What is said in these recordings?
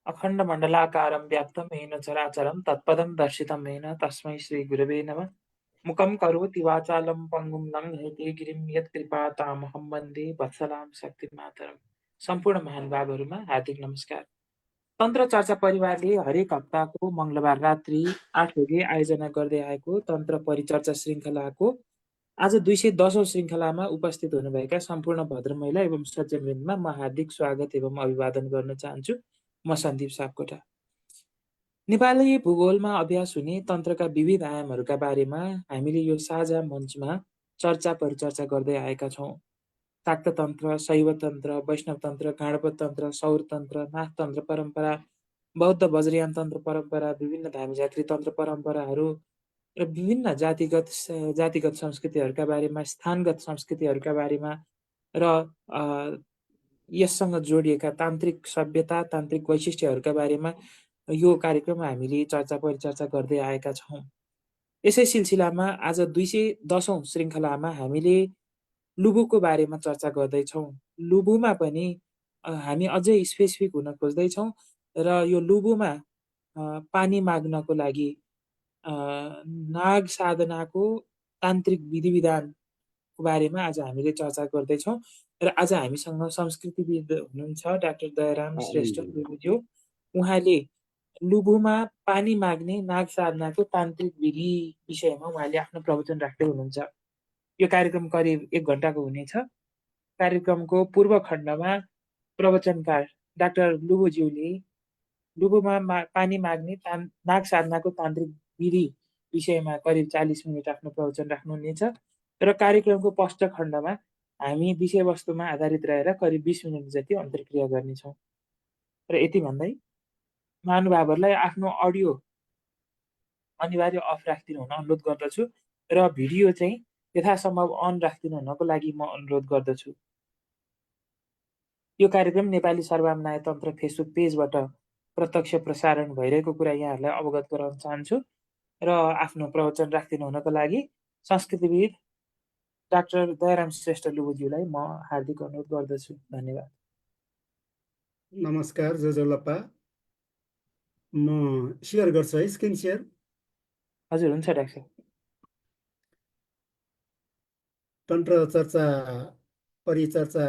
अखण्डमण्डलाकारं व्याप्तं येन चराचरं तत्पदं दर्शितं येन तस्मै श्रीगुरवे नमः। मूकं करोति वाचालं पङ्गुं लङ्घयते गिरिं यत्कृपातामहं वन्दे वत्सलां शक्तिमातरम्। सम्पूर्ण महानुभावहरूमा हार्दिक नमस्कार। तन्त्र चर्चा परिवारले हरेक हप्ताको मङ्गलबार रात्रि 8 बजे आयोजना गर्दै आएको तन्त्र परिचर्चा श्रृङ्खलाको आज 210औं श्रृङ्खलामा उपस्थित हुनुभएका सम्पूर्ण भद्र महिला एवं सज्जनवृन्दमा म हार्दिक स्वागत एवं अभिवादन गर्न चाहन्छु। म सन्दीप सापकोटा। नेपाली भूगोलमा अभ्यास हुने तन्त्रका विविध आयामहरूका बारेमा हामीले यो साझा मञ्चमा चर्चा परिचर्चा गर्दै आएका छौँ। शाक्त तन्त्र, शैव तन्त्र, वैष्णव तन्त्र, गाणपत्य तन्त्र, सौर तन्त्र, नाथ तन्त्र परम्परा, बौद्ध वज्रयान तन्त्र परम्परा, विभिन्न धामी झाँक्री तन्त्र परम्पराहरू र विभिन्न जातिगत संस्कृतिहरूका बारेमा, स्थानगत संस्कृतिहरूका बारेमा र यससँग जोडिएका तान्त्रिक सभ्यता, तान्त्रिक वैशिष्ट्यहरूका बारेमा यो कार्यक्रममा हामीले चर्चा परिचर्चा गर्दै आएका छौँ। यसै सिलसिलामा आज 210औं श्रृङ्खलामा हामीले लुबुको बारेमा चर्चा गर्दैछौँ। लुबुमा पनि हामी अझै स्पेसिफिक हुन खोज्दैछौँ र यो लुबुमा पानी माग्नको लागि नाग साधनाको तान्त्रिक विधि विधानको बारेमा आज हामीले चर्चा गर्दैछौँ र आज हामीसँग संस्कृतिविद हुनुहुन्छ डाक्टर दयाराम श्रेष्ठ लुबुज्यू। उहाँले लुबुमा पानी माग्ने नाग साधनाको तान्त्रिक विधि विषयमा उहाँले आफ्नो प्रवचन राख्दै हुनुहुन्छ। यो कार्यक्रम करिब 1 घण्टाको हुनेछ। कार्यक्रमको पूर्व खण्डमा प्रवचनकार डाक्टर लुबुज्यूले लुबुमा पानी माग्ने नाग साधनाको तान्त्रिक विधि विषयमा करिब 40 मिनट आफ्नो प्रवचन राख्नुहुनेछ र कार्यक्रमको पश्च खण्डमा हामी विषयवस्तुमा आधारित रहेर करिब 20 मिनट जति अन्तर्क्रिया गर्नेछौँ। र यति भन्दै महानुभावहरूलाई आफ्नो अडियो अनिवार्य अफ राखिदिनु हुन अनुरोध गर्दछु र भिडियो चाहिँ यथासम्भव अन राखिदिनु हुनको लागि म अनुरोध गर्दछु। यो कार्यक्रम नेपाली सर्वमान्य तन्त्र फेसबुक पेजबाट प्रत्यक्ष प्रसारण भइरहेको कुरा यहाँहरूलाई अवगत गराउन चाहन्छु र आफ्नो प्रवचन राखिदिनु हुनको लागि संस्कृतिविद डाक्टर दयाराम श्रेष्ठ लुबुज्यूलाई म हार्दिक अनुरोध गर्दछु। धन्यवाद। नमस्कार जोजोलप्पा। म सेयर गर्छु है, स्क्रिन सेयर। हजुर, हुन्छ डाक्टर। तन्त्र चर्चा परिचर्चा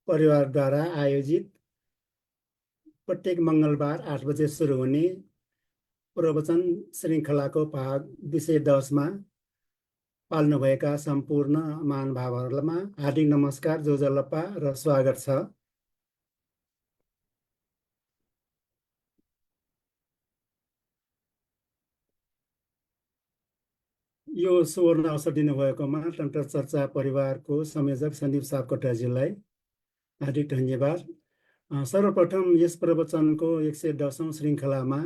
परिवारद्वारा आयोजित प्रत्येक मङ्गलबार 8 बजे सुरु हुने प्रवचन श्रृङ्खलाको भाग 210मा पाल्नुभएका सम्पूर्ण महानुभावहरूमा हार्दिक नमस्कार, जोजोलप्पा र स्वागत छ। यो सुवर्ण अवसर दिनुभएकोमा तन्त्र चर्चा परिवारको संयोजक सन्दीप सापकोटाज्यूलाई हार्दिक धन्यवाद। सर्वप्रथम यस प्रवचनको 110औं श्रृङ्खलामा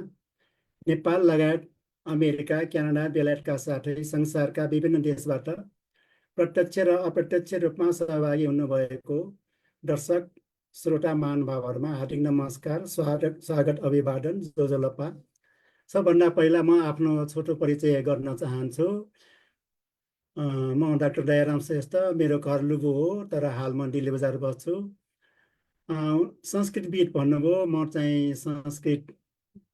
नेपाल लगायत अमेरिका, क्यानाडा, बेलायतका साथै संसारका विभिन्न देशबाट प्रत्यक्ष र अप्रत्यक्ष रूपमा सहभागी हुनुभएको दर्शक श्रोता महानुभावहरूमा हार्दिक नमस्कार, स्वागत, अभिवादन, जोजोलप्पा। सबभन्दा पहिला म आफ्नो छोटो परिचय गर्न चाहन्छु। म डाक्टर दयाराम श्रेष्ठ, मेरो घर लुबु हो, तर हाल म दिल्ली बजार बस्छु। संस्कृतविद भन्नुभयो, म चाहिँ संस्कृत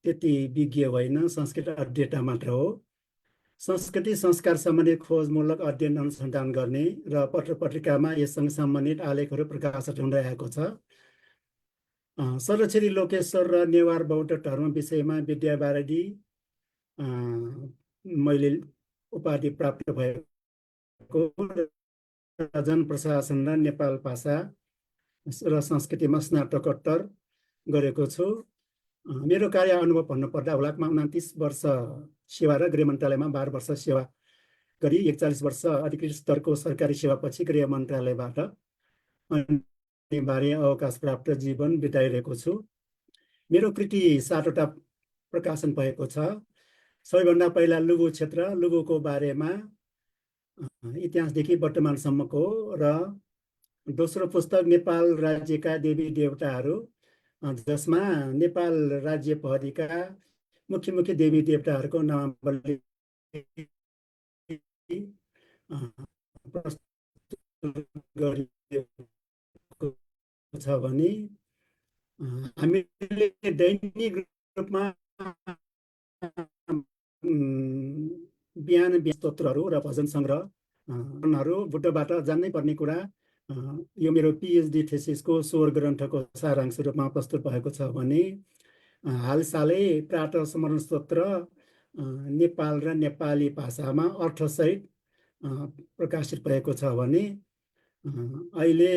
त्यति विज्ञ होइन, संस्कृत अध्येता मात्र हो। संस्कृति संस्कार सम्बन्धित खोजमूलक अध्ययन अनुसन्धान गर्ने र पत्र पत्रिकामा यससँग सम्बन्धित आलेखहरू प्रकाशित हुँदै आएको छ। सर्वश्री लोकेश्वर र नेवार बौद्ध धर्म विषयमा विद्यावारिधि मैले उपाधि प्राप्त भएको र जनप्रशासन र नेपाल भाषा र संस्कृतिमा स्नातकोत्तर गरेको छु। मेरो कार्य अनुभव भन्नुपर्दा हुलाकमा 29 वर्ष सेवा र गृह मन्त्रालयमा 12 वर्ष सेवा गरी 41 वर्ष अधिकृत स्तरको सरकारी सेवापछि गृह मन्त्रालयबाट अनिवार्य अवकाश प्राप्त जीवन बिताइरहेको छु। मेरो कृति 7वटा प्रकाशन भएको छ। सबैभन्दा पहिला लुबु क्षेत्र, लुबुको बारेमा इतिहासदेखि वर्तमानसम्मको, र दोस्रो पुस्तक नेपाल राज्यका देवी देवताहरू, जसमा नेपाल राज्य प्रहरीका मुख्य मुख्य देवी देवताहरूको नामावली प्रस्तुत गरिएको छ भने हामीले दैनिक रूपमा बिहान स्तोत्रहरू र भजन सङ्ग्रहहरू बुटबाट जान्नै पर्ने कुरा। यो मेरो पिएचडी थेसिसको स्वर ग्रन्थको सारांश रूपमा प्रस्तुत भएको छ भने हालसालै प्रातः स्मरण स्तोत्र नेपाल र नेपाली भाषामा अर्थसहित प्रकाशित भएको छ भने अहिले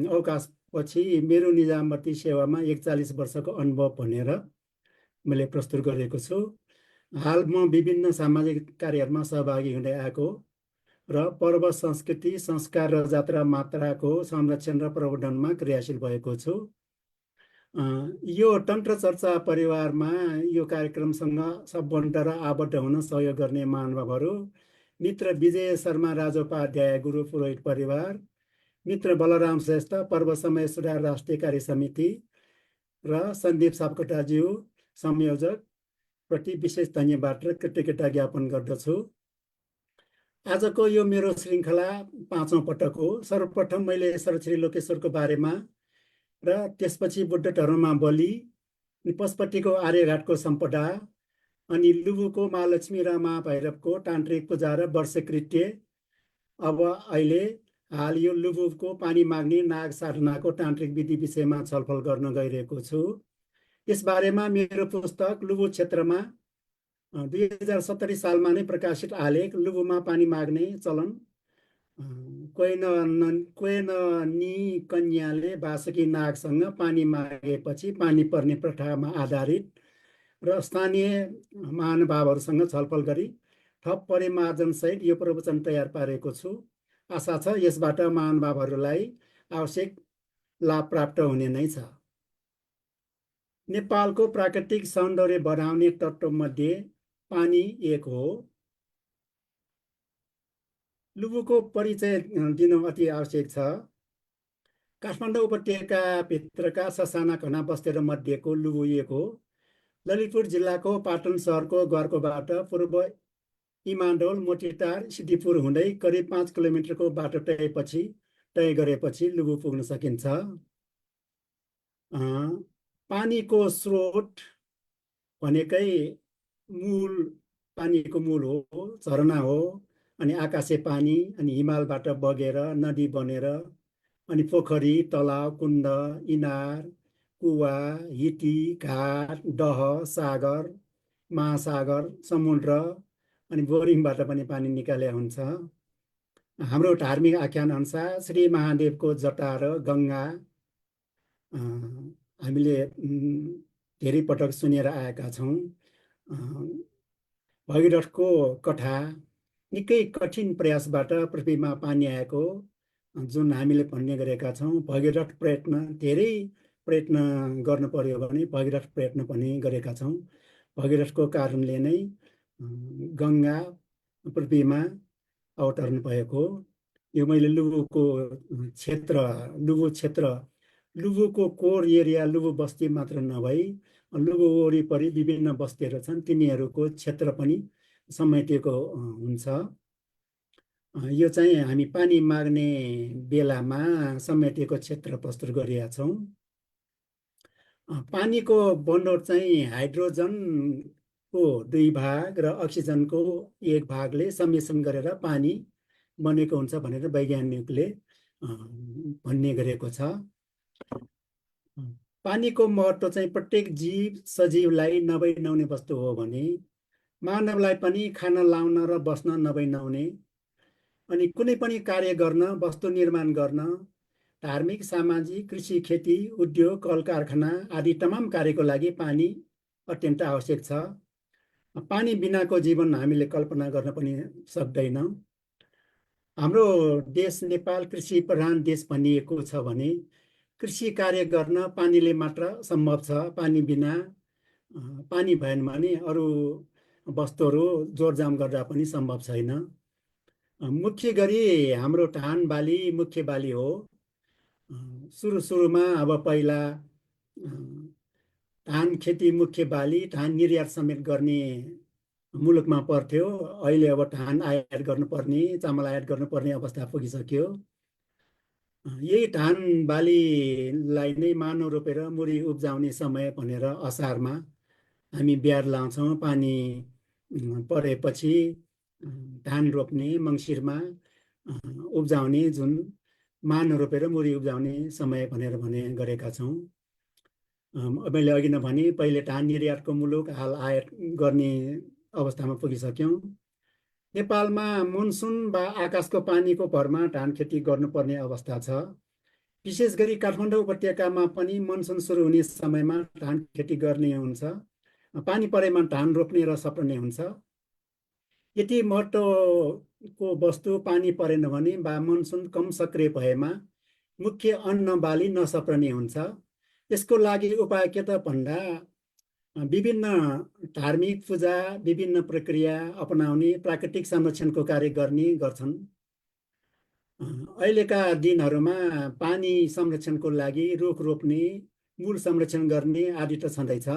अवकाशपछि मेरो निजामती सेवामा 41 वर्षको अनुभव भनेर मैले प्रस्तुत गरेको छु। हाल म विभिन्न सामाजिक कार्यहरूमा सहभागी हुँदै आएको र पर्व संस्कृति संस्कार र जात्रा मात्राको संरक्षण र प्रवर्धनमा क्रियाशील भएको छु। यो तन्त्र चर्चा परिवारमा यो कार्यक्रमसँग सम्बन्ध र आबद्ध हुन सहयोग गर्ने महानुभावहरू मित्र विजय शर्मा राजोपाध्याय गुरु पुरोहित परिवार, मित्र बलराम श्रेष्ठ पर्व समय सुधार राष्ट्रिय कार्य समिति र सन्दीप सापकोटाज्यू संयोजक प्रति विशेष धन्यवाद र कृतज्ञता ज्ञापन गर्दछु। आजको यो मेरो श्रृङ्खला 5औं पटक हो। सर्वप्रथम मैले सरश्री लोकेश्वरको बारेमा र त्यसपछि बुद्ध धर्ममा बलि, पशुपतिको आर्यघाटको सम्पदा, अनि लुबुको महालक्ष्मी र महाभैरवको तान्त्रिक पूजा र वर्षकृत्य, अब अहिले हाल यो लुबुको पानी माग्ने नाग साधनाको तान्त्रिक विधि विषयमा छलफल गर्न गइरहेको छु। यसबारेमा मेरो पुस्तक लुबु क्षेत्रमा 2070 सालमा नै प्रकाशित आलेख लुबुमा पानी माग्ने चलन क्वेननी कन्याले वासुकी नागसँग पानी मागेपछि पानी पर्ने प्रथामा आधारित र स्थानीय महानुभावहरूसँग छलफल गरी थप परिमार्जनसहित यो प्रवचन तयार पारेको छु। आशा छ यसबाट महानुभावहरूलाई आवश्यक लाभ प्राप्त हुने नै छ। नेपालको प्राकृतिक सौन्दर्य बढाउने तत्त्वमध्ये पानी एक हो। लुबुको परिचय दिन अति आवश्यक छ। काठमाडौँ उपत्यकाभित्रका ससाना घना बस्तीहरू मध्येको लुबु एक हो। ललितपुर जिल्लाको पाटन सहरको घरकोबाट पूर्व इमाडोल, मोतीटार, सिद्धिपुर हुँदै करिब 5 किलोमिटरको बाटो तय गरेपछि लुबु पुग्न सकिन्छ। पानीको स्रोत भनेकै पानीको मूल हो, झरना हो, अनि आकाशे पानी, अनि हिमालबाट बगेर नदी बनेर, अनि पोखरी, तलाउ, कुण्ड, इनार, कुवा, हिटी, घाट, दह, सागर, महासागर, समुद्र, अनि बोरिङबाट पनि पानी निकाले हुन्छ। हाम्रो धार्मिक आख्यान अनुसार श्री महादेवको जटा र गङ्गा हामीले धेरै पटक सुनेर आएका छौँ। भगीरथको कथा निकै कठिन प्रयासबाट पृथ्वीमा पानी आएको जुन हामीले भन्ने गरेका छौँ। भगीरथ धेरै प्रयत्न गर्नु पर्यो भने भगीरथ प्रयत्न पनि गरेका छौँ। भगीरथको कारणले नै गङ्गा पृथ्वीमा अवतरण भएको। यो मैले लुबुको कोर एरिया लुबु बस्ती मात्र नभई लुबु वरिपरि विभिन्न बस्तीहरू छन्, तिनीहरूको क्षेत्र पनि समेटिएको हुन्छ। यो चाहिँ हामी पानी माग्ने बेलामा समेटिएको क्षेत्र प्रस्तुत गरिएका छौँ। पानीको बनोट चाहिँ हाइड्रोजनको 2 भाग र अक्सिजनको 1 भागले सम्मिश्रण गरेर पानी बनेको हुन्छ भनेर वैज्ञानिकले भन्ने गरेको छ। पानीको महत्त्व चाहिँ प्रत्येक जीव सजीवलाई नभई नहुने वस्तु हो भने मानवलाई पनि खान लाउन र बस्न नभई नहुने, अनि कुनै पनि कार्य गर्न, वस्तु निर्माण गर्न, धार्मिक, सामाजिक, कृषि, खेती, उद्योग, कल कारखाना आदि तमाम कार्यको लागि पानी अत्यन्त आवश्यक छ। पानी बिनाको जीवन हामीले कल्पना गर्न पनि सक्दैन। हाम्रो देश नेपाल कृषि प्रधान देश भनिएको छ भने कृषि कार्य गर्न पानीले मात्र सम्भव छ। पानी भएन भने अरू वस्तुहरू जोडजाम गर्दा पनि सम्भव छैन। मुख्य गरी हाम्रो धान बाली मुख्य बाली हो। सुरुमा अब पहिला धान खेती मुख्य बाली, धान निर्यात समेत गर्ने मुलुकमा पर्थ्यो। अहिले अब धान आयात गर्नुपर्ने, चामल आयात गर्नुपर्ने अवस्था पुगिसक्यो। यही धान बालीलाई नै मानव रोपेर मुरी उब्जाउने समय भनेर असारमा हामी बियाड लाउँछौँ। पानी परेपछि धान रोप्ने मङ्सिरमा उब्जाउने जुन मान रोपेर मुरी उब्जाउने समय भनेर गरेका छौँ। मैले अघि नै भने पहिले धान निर्यातको मुलुक, हाल आयात गर्ने अवस्थामा पुगिसक्यौँ। नेपालमा मनसुन वा आकाशको पानीको भरमा धान खेती गर्नुपर्ने अवस्था छ। विशेष गरी काठमाडौँ उपत्यकामा पनि मनसुन सुरु हुने समयमा धान खेती गर्ने हुन्छ। पानी परेमा धान रोप्ने र सप्ने हुन्छ। यति महत्त्वको वस्तु पानी परेन भने वा मनसुन कम सक्रिय भएमा मुख्य अन्न बाली नसप्ने हुन्छ। यसको लागि उपाय के त भन्दा विभिन्न धार्मिक पूजा, विभिन्न प्रक्रिया अपनाउने, प्राकृतिक संरक्षणको कार्य गर्ने गर्छन्। अहिलेका दिनहरूमा पानी संरक्षणको लागि रुख रोप्ने, मूल संरक्षण गर्ने आदि त छँदैछ।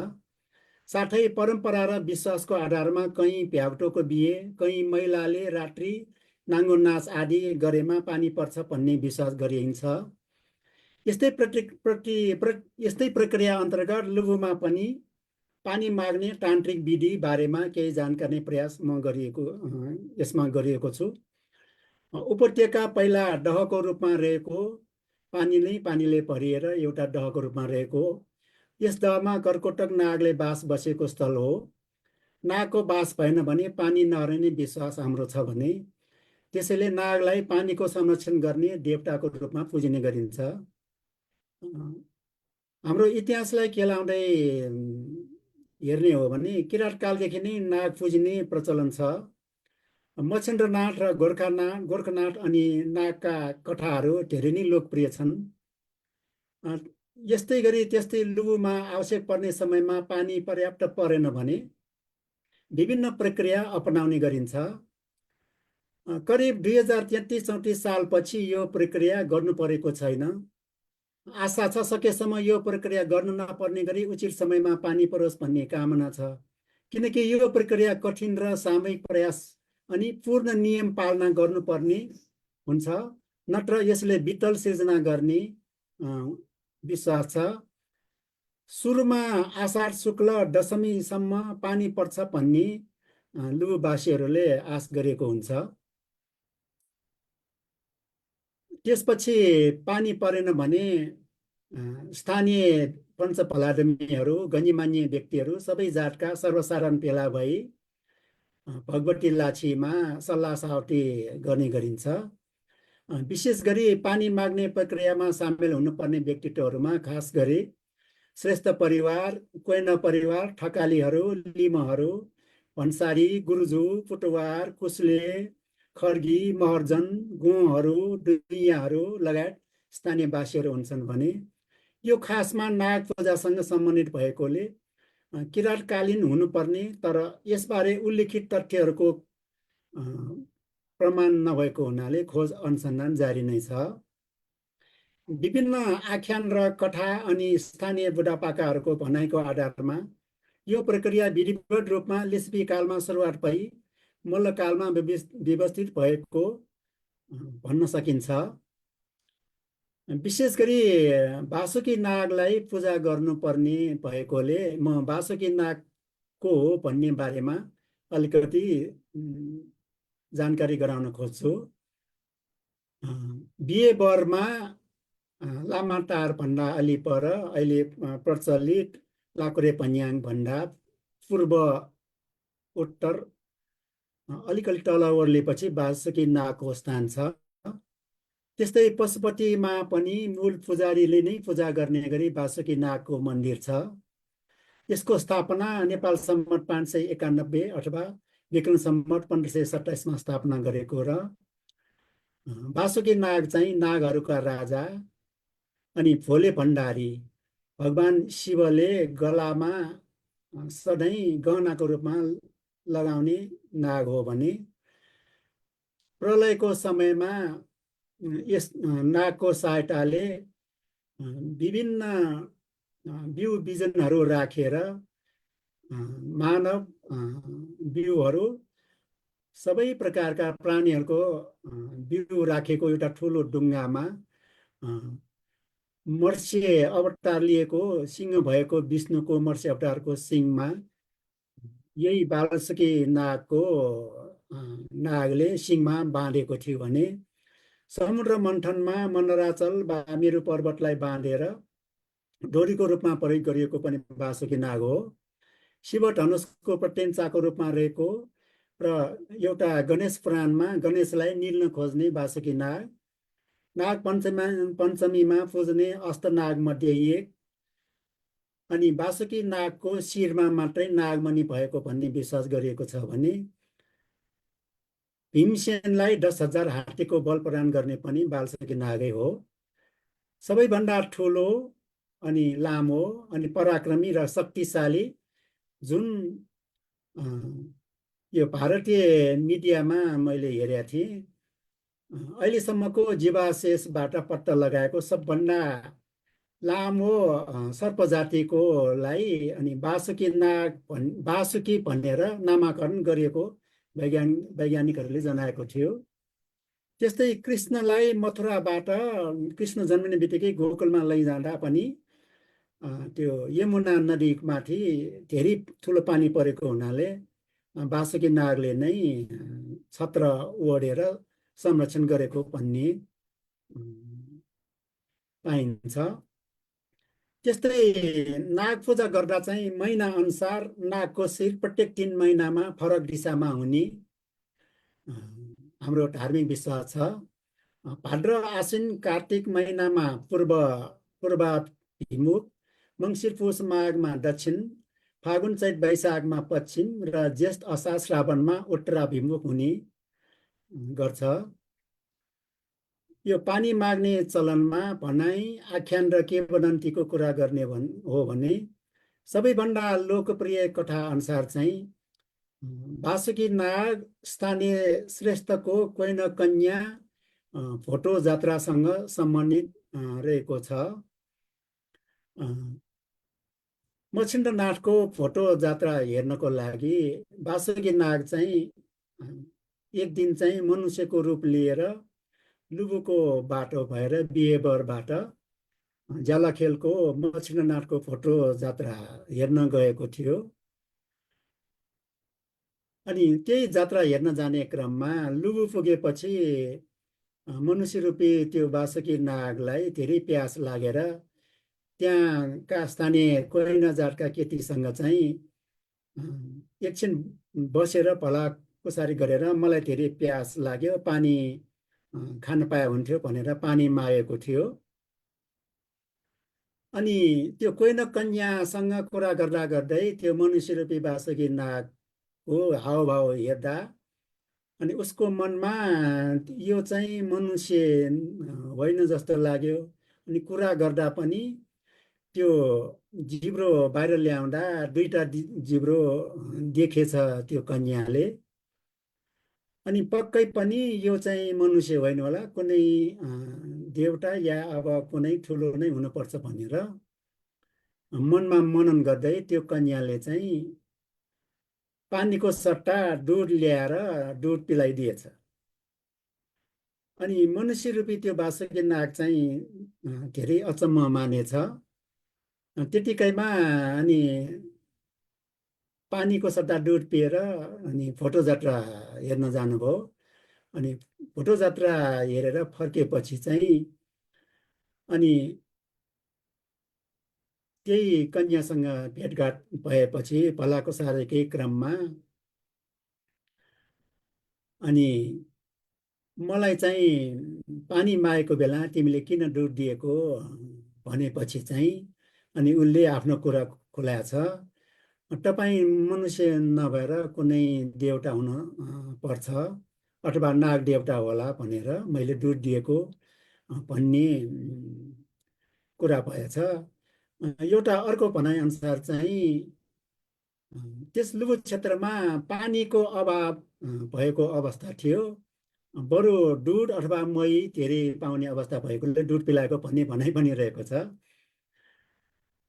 साथै परम्परा र विश्वासको आधारमा कहीँ भ्याउटोको बिहे, कहीँ महिलाले रात्रि नाङ्गो नाच आदि गरेमा पानी पर्छ भन्ने विश्वास गरिन्छ। यस्तै प्रक्रिया अन्तर्गत लुबुमा पनि पानी माग्ने तान्त्रिक विधि बारेमा केही जानकारी प्रयास यसमा गरिएको छु। उपत्यका पहिला दहको रूपमा रहेको, पानीले भरिएर एउटा दहको रूपमा रहेको। यस दहमा कर्कोटक नागले बास बसेको स्थल हो। नागको बास भएन भने पानी नहरिने विश्वास हाम्रो छ भने, त्यसैले नागलाई पानीको संरक्षण गर्ने देवताको रूपमा पुजिने गरिन्छ। हाम्रो इतिहासलाई केलाउँदै हेर्ने हो भने किराँत कालदेखि नै नाग पुजिने प्रचलन छ। मच्छेन्द्रनाथ र गोर्खानाथ अनि नागका कथाहरू धेरै नै लोकप्रिय छन्। त्यस्तै लुबुमा आवश्यक पर्ने समयमा पानी पर्याप्त परेन भने विभिन्न प्रक्रिया अपनाउने गरिन्छ। करिब 2033-34 सालपछि यो प्रक्रिया गर्नु परेको छैन। आशा छ सकेसम्म यो प्रक्रिया गर्नु नपर्ने गरी उचित समयमा पानी परोस् भन्ने कामना छ। किनकि यो प्रक्रिया कठिन र सामूहिक प्रयास अनि पूर्ण नियम पालना गर्नुपर्ने हुन्छ, नत्र यसले वित्तल सिर्जना गर्ने विश्वास छ। सुरुमा आषाढ शुक्ल दशमीसम्म पानी पर्छ भन्ने लुबुवासीहरूले आश गरेको हुन्छ। त्यसपछि पानी परेन भने स्थानीय पञ्चफलादमीहरू, गण्यमान्य व्यक्तिहरू, सबै जातका सर्वसाधारण भेला भई भगवती लाछीमा सल्लाह साउटी गर्ने गरिन्छ। विशेष गरी पानी माग्ने प्रक्रियामा सामेल हुनुपर्ने व्यक्तित्वहरूमा खास गरी श्रेष्ठ परिवार, कोइना परिवार, ठकालीहरू, लिमहरू, भन्सारी, गुरुजु, पुटवार, कुस्ले, खर्गी, महर्जन, गुहरू, दुइयाहरू लगायत स्थानीयवासीहरू हुन्छन् भने यो खासमा नाग पूजासँग सम्बन्धित भएकोले किराँतकालीन हुनुपर्ने, तर यसबारे उल्लिखित तथ्यहरूको प्रमाण नभएको हुनाले खोज अनुसन्धान जारी नै छ। विभिन्न आख्यान र कथा अनि स्थानीय बुढापाकाहरूको भनाइको आधारमा यो प्रक्रिया विधिवत रूपमा लिच्छवी कालमा सुरुवात भई मल्लकालमा व्यवस्थित भएको भन्न सकिन्छ। विशेष गरी वासुकी नागलाई पूजा गर्नुपर्ने भएकोले म वासुकी नाग को हो भन्ने बारेमा अलिकति जानकारी गराउन खोज्छु। बिहेबरमा लामाटार भन्दा अलि पर अहिले प्रचलित लाकुरे पन्याङ भन्दा पूर्व उत्तर अलिकति तल ओर्लेपछि वासुकी नागको स्थान छ। त्यस्तै पशुपतिमा पनि मूल पुजारीले नै पूजा गर्ने गरी वासुकी नागको मन्दिर छ। यसको स्थापना नेपाल सम्मत 591 अथवा विक्रम सम्मत 1527 स्थापना गरेको र वासुकी नाग चाहिँ नागहरूका राजा अनि भोले भण्डारी, भगवान शिवले गलामा सधैँ गहनाको रूपमा लगाउने नाग हो भने प्रलयको समयमा यस नागको सहायताले विभिन्न बिउ बिजनहरू राखेर मानव, बिउहरू, सबै प्रकारका प्राणीहरूको बिउ राखेको एउटा ठुलो डुङ्गामा मर्से अवतार लिएको सिंह भएको विष्णुको मर्से अवतारको सिङमा यही वाल्सकी नागको नागले सिङमा बाँधेको थियो भने समुद्र मन्थनमा मन्दराचल वा मेरु पर्वतलाई बाँधेर डोरीको रूपमा प्रयोग गरिएको पनि वासुकी नाग हो। शिव धनुषको प्रत्यञ्चाको रूपमा रहेको र एउटा गणेश पुराणमा गणेशलाई निल्न खोज्ने वासुकी नाग, नाग पञ्चमीमा पुज्ने अष्टनाग मध्ये एक, अनि वासुकी नागको शिरमा मात्रै नागमणि भएको भन्ने विश्वास गरिएको छ भने भीमसेनलाई 10,000 हात्तीको बल प्रदान गर्ने पनि वासुकी नागै हो। सबैभन्दा ठुलो अनि लामो अनि पराक्रमी र शक्तिशाली जुन यो भारतीय मिडियामा मैले हेरेको थिएँ, अहिलेसम्मको जीवावशेषबाट पत्ता लगाएको सबभन्दा लामो सर्प जातिकोलाई अनि वासुकी भनेर नामाकरण गरिएको वैज्ञानिकहरूले जनाएको थियो। त्यस्तै कृष्णलाई मथुराबाट कृष्ण जन्मिने बित्तिकै गोकुलमा लैजाँदा पनि त्यो यमुना नदीमाथि धेरै ठुलो पानी परेको हुनाले वासुकी नागले नै छत्र ओढेर संरक्षण गरेको भन्ने पाइन्छ। त्यस्तै नाग पूजा गर्दा चाहिँ महिना अनुसार नागको शिर प्रत्येक 3 महिनामा फरक दिशामा हुने हाम्रो धार्मिक विश्वास छ। भाद्र आश्विन कार्तिक महिनामा पूर्वाभिमुख, मङ्सिर पुष माघमा दक्षिण, फागुन चैत वैशाखमा पश्चिम र ज्येष्ठ असार श्रावणमा उत्तराभिमुख हुने गर्छ। यो पानी माग्ने चलनमा भनाइ, आख्यान र किंवदन्तीको कुरा गर्ने हो भने सबैभन्दा लोकप्रिय कथा अनुसार चाहिँ वासुकी नाग स्थानीय श्रेष्ठको कोइन कन्या फोटो जात्रासँग सम्बन्धित रहेको छ। मच्छिन्द्रनाथको फोटो जात्रा हेर्नको लागि वासुकी नाग चाहिँ एक दिन चाहिँ मनुष्यको रूप लिएर लुबुको बाटो भएर बिहेबरबाट जालाखेलको मच्छिन्द्रनाथको फोटो जात्रा हेर्न गएको थियो। अनि त्यही जात्रा हेर्न जाने क्रममा लुबु पुगेपछि मनुष्य रूपी त्यो वासुकी नागलाई धेरै प्यास लागेर त्यहाँका स्थानीय कोइना जातका केटीसँग चाहिँ एकछिन बसेर भलाकुसारी गरेर मलाई धेरै प्यास लाग्यो, पानी खान पाए हुन्थ्यो भनेर पानी मागेको थियो। अनि त्यो कोइन कन्यासँग कुरा गर्दा गर्दै त्यो मनुष्य रूपी वासुकी नागको हावभाव हेर्दा अनि उसको मनमा यो चाहिँ मनुष्य होइन जस्तो लाग्यो। अनि कुरा गर्दा पनि त्यो जिब्रो बाहिर ल्याउँदा 2टा जिब्रो देखेछ त्यो कन्याले। अनि पक्कै पनि यो चाहिँ मनुष्य होइन होला, कुनै देवता या अब कुनै ठुलो नै हुनुपर्छ भनेर मनमा मनन गर्दै त्यो कन्याले चाहिँ पानीको सट्टा दुध ल्याएर दुध पिलाइदिएछ। अनि मनुष्य रूपी त्यो वासुकी नाग चाहिँ धेरै अचम्म मानेछ। त्यतिकैमा अनि पानीको सट्टा दुध पिएर अनि फोटो जात्रा हेर्न जानुभयो। अनि फोटो जात्रा हेरेर फर्केपछि चाहिँ अनि त्यही कन्यासँग भेटघाट भएपछि भलाकुसारीकै क्रममा अनि मलाई चाहिँ पानी मागेको बेला तिमीले किन दुध दिएको भनेपछि चाहिँ अनि उसले आफ्नो कुरा खुलाएछ, तपाईँ मनुष्य नभएर कुनै देवता हुन पर्छ अथवा नाग देवता होला भनेर मैले दुध दिएको भन्ने कुरा भएछ। एउटा अर्को भनाइअनुसार चाहिँ त्यस लुबु क्षेत्रमा पानीको अभाव भएको अवस्था थियो, बरु दुध अथवा मही धेरै पाउने अवस्था भएकोले दुध पिलाएको भन्ने भनाइ पनि रहेको छ।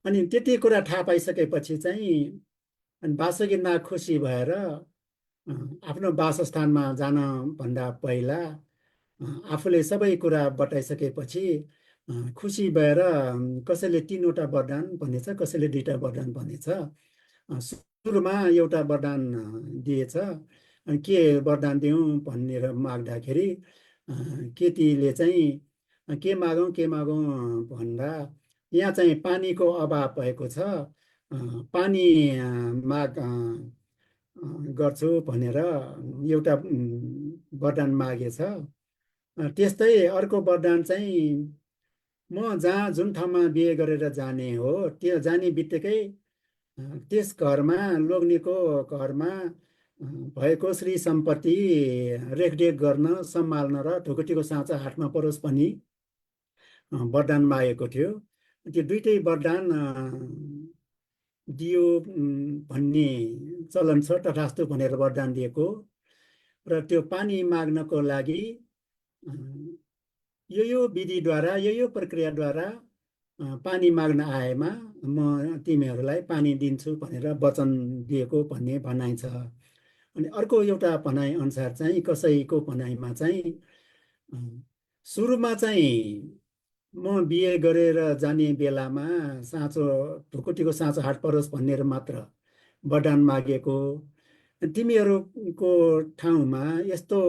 अनि त्यति कुरा थाहा पाइसकेपछि चाहिँ अनि वासुकी नाग खुसी भएर आफ्नो वासस्थानमा जानभन्दा पहिला आफूले सबै कुरा बताइसकेपछि खुसी भएर कसैले 3वटा वरदान भनेछ, कसैले 2टा वरदान भनेछ। सुरुमा एउटा वरदान दिएछ। अनि के वरदान दिउँ भनेर माग्दाखेरि केटीले चाहिँ के मागौँ भन्दा यहाँ चाहिँ पानीको अभाव भएको छ, पानी माग गर्छु भनेर एउटा वरदान मागेछ। त्यस्तै अर्को वरदान चाहिँ म जहाँ जुन ठाउँमा बिहे गरेर जाने हो त्यो जाने बित्तिकै त्यस घरमा लोग्नेको घरमा भएको श्री सम्पत्ति रेखदेख गर्न सम्हाल्न र ढुकुटीको साँचा हातमा परोस् भनी वरदान मागेको थियो। त्यो दुइटै वरदान दियो भन्ने चलन छ, तथास्तु भनेर वरदान दिएको। र त्यो पानी माग्नको लागि यो विधिद्वारा यो प्रक्रियाद्वारा पानी माग्न आएमा म तिमीहरूलाई पानी दिन्छु भनेर वचन दिएको भन्ने भनाइ छ। अनि अर्को एउटा भनाइ अनुसार चाहिँ कसैको भनाइमा चाहिँ सुरुमा चाहिँ म बिहे गरेर जाने बेलामा साँचो ढुकुटीको साँचो हाट परोस् भनेर मात्र वरदान मागेको, तिमीहरूको ठाउँमा यस्तो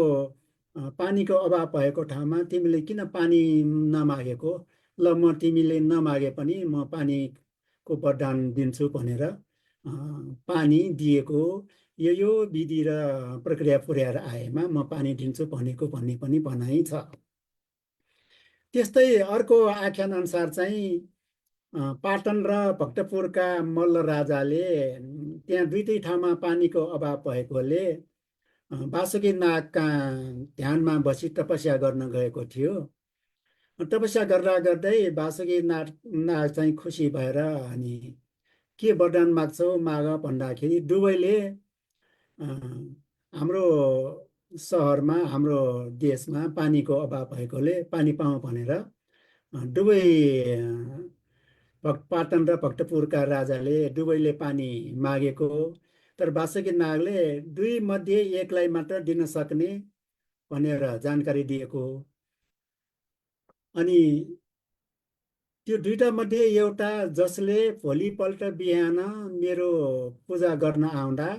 पानीको अभाव भएको ठाउँमा तिमीले किन पानी नमागेको, ल म तिमीले नमागे पनि म पानीको वरदान दिन्छु भनेर पानी दिएको। यो विधि र प्रक्रिया पुर्याएर आएमा म पानी दिन्छु भनेको भन्ने पनि भनाइ छ। त्यस्तै अर्को आख्यान अनुसार चाहिँ पाटन र भक्तपुरका मल्ल राजाले त्यहाँ दुइटै ठाउँमा पानीको अभाव भएकोले वासुकीनागका ध्यानमा बसी तपस्या गर्न गएको थियो। तपस्या गर्दा गर्दै वासुकीनाग चाहिँ खुसी भएर अनि के वरदान माग्छौ माग भन्दाखेरि दुवैले हाम्रो सहरमा हाम्रो देशमा पानीको अभाव भएकोले पानी पाऊँ भनेर दुवै पाटन र भक्तपुरका राजाले दुवैले पानी मागेको। तर वासुकीनागले दुई मध्ये एकलाई मात्र दिन सक्ने भनेर जानकारी दिएको। अनि त्यो दुईटा मध्ये एउटा जसले भोलिपल्ट बिहान मेरो पूजा गर्न आउँदा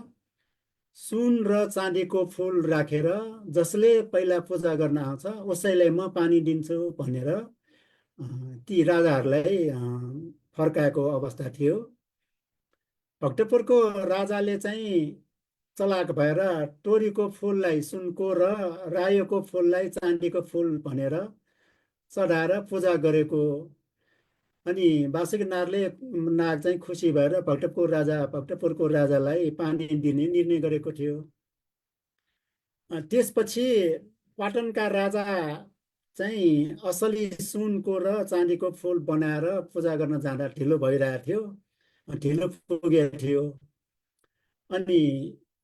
सुन र चाँदीको फुल राखेर जसले पहिला पूजा गर्न आउँछ उसैलाई म पानी दिन्छु भनेर ती राजाहरूलाई फर्काएको अवस्था थियो। भक्तपुरको राजाले चाहिँ चलाक भएर तोरीको फुललाई सुनको र रायोको फुललाई चाँदीको फुल भनेर चढाएर पूजा गरेको। अनि नाग चाहिँ खुसी भएर भक्तपुरको राजालाई पानी दिने निर्णय गरेको थियो। त्यसपछि पाटनका राजा चाहिँ असली सुनको र चाँदीको फुल बनाएर पूजा गर्न जाँदा ढिलो भइरहेको थियो, ढिलो पुगेको थियो। अनि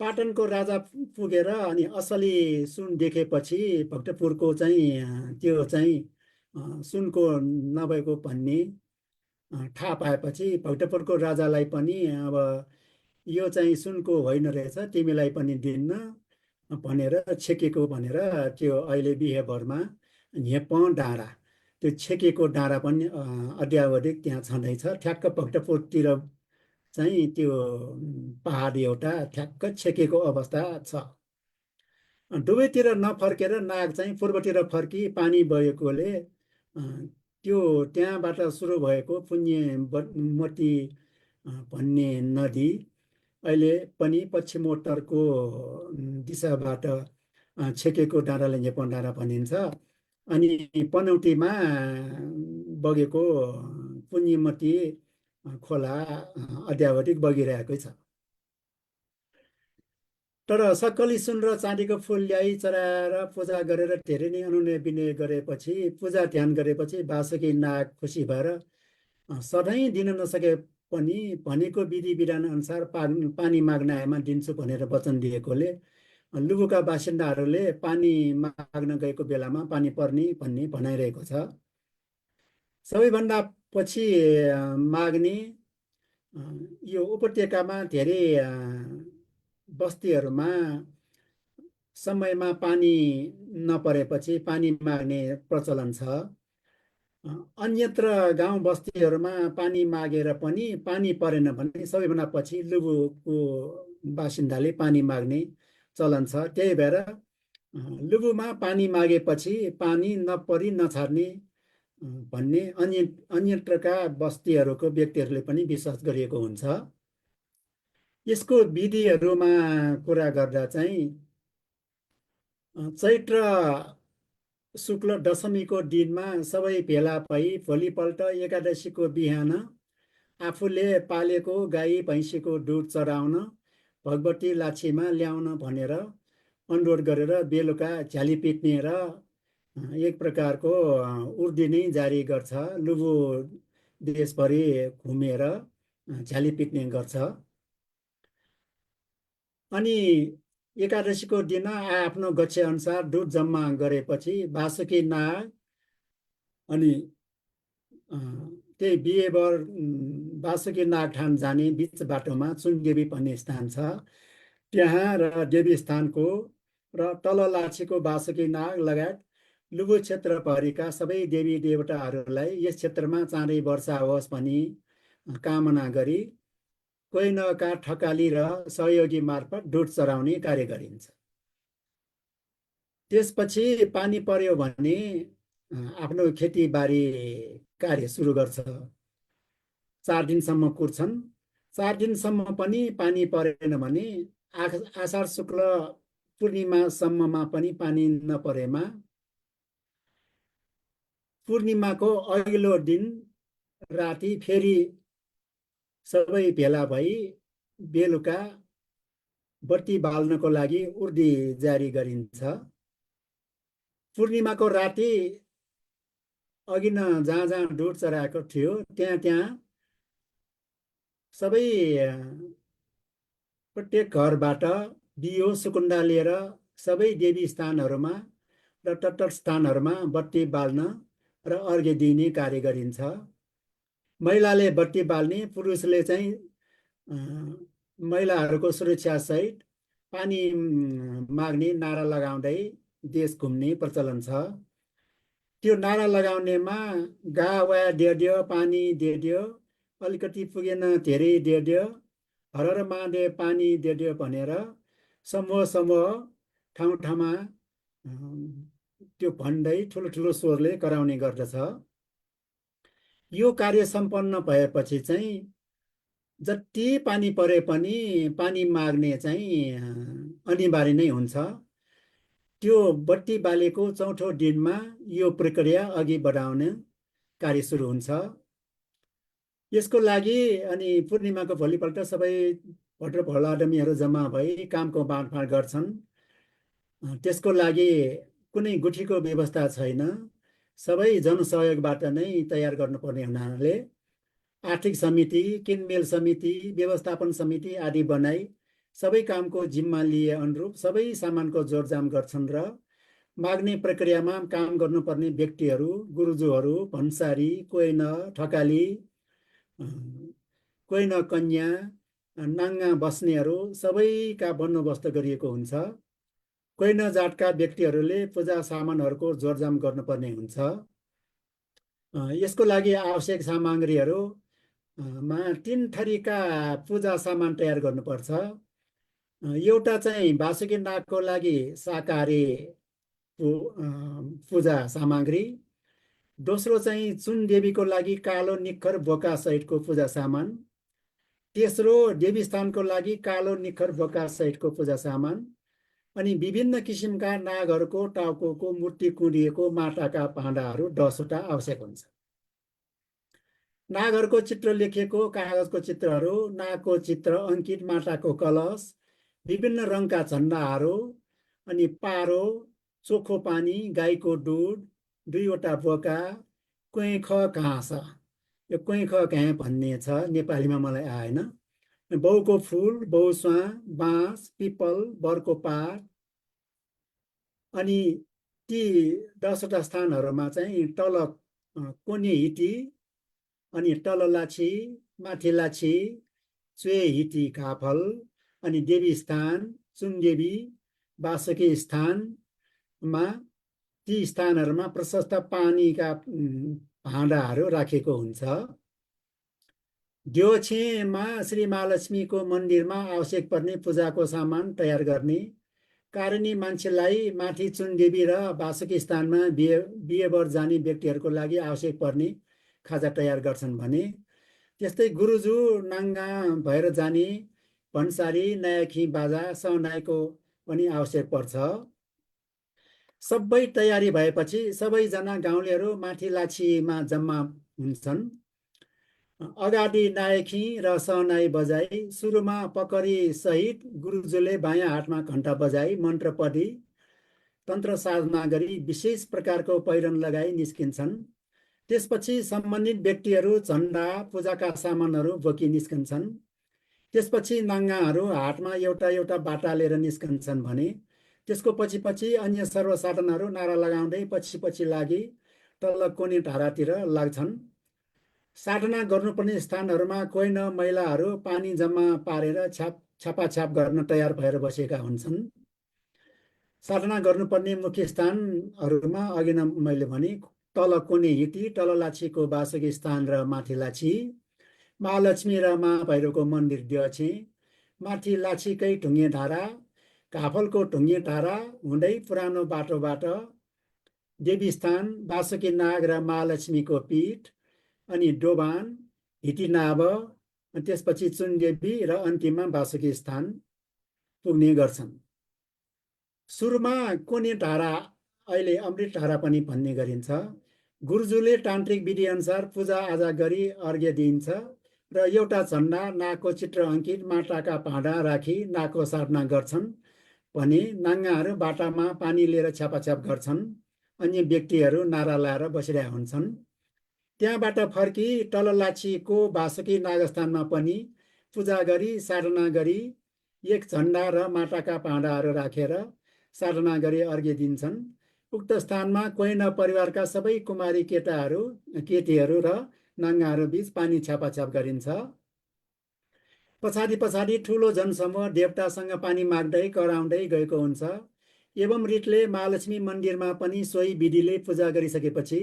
पाटनको राजा पुगेर अनि असली सुन देखेपछि भक्तपुरको चाहिँ त्यो चाहिँ सुनको नभएको भन्ने थाहा पाएपछि भक्तपुरको राजालाई पनि अब यो चाहिँ सुनको होइन रहेछ, तिमीलाई पनि दिन्न भनेर छेकेको भनेर त्यो अहिले बिहेभरमा झेप डाँडा, त्यो छेकेको डाँडा पनि अद्यावधिक त्यहाँ छँदैछ। ठ्याक्क भक्तपुरतिर चाहिँ त्यो पहाड एउटा ठ्याक्क छेकेको अवस्था छ। दुवैतिर नफर्केर नाग चाहिँ पूर्वतिर फर्की पानी बगेकोले त्यो त्यहाँबाट सुरु भएको पुण्यमती भन्ने नदी अहिले पनि पश्चिमोत्तरको दिशाबाट छेकेको डाँडालाई झेपन डाँडा भनिन्छ। अनि पनौटीमा बगेको पुण्यमती खोला अद्यावधिक बगिरहेकै छ। तर सक्कली सुन र चाँदीको फुल ल्याई चढाएर पूजा गरेर धेरै नै अनुनय विनय गरेपछि पूजा ध्यान गरेपछि वासुकीनाग खुसी भएर सधैँ दिन नसके पनि भनेको विधि विधान अनुसार पानी माग्न आएमा दिन्छु भनेर वचन दिएकोले लुबुका बासिन्दाहरूले पानी माग्न गएको बेलामा पानी पर्ने भन्ने भनाइरहेको छ। सबैभन्दा पछि माग्ने यो उपत्यकामा धेरै बस्तीहरूमा समयमा पानी नपरेपछि पानी माग्ने प्रचलन छ। अन्यत्र गाउँ बस्तीहरूमा पानी मागेर पनि पानी परेन भने सबैभन्दा पछि लुबुको बासिन्दाले पानी माग्ने चलन छ। त्यही भएर लुबुमा पानी मागेपछि पानी नपरी नछार्ने भन्ने अन्यत्रका बस्तीहरूको व्यक्तिहरूले पनि विश्वास गरिएको हुन्छ। यसको विधिहरूमा कुरा गर्दा चाहिँ चैत्र शुक्ल दशमीको दिनमा सबै भेला भई भोलिपल्ट एकादशीको बिहान आफूले पालेको गाई भैँसीको दुध चढाउन भगवती लाछीमा ल्याउन भनेर अनुरोध गरेर बेलुका झ्याली पिट्ने र एक प्रकारको उर्दिनी जारी गर्छ। लुबु देशभरि घुमेर झ्याली पिट्ने गर्छ। अनि एकादशीको दिन आफ्नो गच्छे अनुसार दुध जम्मा गरेपछि बासुकी नाग अनि त्यही बिहेबर बासुकी नागठान जाने बिच बाटोमा चुङदेवी भन्ने स्थान छ। त्यहाँ र देवी स्थानको र तल लाछीको बासुकी नाग लगायत लुबु क्षेत्रभरिका सबै देवी देवताहरूलाई यस क्षेत्रमा चाँडै वर्षा होस् भनी कामना गरी कोही नका ठकाली र सहयोगी मार्फत दुध चढाउने कार्य गरिन्छ। त्यसपछि पानी पर्यो भने आफ्नो खेतीबारी कार्य सुरु गर्छ। 4 दिनसम्म कुर्छन्। 4 दिनसम्म पनि पानी परेन भने आषाढ शुक्ल पूर्णिमासम्ममा पनि पानी नपरेमा पूर्णिमाको अघिल्लो दिन राति फेरि सबै भेला भई बेलुका बत्ती बाल्नको लागि उर्दी जारी गरिन्छ। पूर्णिमाको राति अघि न जहाँ जहाँ दुध चढाएको थियो त्यहाँ सबै प्रत्येक घरबाट बियो सुकुण्डा लिएर सबै देवी स्थानहरूमा र तटस्थ स्थानहरूमा बत्ती बाल्न र अर्घ्य दिने कार्य गरिन्छ। महिलाले बत्ती बाल्ने, पुरुषले चाहिँ महिलाहरूको सुरक्षासहित पानी माग्ने नारा लगाउँदै देश घुम्ने प्रचलन छ। त्यो नारा लगाउनेमा गा वा दियो पानी दियो, अलिकति पुगेन धेरै दियो, हरर महादेव पानी दियो भनेर समूह ठाउँ ठाउँमा त्यो भन्दै ठुलो स्वरले कराउने गर्दछ। यो कार्य सम्पन्न भएपछि चाहिँ जति पानी परे पनि पानी माग्ने चाहिँ अनिवार्य नै हुन्छ। त्यो बत्ती बालेको चौथो दिनमा यो प्रक्रिया अघि बढाउने कार्य सुरु हुन्छ। यसको लागि अनि पूर्णिमाको भोलिपल्ट सबै भट्ट भोलादमीहरू जम्मा भई कामको बाँडफाँड गर्छन्। त्यसको लागि कुनै गुठीको व्यवस्था छैन। सबै जनसहयोगबाट नै तयार गर्नुपर्ने हुनाले आर्थिक समिति, किनमेल समिति, व्यवस्थापन समिति आदि बनाई सबै कामको जिम्मा लिए अनुरूप सबै सामानको जोडजाम गर्छन् र माग्ने प्रक्रियामा काम गर्नुपर्ने व्यक्तिहरू, गुरुजुहरू, भन्सारी, कोइन, ठकाली, कोइन कन्या, नाङ्गा बस्नेहरू सबैका बन्दोबस्त गरिएको हुन्छ। कोइन जातका व्यक्तिहरूले पूजा सामानहरूको जोडजाम गर्नुपर्ने हुन्छ। यसको लागि आवश्यक सामग्रीहरू मा 3 थरीका पूजा सामान तयार गर्नुपर्छ। एउटा चाहिँ बासुकी नागको लागि शाकाहारी पूजा सामग्री, दोस्रो चाहिँ चुनदेवीको लागि कालो निखर बोका सहितको पूजा सामान, तेस्रो देवी स्थानको लागि कालो निखर बोका सहितको पूजा सामान, अनि विभिन्न किसिमका नागहरूको टाउको मूर्ति कुँदिएको माटाका भाँडाहरू 10 वटा आवश्यक हुन्छ। नागहरूको चित्र लेखिएको कागजको चित्रहरू, नागको चित्र अङ्कित माटाको कलश, विभिन्न रङका झन्डाहरू, अनि पारो, चोखो पानी, गाईको दुध, 2 वटा बोका, क्वेख घाँस, यो क्वेख घाँ भन्ने छ नेपालीमा मलाई आएन, बहुको फुल, बहुस्वा, बाँस, पिपल, बरको पात, अनि ती 10 वटा स्थानहरूमा चाहिँ तल कोने हिटी, अनि तल लाछी, माथि लाछी, चुए हिटी काफल, अनि देवी स्थान, चुङदेवी, बासुकी स्थानमा ती स्थानहरूमा प्रशस्त पानीका भाँडाहरू राखेको हुन्छ। देवछेमा श्री महालक्ष्मीको मन्दिरमा आवश्यक पर्ने पूजाको सामान तयार गर्ने कारणि मान्छेलाई माथि चुनदेवी र वासुकी स्थानमा बिहेबर जाने व्यक्तिहरूको लागि आवश्यक पर्ने खाजा तयार गर्छन् भने त्यस्तै गुरुजु नाङ्गा भएर जाने भन्सारी नयाँखी बाजा सहनाईको पनि आवश्यक पर्छ। सबै तयारी भएपछि सबैजना गाउँलेहरू माथि लाछीमा जम्मा हुन्छन्। अगाडि नायखी र सहनाई बजाई सुरुमा पकरी सहित गुरुजुले बायाँ हातमा घण्टा बजाई मन्त्र पढी तन्त्र साधना गरी विशेष प्रकारको पहिरन लगाई निस्किन्छन्। त्यसपछि सम्बन्धित व्यक्तिहरू झण्डा पूजाका सामानहरू बोकी निस्कन्छन्। त्यसपछि नाङ्गाहरू हातमा एउटा एउटा बाटा लिएर निस्कन्छन् भने त्यसको पछि पछि अन्य सर्वसाधारणहरू नारा लगाउँदै पछि पछि लागि तल कोनी धारातिर लाग्छन्। साधना गर्नुपर्ने स्थानहरूमा कोही न महिलाहरू पानी जम्मा पारेर छापाछाप गर्न तयार भएर बसेका हुन्छन्। साधना गर्नुपर्ने मुख्य स्थानहरूमा अघि नै मैले भने तल कोनी हिटी, तल लाछीको वासुकी स्थान र माथि लाछी, महालक्ष्मी र महाभैरवको मन्दिर देवछे, माथि लाछीकै ढुङ्गे धारा, काफलको ढुङ्गे धारा हुँदै पुरानो बाटोबाट देवी स्थान, वासुकी नाग र महालक्ष्मीको पीठ, अनि डोबान, हिटिनाभ, त्यसपछि चुनदेवी र अन्तिममा वासुकी स्थान पुग्ने गर्छन्। सुरुमा कोनी धारा, अहिले अमृत धारा पनि भन्ने गरिन्छ। गुरुजुले तान्त्रिक विधि अनुसार पूजा आजा गरी अर्घ्य दिइन्छ र एउटा झण्डा नागको चित्र अङ्कित माटाका भाँडा राखी नागको साधना गर्छन् भने नाङ्गाहरू बाटामा पानी लिएर छ्यापाछ्याप गर्छन्। अन्य व्यक्तिहरू नारा लाएर बसिरहेका हुन्छन्। त्यहाँबाट फर्की तल लाछीको वासुकी नागस्थानमा पनि पूजा गरी साधना गरी एक झण्डा र माटाका भाँडाहरू राखेर साधना गरी अर्घ्य दिन्छन्। उक्त स्थानमा कोही न परिवारका सबै कुमारी केटीहरू र नाङ्गाहरू बीच पानी छापाछाप गरिन्छ। पछाडि पछाडि ठुलो जनसमूह देवतासँग पानी माग्दै कराउँदै गएको हुन्छ। एवं रीतले महालक्ष्मी मन्दिरमा पनि सोही विधिले पूजा गरिसकेपछि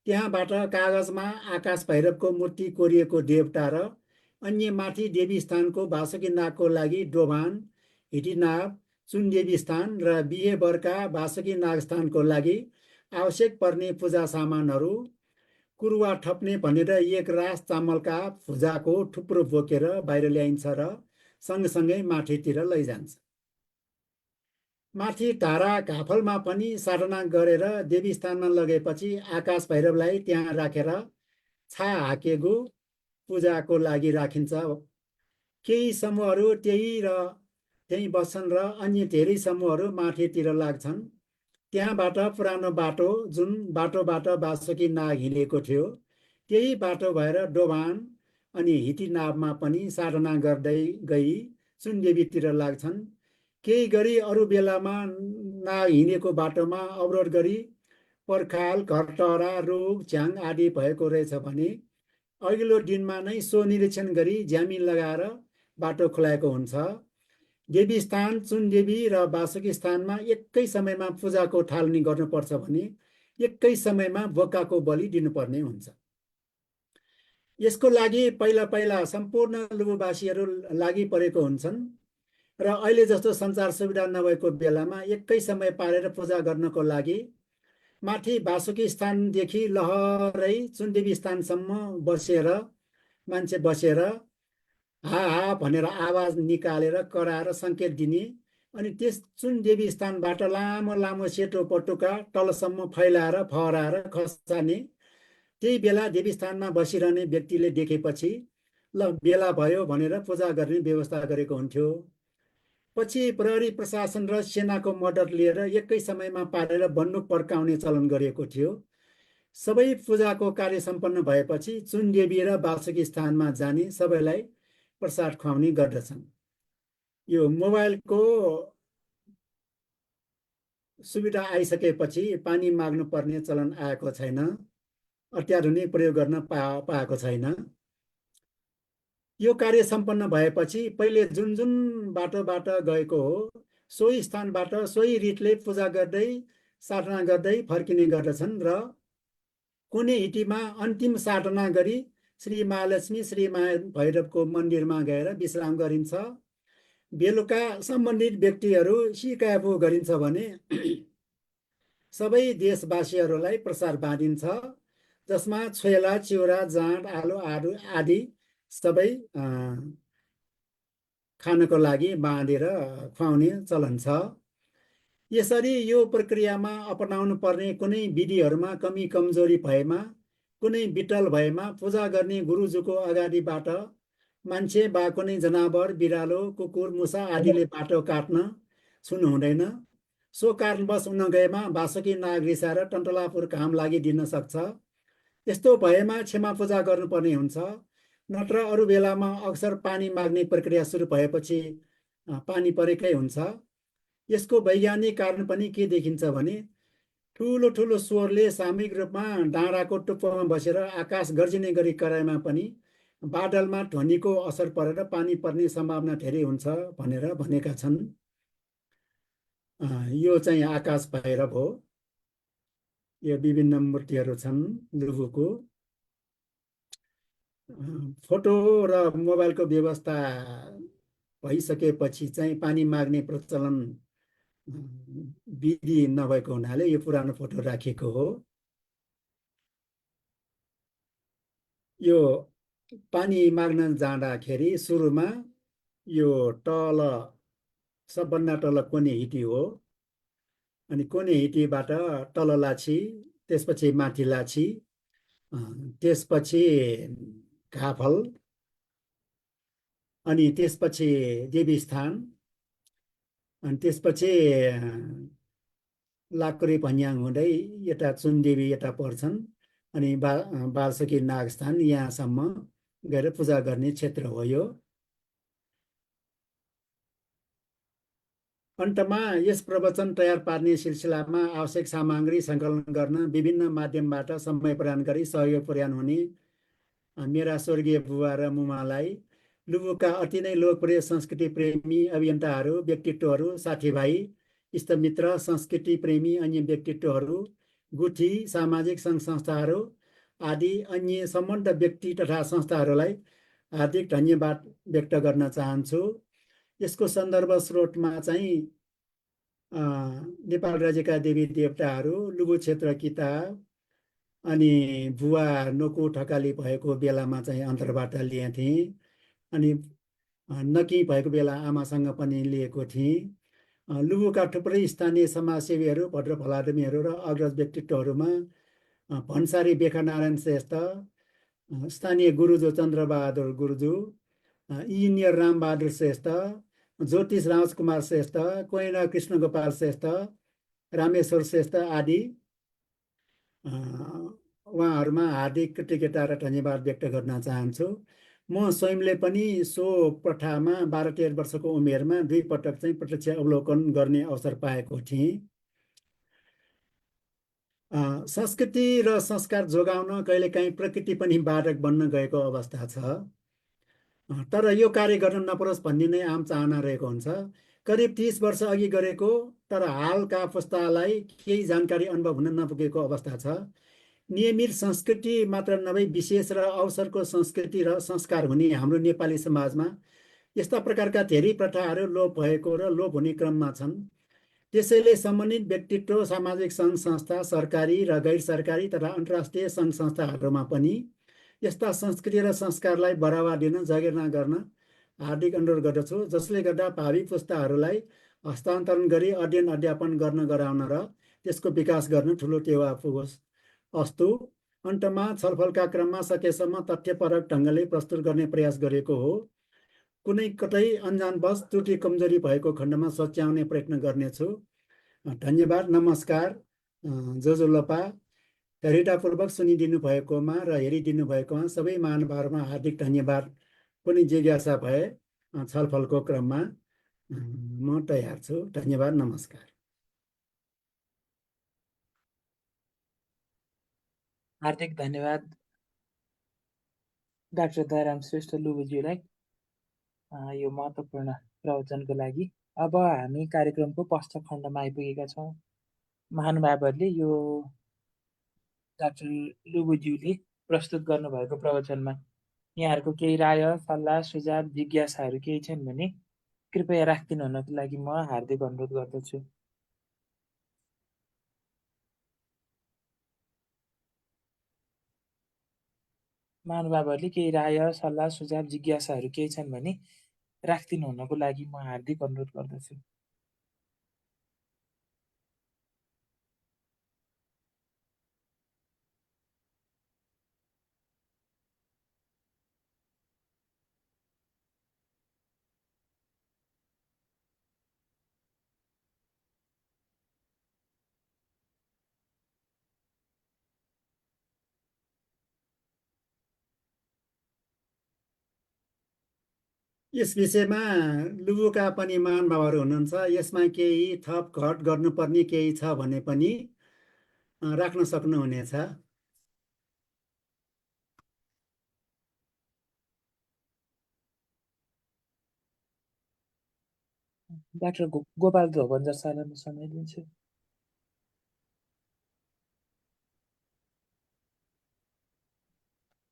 त्यहाँबाट कागजमा आकाश भैरवको मूर्ति कोरिएको देवता र अन्य माथि देवी स्थानको वासुकी नागको लागि डोभान, हिटिनाभ, चुनदेवी स्थान र बिहेबरका वासुकी नाग स्थानको लागि आवश्यक पर्ने पूजा सामानहरू कुरुवा ठप्ने भनेर एक रास चामलका भुजाको थुप्रो बोकेर बाहिर ल्याइन्छ र सँगसँगै माथितिर लैजान्छ। माथि धारा घाफलमा पनि साधना गरेर देवी स्थानमा लगेपछि आकाश भैरवलाई त्यहाँ राखेर छा हाकेको पूजाको लागि राखिन्छ। केही समूहहरू त्यही बस्छन् र अन्य धेरै समूहहरू माथितिर लाग्छन्। त्यहाँबाट पुरानो बाटो जुन बाटोबाट वासुकी नाग हिँडेको थियो त्यही बाटो भएर डोभान अनि हिटिनाभमा पनि साधना गर्दै गई चुनदेवीतिर लाग्छन्। केही गरी अरू बेलामा नाग हिँडेको बाटोमा अवरोध गरी पर्खाल, घरटरा, रुख, झ्याङ आदि भएको रहेछ भने अघिल्लो दिनमा नै सो निरीक्षण गरी ज्यामी लगाएर बाटो खुलाएको हुन्छ। देवी स्थान, चुनदेवी र वासुकी स्थानमा एकै समयमा पूजाको थालनी गर्नुपर्छ भने एकै समयमा बोकाको बलि दिनुपर्ने हुन्छ। यसको लागि पहिला सम्पूर्ण लुबुवासीहरू लागि परेको हुन्छन् र अहिले जस्तो सञ्चार सुविधा नभएको बेलामा एकै समय पारेर पूजा गर्नको लागि माथि वासुकी स्थानदेखि लहरै चुनदेवी स्थानसम्म मान्छे बसेर हा हा भनेर आवाज निकालेर कराएर सङ्केत दिने अनि त्यस चुनदेवी स्थानबाट लामो लामो सेतो पटुका तलसम्म फैलाएर फहराएर खसाने। त्यही बेला देवी स्थानमा बसिरहने व्यक्तिले देखेपछि ल बेला भयो भनेर पूजा गर्ने व्यवस्था गरेको हुन्थ्यो। पछि प्रहरी प्रशासन र सेनाको मद्दत लिएर एकै समयमा पारेर बन्दुक पड्काउने चलन गरिएको थियो। सबै पूजाको कार्य सम्पन्न भएपछि चुनदेवी र वासुकी स्थानमा जाने सबैलाई प्रसाद खुवाउने गर्दछन्। यो मोबाइलको सुविधा आइसकेपछि पानी माग्नु पर्ने चलन आएको छैन, अत्याधुनिक प्रयोग गर्न पाएको छैन। यो कार्य सम्पन्न भएपछि पहिले जुन जुन बाटोबाट गएको हो सोही स्थानबाट सोही रीतले पूजा गर्दै साधना गर्दै फर्किने गर्दछन् र कुनै हिटीमा अन्तिम साधना गरी श्री महालक्ष्मी श्री भैरवको मन्दिरमा गएर विश्राम गरिन्छ। बेलुका सम्बन्धित व्यक्तिहरू सिकाबु गरिन्छ भने सबै देशवासीहरूलाई प्रसाद बाँडिन्छ, जसमा छोला, चिउरा, जाँड, आलु आदि सबै खानको लागि बाँडेर खुवाउने चलन छ। यसरी यो प्रक्रियामा अपनाउनु पर्ने कुनै विधिहरूमा कमी कमजोरी भएमा, कुनै विटल भएमा पूजा गर्ने गुरुजुको अगाडिबाट मान्छे वा कुनै जनावर, बिरालो, कुकुर, मुसा आदिले बाटो काट्न छुनु हुँदैन। सो कारणवश हुन गएमा वासुकी नाग रिसाएर टन्टलापुर घाम लागिदिन सक्छ। यस्तो भएमा क्षमा पूजा गर्नुपर्ने हुन्छ। नत्र अरू बेलामा अक्सर पानी माग्ने प्रक्रिया सुरु भएपछि पानी परेकै हुन्छ। यसको वैज्ञानिक कारण पनि के देखिन्छ भने ठुलो ठुलो स्वरले सामूहिक रूपमा डाँडाको टुप्पोमा बसेर आकाश गर्जिने गरी कराएमा पनि बादलमा ध्वनिको असर परेर पानी पर्ने सम्भावना धेरै हुन्छ भनेर भनेका छन्। यो चाहिँ आकाश भैरव हो। यो विभिन्न मूर्तिहरू छन् लुबुको। फोटो र मोबाइलको व्यवस्था भइसकेपछि चाहिँ पानी माग्ने प्रचलन विधि नभएको हुनाले यो पुरानो फोटो राखेको हो। यो पानी माग्न जाँदाखेरि सुरुमा यो तल सबभन्दा तल कोने हिटी हो, अनि कोने हिटीबाट तल लाछी, त्यसपछि माथि लाछी, त्यसपछि घाफल, अनि त्यसपछि देवीस्थान, अनि त्यसपछि लाकुरी भन्याङ हुँदै यता चुनदेवी यता पर्छन्, अनि वासुकी नागस्थान यहाँसम्म गएर पूजा गर्ने क्षेत्र हो यो। अन्तमा यस प्रवचन तयार पार्ने सिलसिलामा आवश्यक सामग्री सङ्कलन गर्न विभिन्न माध्यमबाट समय प्रदान गरी सहयोग पुर्याउनु हुने मेरा स्वर्गीय बुबा र मुमालाई, लुबुका अति नै लोकप्रिय संस्कृति प्रेमी अभियन्ताहरू, व्यक्तित्वहरू, साथीभाइ, इष्टमित्र, संस्कृति प्रेमी अन्य व्यक्तित्वहरू, गुठी, सामाजिक सङ्घ संस्थाहरू आदि अन्य सम्बद्ध व्यक्ति तथा संस्थाहरूलाई हार्दिक धन्यवाद व्यक्त गर्न चाहन्छु। यसको सन्दर्भ स्रोतमा चाहिँ नेपाल राज्यका देवी देवताहरू, लुबु क्षेत्र किताब, अनि बुवा नोकु ठकाली भएको बेलामा चाहिँ अन्तर्बाट लिए थिएँ, अनि नकी भएको बेला आमासँग पनि लिएको थिएँ। लुबुका थुप्रै स्थानीय समाजसेवीहरू, भद्र फलादमीहरू र अग्रज व्यक्तित्वहरूमा भन्सारी बेखानारायण श्रेष्ठ, स्थानीय गुरुजो चन्द्रबहादुर गुरुजू, इन्जिनियर रामबहादुर श्रेष्ठ, ज्योतिष राजकुमार श्रेष्ठ, कोइना कृष्ण गोपाल श्रेष्ठ, रामेश्वर श्रेष्ठ आदि उहाँहरूमा हार्दिक कृतज्ञता र धन्यवाद व्यक्त गर्न चाहन्छु। म स्वयंले पनि सो प्रथामा 12-13 वर्षको उमेरमा 2 पटक चाहिँ प्रत्यक्ष अवलोकन गर्ने अवसर पाएको थिएँ। संस्कृति र संस्कार जोगाउन कहिलेकाहीँ प्रकृति पनि बाधक बन्न गएको अवस्था छ। तर यो कार्य गर्न नपरोस् भन्ने नै आम चाहना रहेको हुन्छ। करिब 30 वर्ष अघि गरेको तर हालका पुस्तालाई केही जानकारी अनुभव हुन नपुगेको अवस्था छ। नियमित संस्कृति मात्र नभई विशेष र अवसरको संस्कृति र संस्कार हुने हाम्रो नेपाली समाजमा यस्ता प्रकारका धेरै प्रथाहरू लोप भएको र लोप हुने क्रममा छन्। त्यसैले सम्बन्धित व्यक्तित्व, सामाजिक सङ्घ संस्था, सरकारी र गैर सरकारी तथा अन्तर्राष्ट्रिय सङ्घ संस्थाहरूमा पनि यस्ता संस्कृति र संस्कारलाई बढावा दिन जगेर्ना गर्न हार्दिक अनुरोध गर्दछु, जसले गर्दा भावी पुस्ताहरूलाई हस्तान्तरण गरी अध्ययन अध्यापन गर्न गराउन र त्यसको विकास गर्न ठुलो टेवा पुगोस्। अस्तु। अन्तमा छलफलका क्रममा सकेसम्म तथ्यपरक ढङ्गले प्रस्तुत गर्ने प्रयास गरेको हो। कुनै कतै अन्जानवश त्रुटि कमजोरी भएको खण्डमा सच्याउने प्रयत्न गर्नेछु। धन्यवाद। नमस्कार। जोजोलपा। धैर्यतापूर्वक सुनिदिनु भएकोमा र हेरिदिनु भएकोमा सबै महानुभावहरूमा हार्दिक धन्यवाद। कुनै जिज्ञासा भए छलफलको क्रममा म तयार छु। धन्यवाद। नमस्कार। हार्दिक धन्यवाद डाक्टर दयाराम श्रेष्ठ लुबुज्यूलाई यो महत्त्वपूर्ण प्रवचनको लागि। अब हामी कार्यक्रमको पश्च खण्डमा आइपुगेका छौँ। महानुभावहरूले यो डाक्टर लुबुज्यूले प्रस्तुत गर्नुभएको प्रवचनमा यहाँहरूको केही राय, सल्लाह, सुझाव, जिज्ञासाहरू केही छन् भने कृपया राखिदिनु हुनको लागि म हार्दिक अनुरोध गर्दछु। महानुभावहरूले केही राय, सल्लाह, सुझाव, जिज्ञासाहरू केही छन् भने राखिदिनु हुनको लागि म हार्दिक अनुरोध गर्दछु। यस विषयमा लुबुका पनि महानुभावहरू हुनुहुन्छ। यसमा केही थप घट गर्नुपर्ने केही छ भने पनि राख्न सक्नुहुनेछ। डाक्टर गोपाल धोबन्जर सरलाई म समय दिन्छु।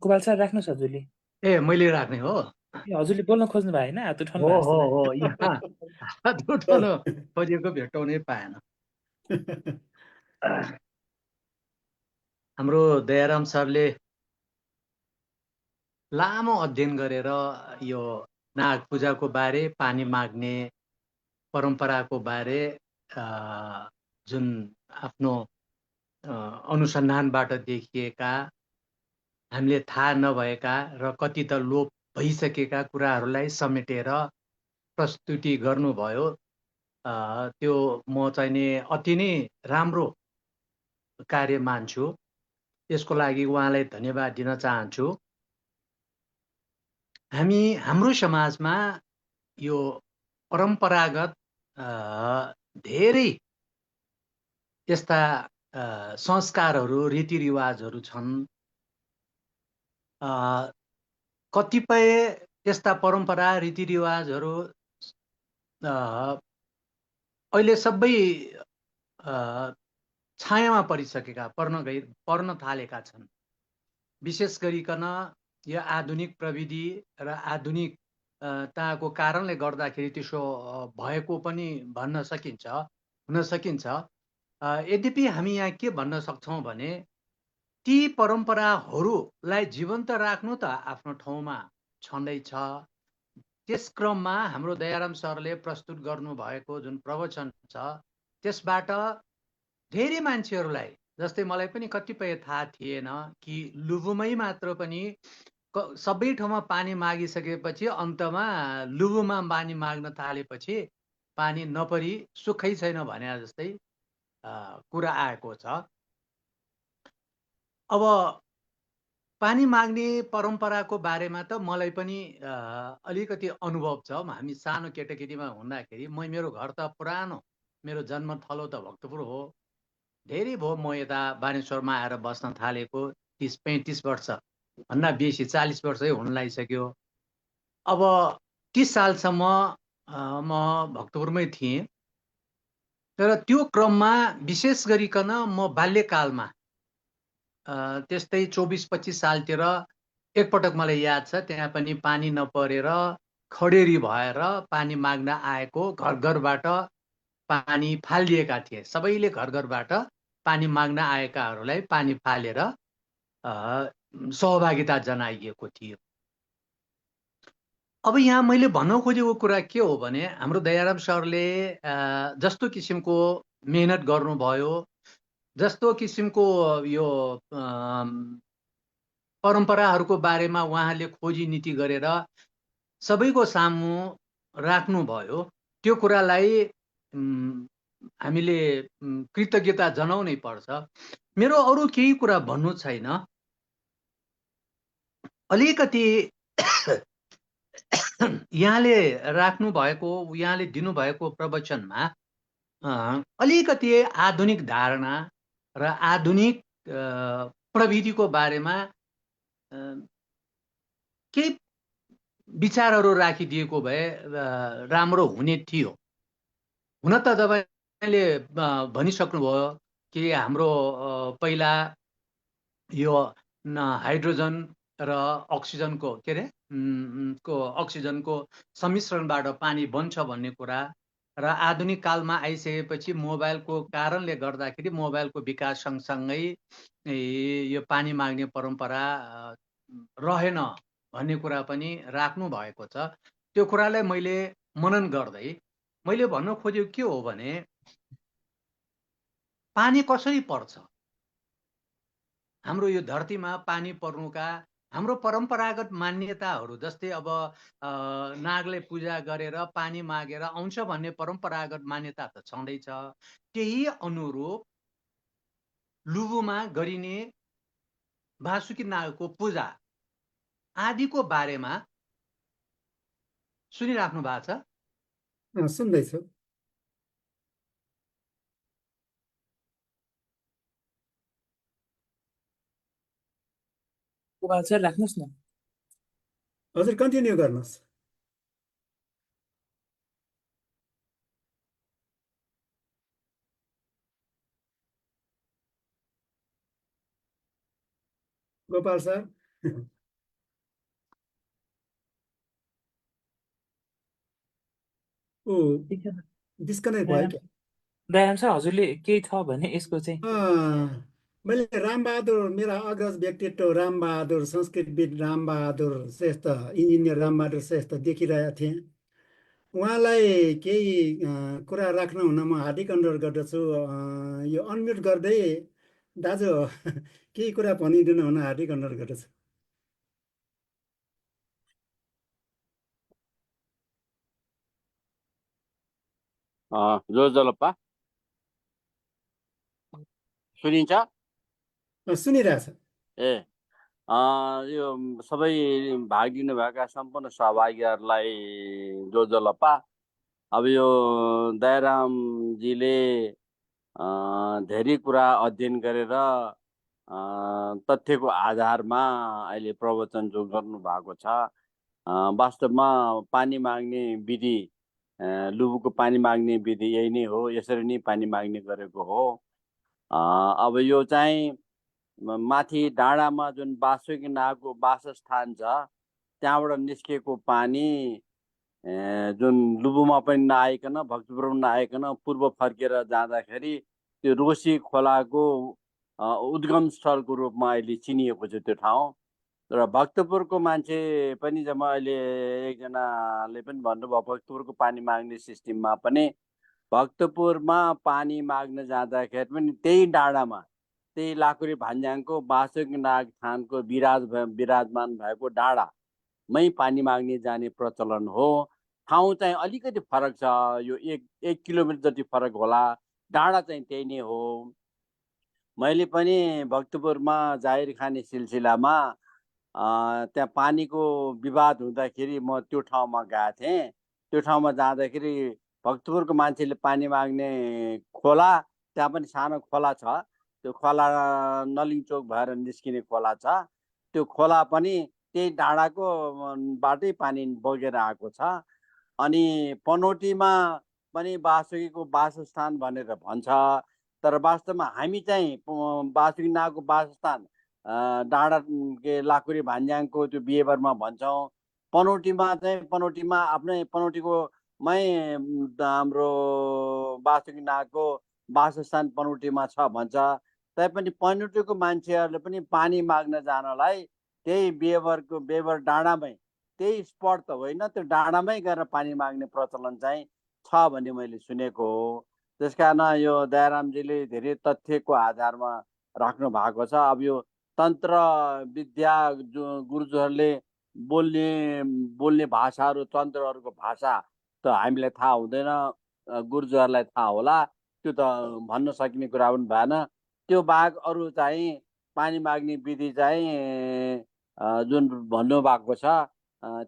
गोपाल सर राख्नुहोस् हजुरले। ए मैले राख्ने हो? ए हजुरले बोल्न खोज्नु भयो होइन? हात उठाउनु हो भएको हो जस्तो हो, यहाँ हात उठाउन खोजेको भेट्टाउनै पाएन। हाम्रो दयाराम सरले लामो अध्ययन गरेर यो नाग पूजाको बारे, पानी माग्ने परम्पराको बारे जुन आफ्नो अनुसन्धानबाट देखिएका, हामीले थाहा नभएका र कति त लोप भइसकेका कुराहरूलाई समेटेर प्रस्तुति गर्नुभयो। त्यो म चाहिँ नि अति नै राम्रो कार्य मान्छु। यसको लागि उहाँलाई धन्यवाद दिन चाहन्छु। हाम्रो समाजमा यो परम्परागत धेरै यस्ता संस्कारहरू, रीतिरिवाजहरू छन्। कतिपय यस्ता परम्परा, रीतिरिवाजहरू अहिले सबै छायामा परिसकेका, पर्न थालेका छन्। विशेष गरिकन यो आधुनिक प्रविधि र आधुनिकताको कारणले गर्दाखेरि त्यसो भएको पनि भन्न सकिन्छ, हुन सकिन्छ। यद्यपि हामी यहाँ के भन्न सक्छौँ भने ती परम्पराहरूलाई जीवन्त राख्नु त आफ्नो ठाउँमा छँदैछ। त्यस क्रममा हाम्रो दयाराम सरले प्रस्तुत गर्नुभएको जुन प्रवचन छ त्यसबाट धेरै मान्छेहरूलाई, जस्तै मलाई पनि कतिपय थाहा थिएन कि लुबुमै मात्र पनि सबै ठाउँमा पानी मागिसकेपछि अन्तमा लुबुमा पानी माग्न थालेपछि पानी नपरी सुखै छैन भने जस्तै कुरा आएको छ। अब पानी माग्ने परम्पराको बारेमा त मलाई पनि अलिकति अनुभव छ। हामी सानो केटाकेटीमा हुँदाखेरि मेरो घर त पुरानो, मेरो जन्मथलो त भक्तपुर हो। धेरै भयो म यता बानेश्वरमा आएर बस्न थालेको, 30-35 वर्ष भन्दा बेसी, 40 वर्षै हुन लागिसक्यो। अब 30 सालसम्म म भक्तपुरमै थिएँ। तर त्यो क्रममा विशेष गरिकन म बाल्यकालमा त्यस्तै 24-25 सालतिर एकपटक मलाई याद छ, त्यहाँ पनि पानी नपरेर खडेरी भएर पानी माग्न आएको, घर घरबाट पानी फालिएका थिए। सबैले घर घरबाट पानी माग्न आएकाहरूलाई पानी फालेर सहभागिता जनाइएको थियो। अब यहाँ मैले भन्न खोजेको कुरा के हो भने हाम्रो दयाराम सरले जस्तो किसिमको मेहनत गर्नुभयो, जस्तो किसिमको यो परम्पराहरूको बारेमा उहाँले खोजी नीति गरेर सबैको सामु राख्नुभयो, त्यो कुरालाई हामीले कृतज्ञता जनाउनै पर्छ। मेरो अरू केही कुरा भन्नु छैन। अलिकति यहाँले यहाँले दिनुभएको प्रवचनमा अलिकति आधुनिक धारणा र आधुनिक प्रविधिको बारेमा केही विचारहरू राखिदिएको भए राम्रो हुने थियो। हुन त तपाईँले भनिसक्नुभयो कि हाम्रो पहिला यो हाइड्रोजन र अक्सिजनको के अरे अक्सिजनको सम्मिश्रणबाट पानी बन्छ भन्ने कुरा र आधुनिक कालमा आइसकेपछि मोबाइलको कारणले गर्दाखेरि मोबाइलको विकास सँगसँगै यो पानी माग्ने परम्परा रहेन भन्ने कुरा पनि राख्नु भएको छ। त्यो कुरालाई मैले मनन गर्दै मैले भन्न खोजेको के हो भने पानी कसरी पर्छ, हाम्रो यो धरतीमा पानी पर्नुका हाम्रो परम्परागत मान्यताहरू जस्तै अब नागले पूजा गरेर पानी मागेर आउँछ भन्ने परम्परागत मान्यता त छँदैछ। त्यही अनुरूप लुबुमा गरिने वासुकी नागको पूजा आदिको बारेमा सुनिराख्नु भएको छ? सुन्दैछु। गोपाल सर राख्नुहोस् न। हजुर कन्टिन्यू गर्नुहोस्। गोपाल सर ओ डिस्कनेक्ट भयो क्या? दयाराम सर हजुरले केही छ भने यसको चाहिँ मैले रामबहादुर, मेरा अग्रज व्यक्तित्व रामबहादुर, संस्कृतविद रामबहादुर श्रेष्ठ, इन्जिनियर रामबहादुर श्रेष्ठ देखिरहेका थिएँ। उहाँलाई केही कुरा राख्न हुन म हार्दिक अनुरोध गर्दछु। यो अनम्युट गर्दै दाजु केही कुरा भनिदिनु हुन हार्दिक अनुरोध गर्दछु। जोजलप्पा सुनिन्छ? सुनिरहेछ। ए यो सबै भाग लिनुभएका सम्पूर्ण सहभागीहरूलाई जोजलप्पा। अब यो दयारामजीले धेरै कुरा अध्ययन गरेर तथ्यको आधारमा अहिले प्रवचन जो गर्नु भएको छ, वास्तवमा पानी माग्ने विधि, लुबुको पानी माग्ने विधि यही नै हो। यसरी नै पानी माग्ने गरेको हो। अब यो चाहिँ माथि डाँडामा जुन वासुकी नागको वासस्थान छ त्यहाँबाट निस्केको पानी जुन लुबुमा पनि नआइकन, भक्तपुरमा नआइकन पूर्व फर्केर जाँदाखेरि त्यो रोसी खोलाको उद्गम स्थलको रूपमा अहिले चिनिएको छ त्यो ठाउँ। र भक्तपुरको मान्छे पनि जब अहिले एकजनाले पनि भन्नुभयो भक्तपुरको पानी माग्ने सिस्टममा पनि भक्तपुरमा पानी माग्न जाँदाखेरि पनि त्यही डाँडामा, त्यही लाकुरी भान्ज्याङको वासुकी नाग थानको विराजमान भएको डाँडामै पानी माग्ने जाने प्रचलन हो। ठाउँ चाहिँ अलिकति फरक छ, यो एक किलोमिटर जति फरक होला। डाँडा चाहिँ त्यही नै हो। मैले पनि भक्तपुरमा जाहिर खाने सिलसिलामा त्यहाँ पानीको विवाद हुँदाखेरि म त्यो ठाउँमा गएको थिएँ। त्यो ठाउँमा जाँदाखेरि भक्तपुरको मान्छेले पानी माग्ने खोला, त्यहाँ पनि सानो खोला छ, त्यो खोला नलिङ चोक भएर निस्किने खोला छ। त्यो खोला पनि त्यही डाँडाको बाटै पानी बगेर आएको छ। अनि पनौटीमा पनि वासुकीको वासस्थान भनेर भन्छ, तर वास्तवमा हामी चाहिँ वासुकी नागको वासस्थान डाँडा के लाकुरी भान्ज्याङको त्यो बिहेबारमा भन्छौँ। पनौटीमा चाहिँ पनौटीमा आफ्नै पनौटीको हाम्रो वासुकी नागको वासस्थान पनौटीमा छ भन्छ। तैपनि पनौटीको मान्छेहरूले पनि पानी माग्न जानलाई त्यही बेबर डाँडामै, त्यही स्पट त होइन, त्यो डाँडामै गएर पानी माग्ने प्रचलन चाहिँ छ भन्ने मैले सुनेको हो। त्यस कारण यो दयारामजीले धेरै तथ्यको आधारमा राख्नु भएको छ। अब यो तन्त्र विद्या गुरुजहरूले बोल्ने भाषाहरू, तन्त्रहरूको भाषा त हामीलाई थाहा हुँदैन, गुरुजहरूलाई थाहा होला, त्यो त भन्न सकिने कुरा पनि भएन। त्यो बाहेक अरू चाहिँ पानी माग्ने विधि चाहिँ जुन भन्नुभएको छ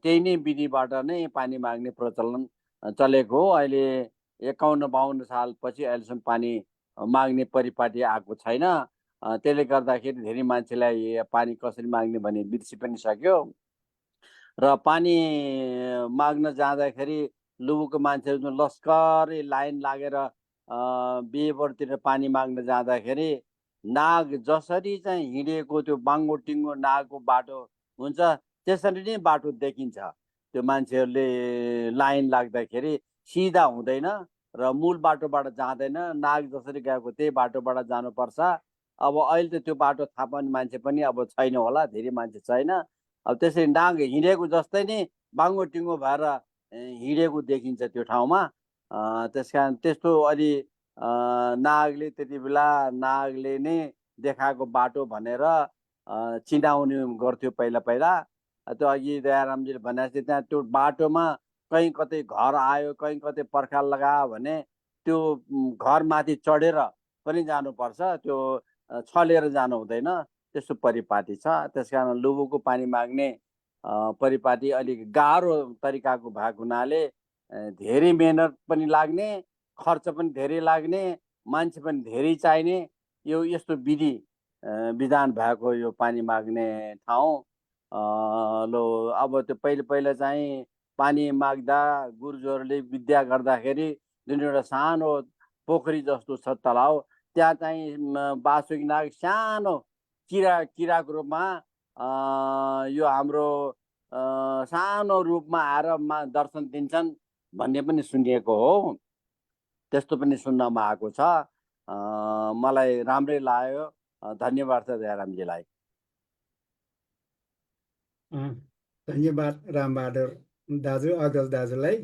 त्यही नै विधिबाट नै पानी माग्ने प्रचलन चलेको हो। अहिले 51-52 सालपछि अहिलेसम्म पानी माग्ने परिपाटी आएको छैन। त्यसले गर्दाखेरि धेरै मान्छेलाई पानी कसरी माग्ने भन्ने बिर्सि पनि सक्यो। र पानी माग्न जाँदाखेरि लुबुको मान्छेहरू जुन लस्करै लाइन लागेर बिहेबरतिर पानी माग्न जाँदाखेरि नाग जसरी चाहिँ हिँडेको त्यो बाङ्गो टिङ्गो नागको बाटो हुन्छ त्यसरी नै बाटो देखिन्छ। त्यो मान्छेहरूले लाइन लाग्दाखेरि सिधा हुँदैन र मूल बाटोबाट जाँदैन, नाग जसरी गएको त्यही बाटोबाट जानुपर्छ। अब अहिले त त्यो बाटो थाहा पाउने मान्छे पनि अब छैन होला, धेरै मान्छे छैन। अब त्यसरी नाग हिँडेको जस्तै नै बाङ्गो टिङ्गो भएर हिँडेको देखिन्छ त्यो ठाउँमा। त्यस कारण त्यस्तो अलि नागले त्यति बेला नागले नै देखाएको बाटो भनेर चिनाउने गर्थ्यो पहिला पहिला। त्यो अघि दयारामजीले भने जस्तै त्यहाँ त्यो बाटोमा कहीँ कतै घर आयो, कहीँ कतै पर्खाल लगायो भने त्यो घरमाथि चढेर पनि जानुपर्छ, त्यो छलेर जानु हुँदैन, त्यस्तो परिपाटी छ। त्यस कारण लुबुको पानी माग्ने परिपाटी अलिक गाह्रो तरिकाको भएको हुनाले धेरै मेहनत पनि लाग्ने, खर्च पनि धेरै लाग्ने, मान्छे पनि धेरै चाहिने यो यस्तो विधान भएको यो पानी माग्ने ठाउँ। लो अब त्यो पहिला चाहिँ पानी माग्दा गुरुजोहरूले विद्या गर्दाखेरि जुन एउटा सानो पोखरी जस्तो छ तलाउ, त्यहाँ चाहिँ बासुकी नाग सानो किराको रूपमा यो हाम्रो सानो रूपमा आएर दर्शन दिन्छन् भन्ने पनि सुनिएको हो। त्यस्तो पनि सुन्नमा आएको छ। मलाई राम्रै लाग्यो। धन्यवाद छ दयारामजीलाई। धन्यवाद रामबहादुर दाजु, अग्रज दाजुलाई।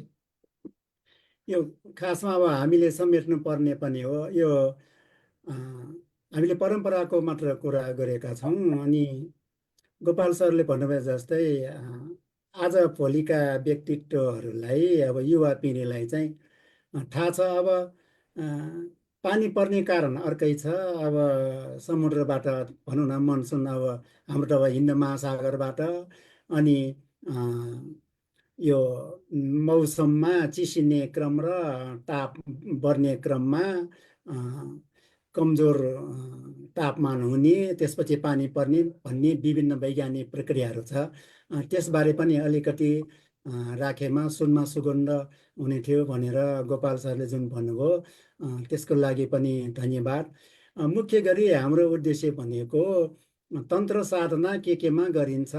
यो खासमा अब हामीले समेट्नु पर्ने पनि हो। यो हामीले परम्पराको मात्र कुरा गरेका छौँ। अनि गोपाल सरले भन्नुभए जस्तै आज भोलिका व्यक्तित्वहरूलाई, अब युवा पिँढीलाई चाहिँ थाहा छ। अब पानी पर्ने कारण अर्कै छ। अब समुद्रबाट भनौँ न, मनसुन अब हाम्रो त अब हिन्द महासागरबाट, अनि यो मौसममा चिसिने क्रम र ताप बढ्ने क्रममा कमजोर तापमान हुने, त्यसपछि पानी पर्ने भन्ने विभिन्न वैज्ञानिक प्रक्रियाहरू छ। त्यसबारे पनि अलिकति राखेमा सुनमा सुगन्ध हुने थियो भनेर गोपाल सरले जुन भन्नुभयो, त्यसको लागि पनि धन्यवाद। मुख्य गरी हाम्रो उद्देश्य भनेको तन्त्र साधना केमा गरिन्छ,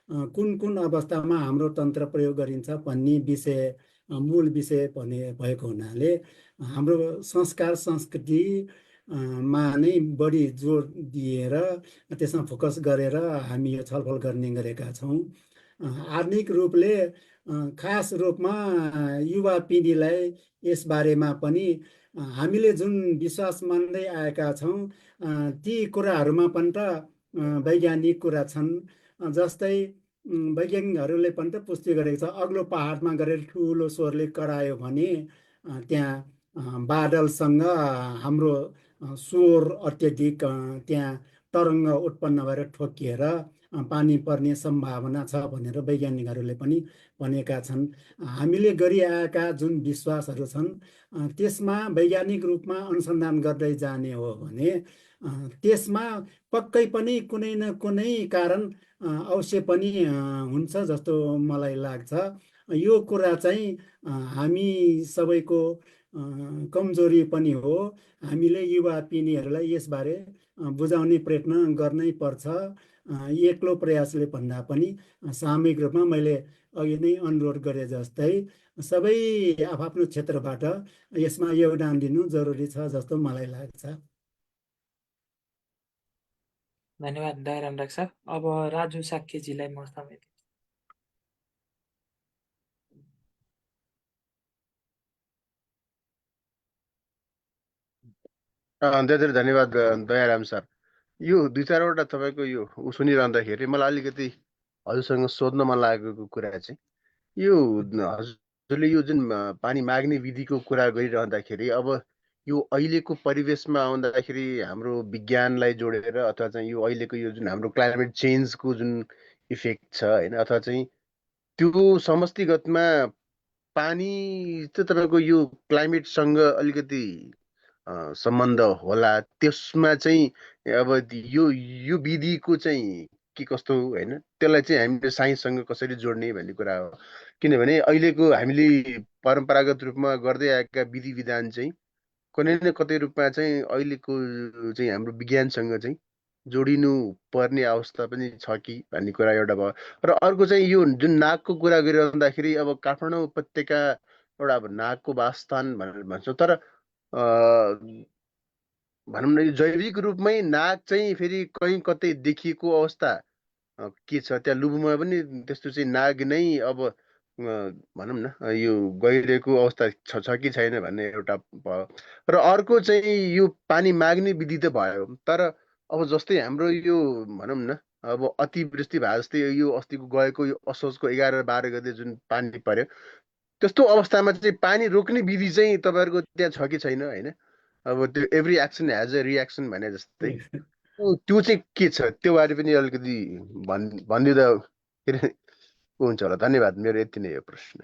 कुन कुन अवस्थामा हाम्रो तन्त्र प्रयोग गरिन्छ भन्ने विषय मूल विषय भएको हुनाले हाम्रो संस्कार संस्कृति मा नै बढी जोड दिएर त्यसमा फोकस गरेर हामी यो छलफल गर्ने गरेका छौँ। आधुनिक रूपले खास रूपमा युवा पिँढीलाई यसबारेमा पनि हामीले जुन विश्वास मान्दै आएका छौँ ती कुराहरूमा पनि त वैज्ञानिक कुरा छन्। जस्तै वैज्ञानिकहरूले पनि त पुष्टि गरेको छ, अग्लो पहाडमा गएर ठुलो स्वरले करायो भने त्यहाँ बादलसँग हाम्रो स्वर अत्यधिक त्यहाँ तरङ्ग उत्पन्न भएर ठोकिएर पानी पर्ने सम्भावना छ भनेर वैज्ञानिकहरूले पनि भनेका छन्। हामीले गरिआएका जुन विश्वासहरू छन् त्यसमा वैज्ञानिक रूपमा अनुसन्धान गर्दै जाने हो भने त्यसमा पक्कै पनि कुनै न कुनै कारण अवश्य पनि हुन्छ जस्तो मलाई लाग्छ। यो कुरा चाहिँ हामी सबैको कमजोरी पनि हो। हामीले युवा पिँढीहरूलाई यसबारे बुझाउने प्रयत्न गर्नै पर्छ। एक्लो प्रयासले भन्दा पनि सामूहिक रूपमा मैले अघि नै अनुरोध गरे जस्तै सबै आफ्नो क्षेत्रबाट यसमा योगदान दिनु जरुरी छ जस्तो मलाई लाग्छ। धन्यवाद दयाराम डाक्टर। अब राजु साक्यजीलाई म समय दिन्छु। धेरै धन्यवाद दयाराम सर। यो दुई चारवटा तपाईँको यो सुनिरहँदाखेरि मलाई अलिकति हजुरसँग सोध्न मन लागेको कुरा चाहिँ यो हजुरले यो जुन पानी माग्ने विधिको कुरा गरिरहँदाखेरि अब यो अहिलेको परिवेशमा आउँदाखेरि हाम्रो विज्ञानलाई जोडेर अथवा चाहिँ यो अहिलेको यो जुन हाम्रो क्लाइमेट चेन्जको जुन इफेक्ट छ होइन, अथवा चाहिँ त्यो समष्टिगतमा पानी चाहिँ तपाईँको यो क्लाइमेटसँग अलिकति सम्बन्ध होला, त्यसमा चाहिँ अब यो विधिको चाहिँ के कस्तो होइन, त्यसलाई चाहिँ हामीले साइन्ससँग कसरी जोड्ने भन्ने कुरा हो। किनभने अहिलेको हामीले परम्परागत रूपमा गर्दै आएका विधि विधान चाहिँ कुनै न कतै रूपमा चाहिँ अहिलेको चाहिँ हाम्रो विज्ञानसँग चाहिँ जोडिनु पर्ने अवस्था पनि छ कि भन्ने कुरा एउटा भयो। र अर्को चाहिँ यो जुन नागको कुरा गरिरहँदाखेरि अब काठमाडौँ उपत्यका एउटा अब नागको वासस्थान भनेर भन्छौँ, तर भनौँ न यो जैविक रूपमै नाग चाहिँ फेरि कहीँ कतै देखिएको अवस्था के छ? त्यहाँ लुबुमा पनि त्यस्तो चाहिँ नाग नै अब भनौँ न यो गइरहेको अवस्था छ कि छैन भन्ने एउटा भयो। र अर्को चाहिँ यो पानी माग्ने विधि त भयो, तर अब जस्तै हाम्रो यो भनौँ न अब अतिवृष्टि भए जस्तै यो अस्तिको गएको यो असोजको 11-12 गते जुन पानी पर्यो, त्यस्तो अवस्थामा चाहिँ पानी रोक्ने विधि चाहिँ तपाईँहरूको त्यहाँ छ कि छैन? होइन, अब त्यो every action has a reaction भने जस्तै त्यो चाहिँ के छ? त्यो बारे पनि अलिकति भनिदिँदा के अरे हुन्छ होला। धन्यवाद। मेरो यति नै हो प्रश्न।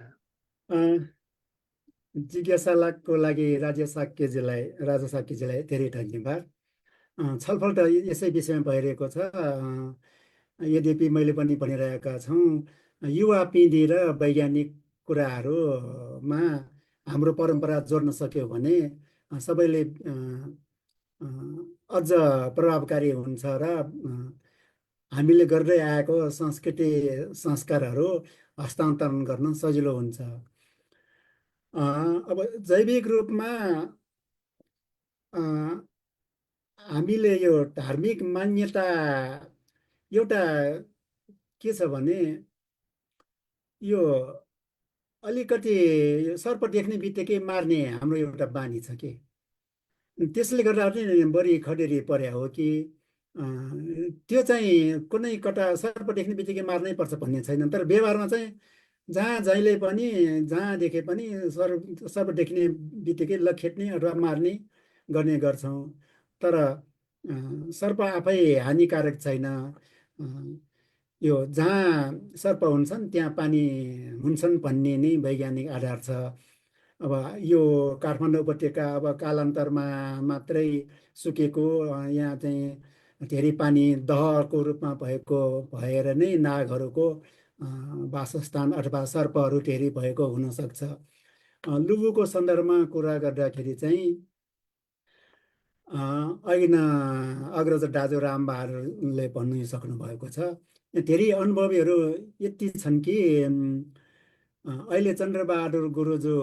जिज्ञासाको लागि राजा साक्यजीलाई धेरै धन्यवाद। छलफल त यसै विषयमा भइरहेको छ। यद्यपि मैले पनि भनिरहेका छौँ, युवा पिँढी र वैज्ञानिक कुराहरूमा हाम्रो परम्परा जोड्न सक्यो भने सबैले अझ प्रभावकारी हुन्छ र हामीले गर्दै आएको संस्कृति संस्कारहरू हस्तान्तरण गर्न सजिलो हुन्छ। अब जैविक रूपमा हामीले यो धार्मिक मान्यता एउटा के छ भने यो अलिकति सर्प देख्ने बित्तिकै मार्ने हाम्रो एउटा बानी छ कि त्यसले गर्दा पनि बढी खडेरी परे हो कि त्यो चाहिँ कुनै कता सर्प देख्ने बित्तिकै मार्नै पर्छ भन्ने छैन। तर व्यवहारमा चाहिँ जहाँ जहिले पनि जहाँ देखे पनि सर्प देख्ने बित्तिकै लखेट्ने अथवा मार्ने गर्ने गर्छौँ। तर सर्प आफै हानिकारक छैन। यो जहाँ सर्प हुन्छन् त्यहाँ पानी हुन्छन् भन्ने नै वैज्ञानिक आधार छ। अब यो काठमाडौँ उपत्यका अब कालान्तरमा मात्रै सुकेको, यहाँ चाहिँ धेरै पानी दहको रूपमा भएको भएर नै नागहरूको वासस्थान अथवा सर्पहरू धेरै भएको हुनसक्छ। लुबुको सन्दर्भमा कुरा गर्दाखेरि चाहिँ ऐन अग्रज दाजु रामबहादुरले भनिसक्नु भएको छ। धेरै अनुभवीहरू यति छन् कि अहिले चन्द्रबहादुर गुरुजू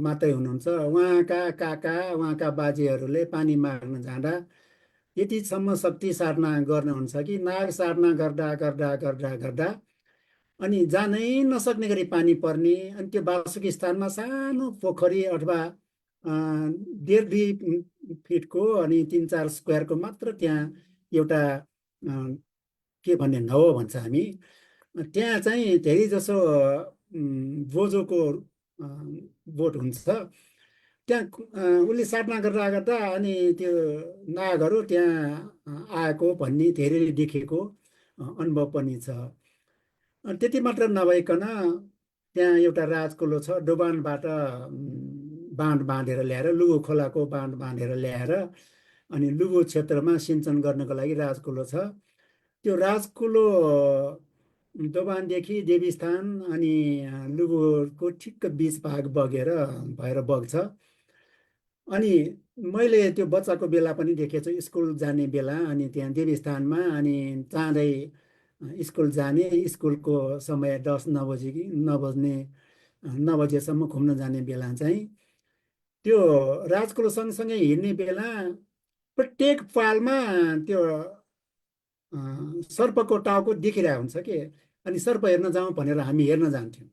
मात्रै हुनुहुन्छ, उहाँका काका उहाँका बाजेहरूले पानी माग्न जाँदा यतिसम्म शक्ति साधना गर्नुहुन्छ कि नाग साधना गर्दा गर्दा गर्दा गर्दा अनि जानै नसक्ने गरी पानी पर्ने, अनि त्यो वासुकी स्थानमा सानो पोखरी अथवा 1.5-2 फिटको अनि 3-4 स्क्वायरको मात्र त्यहाँ एउटा के भन्ने नहो भन्छ हामी, त्यहाँ चाहिँ धेरै जसो बोजोको बोट हुन्छ। त्यहाँ उसले साधना गर्दा गर्दा अनि त्यो नागहरू त्यहाँ आएको भन्ने धेरैले देखेको अनुभव पनि छ। त्यति मात्र नभइकन त्यहाँ एउटा राजकुलो छ, डोबानबाट बाँध बाँधेर ल्याएर, लुबु खोलाको बाँध बाँधेर ल्याएर अनि लुबु क्षेत्रमा सिञ्चन गर्नको लागि राजकुलो छ। त्यो राजकुलो दोभानदेखि देवीस्थान अनि लुबुको ठिक्क बिच भाग भएर बग्छ। अनि मैले त्यो बच्चाको बेला पनि देखेछु, स्कुल जाने बेला अनि त्यहाँ देवीस्थानमा अनि चाँडै स्कुल जाने, स्कुलको समय 10 9 बजेसम्म घुम्न जाने बेला चाहिँ त्यो राजकुलो सँगसँगै हिँड्ने बेला प्रत्येक पालमा त्यो सर्पको टाउको देखिरहेको हुन्छ कि, अनि सर्प हेर्न जाउँ भनेर हामी हेर्न जान्थ्यौँ।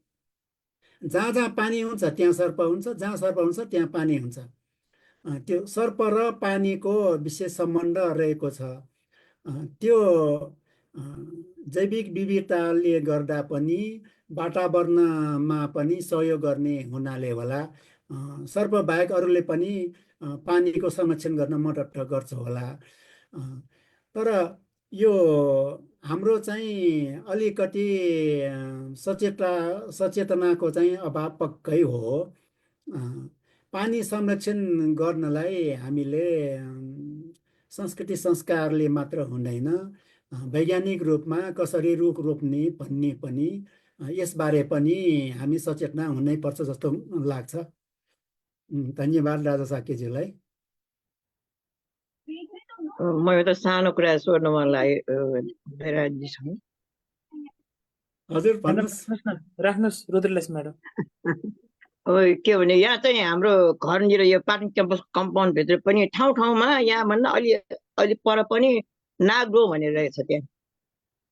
जहाँ जहाँ पानी हुन्छ त्यहाँ सर्प हुन्छ, जहाँ सर्प हुन्छ त्यहाँ पानी हुन्छ। त्यो सर्प र पानीको विशेष सम्बन्ध रहेको छ। त्यो जैविक विविधताले गर्दा पनि वातावरणमा पनि सहयोग गर्ने हुनाले होला सर्प बाहेक अरूले पनि पानीको संरक्षण गर्न मद्दत गर्छ होला। तर यो हाम्रो चाहिँ अलिकति सचेतनाको चाहिँ अभाव पक्कै हो। पानी संरक्षण गर्नलाई हामीले संस्कृति संस्कारले मात्र हुँदैन, वैज्ञानिक रूपमा कसरी रुख रोप्ने भन्ने पनि यसबारे पनि हामी सचेतना हुनैपर्छ जस्तो लाग्छ। धन्यवाद राजा साक्यज्यूलाई। म एउटा सानो कुरा सोध्न मन लाग्यो दयारामजीसँग। हजुर भन्नुहोस्। राख्नुहोस् रुद्रलेस म्याडम। अब के भने यहाँ चाहिँ हाम्रो घरनिर यो पाटन क्याम्पस कम्पाउन्डभित्र पनि ठाउँ ठाउँमा यहाँभन्दा अलि पर पनि नागडो भनेर रहेछ। त्यहाँ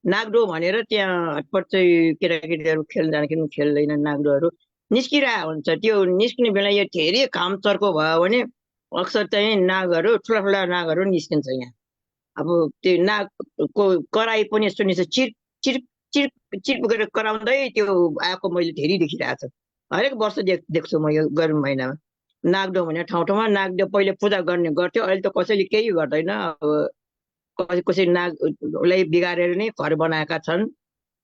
नागडो भनेर त्यहाँ हटपट चाहिँ केटाकेटीहरू खेल्न जाँदाखेरि खेल्दैन, नागडोहरू निस्किरहेको हुन्छ। त्यो निस्किने बेला यो धेरै घाम चर्को भयो भने अक्सर चाहिँ नागहरू ठुला ठुला नागहरू निस्किन्छ यहाँ। अब त्यो नागको कराई पनि सुनिन्छ, चिर चिर चिर चिर गरेर कराउँदै त्यो आएको मैले धेरै देखिरहेको छु। हरेक वर्ष देख्छु म यो गर्मी महिनामा। नागडो भन्ने ठाउँ ठाउँमा नागडो पहिले पूजा गर्ने गर्थ्यो, अहिले त कसैले केही गर्दैन। अब कसै नागलाई बिगारेर नै घर बनाएका छन्।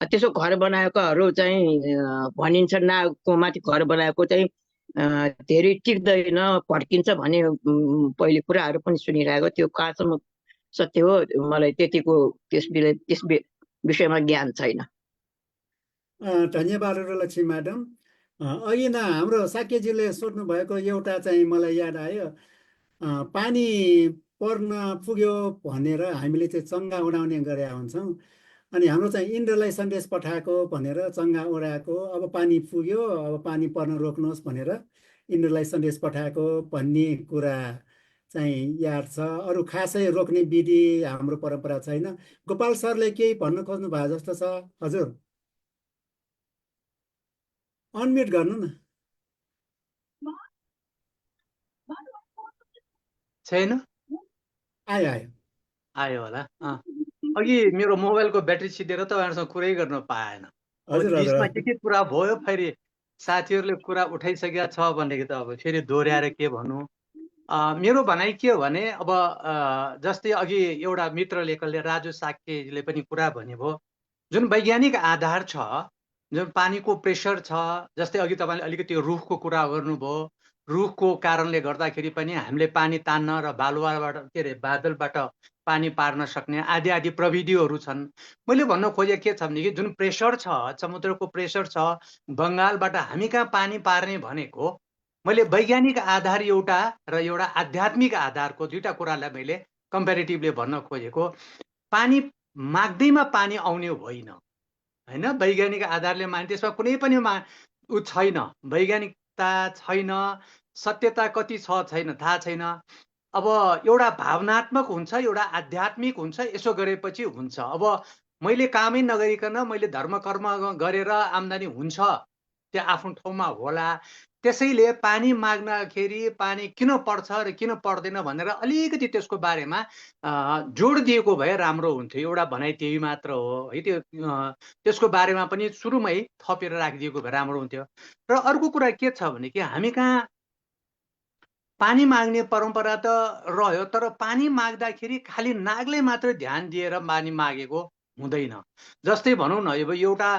त्यसो घर बनाएकोहरू चाहिँ भनिन्छ नागको माथि घर बनाएको चाहिँ धेरै टिक्दैन, भड्किन्छ भन्ने पहिले कुराहरू पनि सुनिरहेको। त्यो कहाँसम्म सत्य हो मलाई त्यतिको त्यस विषयमा ज्ञान छैन। धन्यवाद रुद्रलक्ष्मी म्याडम। अघि न हाम्रो साक्यजीले सोध्नु भएको एउटा चाहिँ मलाई याद आयो। पानी पर्न पुग्यो भनेर हामीले चाहिँ चङ्गा उडाउने गरेका हुन्छौँ। अनि हाम्रो चाहिँ इन्द्रलाई सन्देश पठाएको भनेर चङ्गा उडाएको, अब पानी पुग्यो, अब पानी पर्न रोक्नुहोस् भनेर इन्द्रलाई सन्देश पठाएको भन्ने कुरा चाहिँ याद छ। अरू खासै रोक्ने विधि हाम्रो परम्परा छैन। गोपाल सरले केही भन्न खोज्नु भएको जस्तो छ। हजुर अनम्युट गर्नु न। छैन, आयो आयो होला। अघि मेरो मोबाइलको ब्याट्री सिधेर तपाईँहरूसँग कुरै गर्न पाएन। हजुर बिचमा के कुरा भयो, फेरि साथीहरूले कुरा उठाइसकेका छ भनेदेखि त अब फेरि दोहोऱ्याएर के भन्नु। मेरो भनाइ के हो भने, अब जस्तै अघि एउटा मित्रले कसले राजु साक्यले पनि कुरा भन्नुभयो, जुन वैज्ञानिक आधार छ, जुन पानीको प्रेसर छ। जस्तै अघि तपाईँले अलिकति रुखको कुरा गर्नुभयो, रुखको कारणले गर्दाखेरि पनि हामीले पानी तान्न र बालुवाबाट बादलबाट पानी पार्न सक्ने आदि आदि प्रविधिहरू छन्। मैले भन्न खोजेको के छ भनेदेखि जुन प्रेसर छ, समुद्रको प्रेसर छ, बङ्गालबाट हामी कहाँ पानी पार्ने भनेको मैले वैज्ञानिक आधार एउटा र एउटा आध्यात्मिक आधारको दुईटा कुरालाई मैले कम्पेरिटिभली भन्न खोजेको। पानी माग्दैमा पानी आउने होइन, होइन। वैज्ञानिक आधारले माने त्यसमा कुनै पनि ऊ छैन, वैज्ञानिकता छैन, सत्यता कति छ छैन थाहा छैन। अब एउटा भावनात्मक हुन्छ, एउटा आध्यात्मिक हुन्छ, यसो गरेपछि हुन्छ। अब मैले कामै नगरिकन मैले धर्म कर्म गरेर आम्दानी हुन्छ, त्यो आफ्नो ठाउँमा होला। त्यसैले पानी माग्दाखेरि पानी किन पर्छ र किन पर्दैन भनेर अलिकति त्यसको बारेमा जोड दिएको भए राम्रो हुन्थ्यो। एउटा भनाइ त्यही मात्र हो है। त्यसको बारेमा पनि सुरुमै थपेर राखिदिएको भए राम्रो हुन्थ्यो। र अर्को कुरा के छ भने कि हामी कहाँ पानी माग्ने परम्परा त रह्यो, तर पानी माग्दाखेरि खालि नागले मात्र ध्यान दिएर पानी मागेको हुँदैन। जस्तै भनौँ न, अब एउटा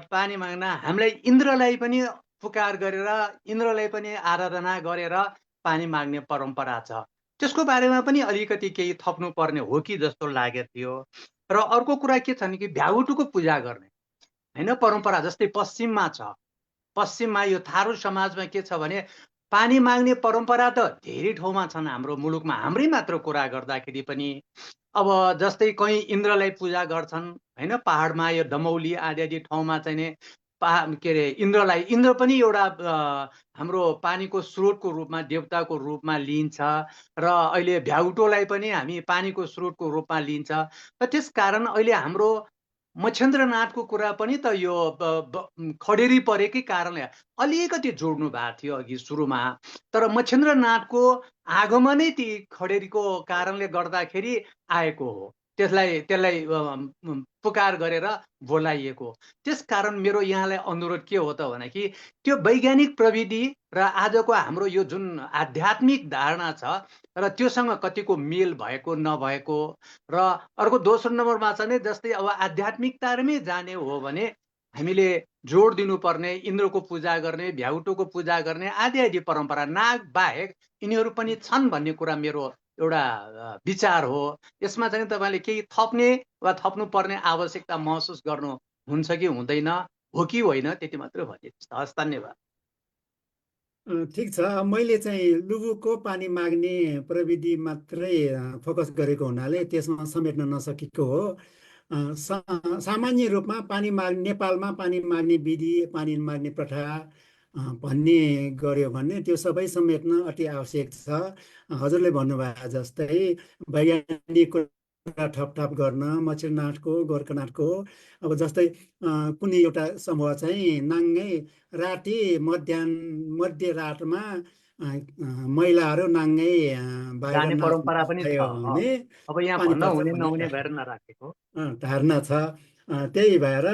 पानी माग्न हामीलाई इन्द्रलाई पनि पुकार गरेर, इन्द्रलाई पनि आराधना गरेर पानी माग्ने परम्परा छ। त्यसको बारेमा पनि अलिकति केही थप्नु पर्ने हो कि जस्तो लागेको थियो। र अर्को कुरा के छ भने कि भ्यागुटुको पूजा गर्ने होइन परम्परा जस्तै पश्चिममा छ। पश्चिममा यो थारू समाजमा के छ भने पानी माग्ने परम्परा त धेरै ठाउँमा छन् हाम्रो मुलुकमा। हाम्रै मात्र कुरा गर्दाखेरि पनि अब जस्तै कहीँ इन्द्रलाई पूजा गर्छन् होइन, पहाडमा यो दमौली आदि आदि ठाउँमा चाहिँ नि इन्द्र पनि एउटा हाम्रो पानीको स्रोतको रूपमा, देवताको रूपमा लिन्छ। र अहिले भ्यागुटोलाई पनि हामी पानीको स्रोतको रूपमा लिन्छ। र त्यस कारण अहिले हाम्रो मच्छेन्द्रनाथको कुरा पनि त यो खडेरी परेकै कारणले अलिकति जोड्नु भएको थियो अघि सुरुमा। तर मच्छेन्द्रनाथको आगमनै ती खडेरीको कारणले गर्दाखेरि आएको हो, त्यसलाई पुकार गरेर बोलाइएको। त्यसकारण मेरो यहाँलाई अनुरोध के हो त भने कि त्यो वैज्ञानिक प्रविधि र आजको हाम्रो यो जुन आध्यात्मिक धारणा छ र त्योसँग कतिको मेल भएको नभएको। र अर्को दोस्रो नम्बरमा छ नि, जस्तै अब आध्यात्मिकतामै जाने हो भने हामीले जोड दिनुपर्ने इन्द्रको पूजा गर्ने, भ्यागुटोको पूजा गर्ने आदि आदि परम्परा, नाग बाहेक यिनीहरू पनि छन् भन्ने कुरा मेरो एउटा विचार हो। यसमा चाहिँ तपाईँले केही थप्ने वा थप्नुपर्ने आवश्यकता महसुस गर्नु हुन्छ कि हुँदैन, हो कि होइन, त्यति मात्र भनिदिनुहोस्। हस्, धन्यवाद। ठिक छ। मैले चाहिँ लुबुको पानी माग्ने प्रविधि मात्रै फोकस गरेको हुनाले त्यसमा समेट्न नसकेको हो। सामान्य रूपमा नेपालमा पानी माग्ने विधि, पानी माग्ने प्रथा भन्ने गर्यो भने त्यो सबै समेट्न अति आवश्यक छ। हजुरले भन्नुभयो जस्तै वैज्ञानिक कुरा ठपठाप गर्न, मच्छरनाथको, गोर्खानाथको, अब जस्तै कुनै एउटा समूह चाहिँ नाङ्गै राति मध्य रातमा महिलाहरू नाङ्गै बाहिर जाने नाच्न परम्परा पनि छ। गयो भने अब यहाँ पानी भन्न पर्छ हुने भन्ने नहुने भएर नराखेको। धारणा छ। त्यही भएर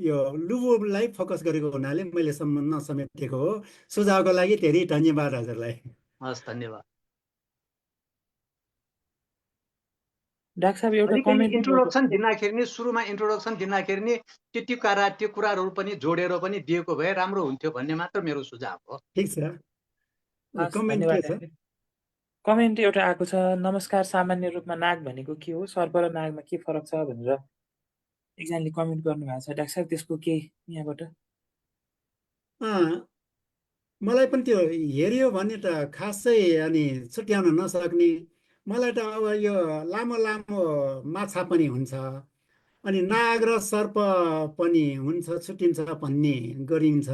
यो लुबुलाई फोकस गरेको हुनाले मैले नसमेटेको हो। सुझावको लागि धेरै धन्यवाद हजुरलाई। हस्, धन्यवाद। डाक्टर साहब एउटा अलिकति कमेन्ट इन्ट्रोडक्सन दिँदाखेरि नि, सुरुमा इन्ट्रोडक्सन दिँदाखेरि नि त्यो कुराहरू पनि जोडेर पनि दिएको भए राम्रो हुन्थ्यो भन्ने मात्र मेरो सुझाव हो। ठिक छ। कमेन्ट के छ? कमेन्ट एउटा आएको छ, नमस्कार, सामान्य रूपमा नाग भनेको के हो, सर्प र नागमा के फरक छ भनेर एकजनाले कमेन्ट गर्नुभएको छ। डाक्टर साहब त्यसको के यहाँबाट? मलाई पनि त्यो हेऱ्यो भने त खासै अनि छुट्याउन नसक्ने। मलाई त अब यो लामो लामो माछा पनि हुन्छ, अनि नाग र सर्प पनि हुन्छ, छुट्टिन्छ भन्ने गरिन्छ।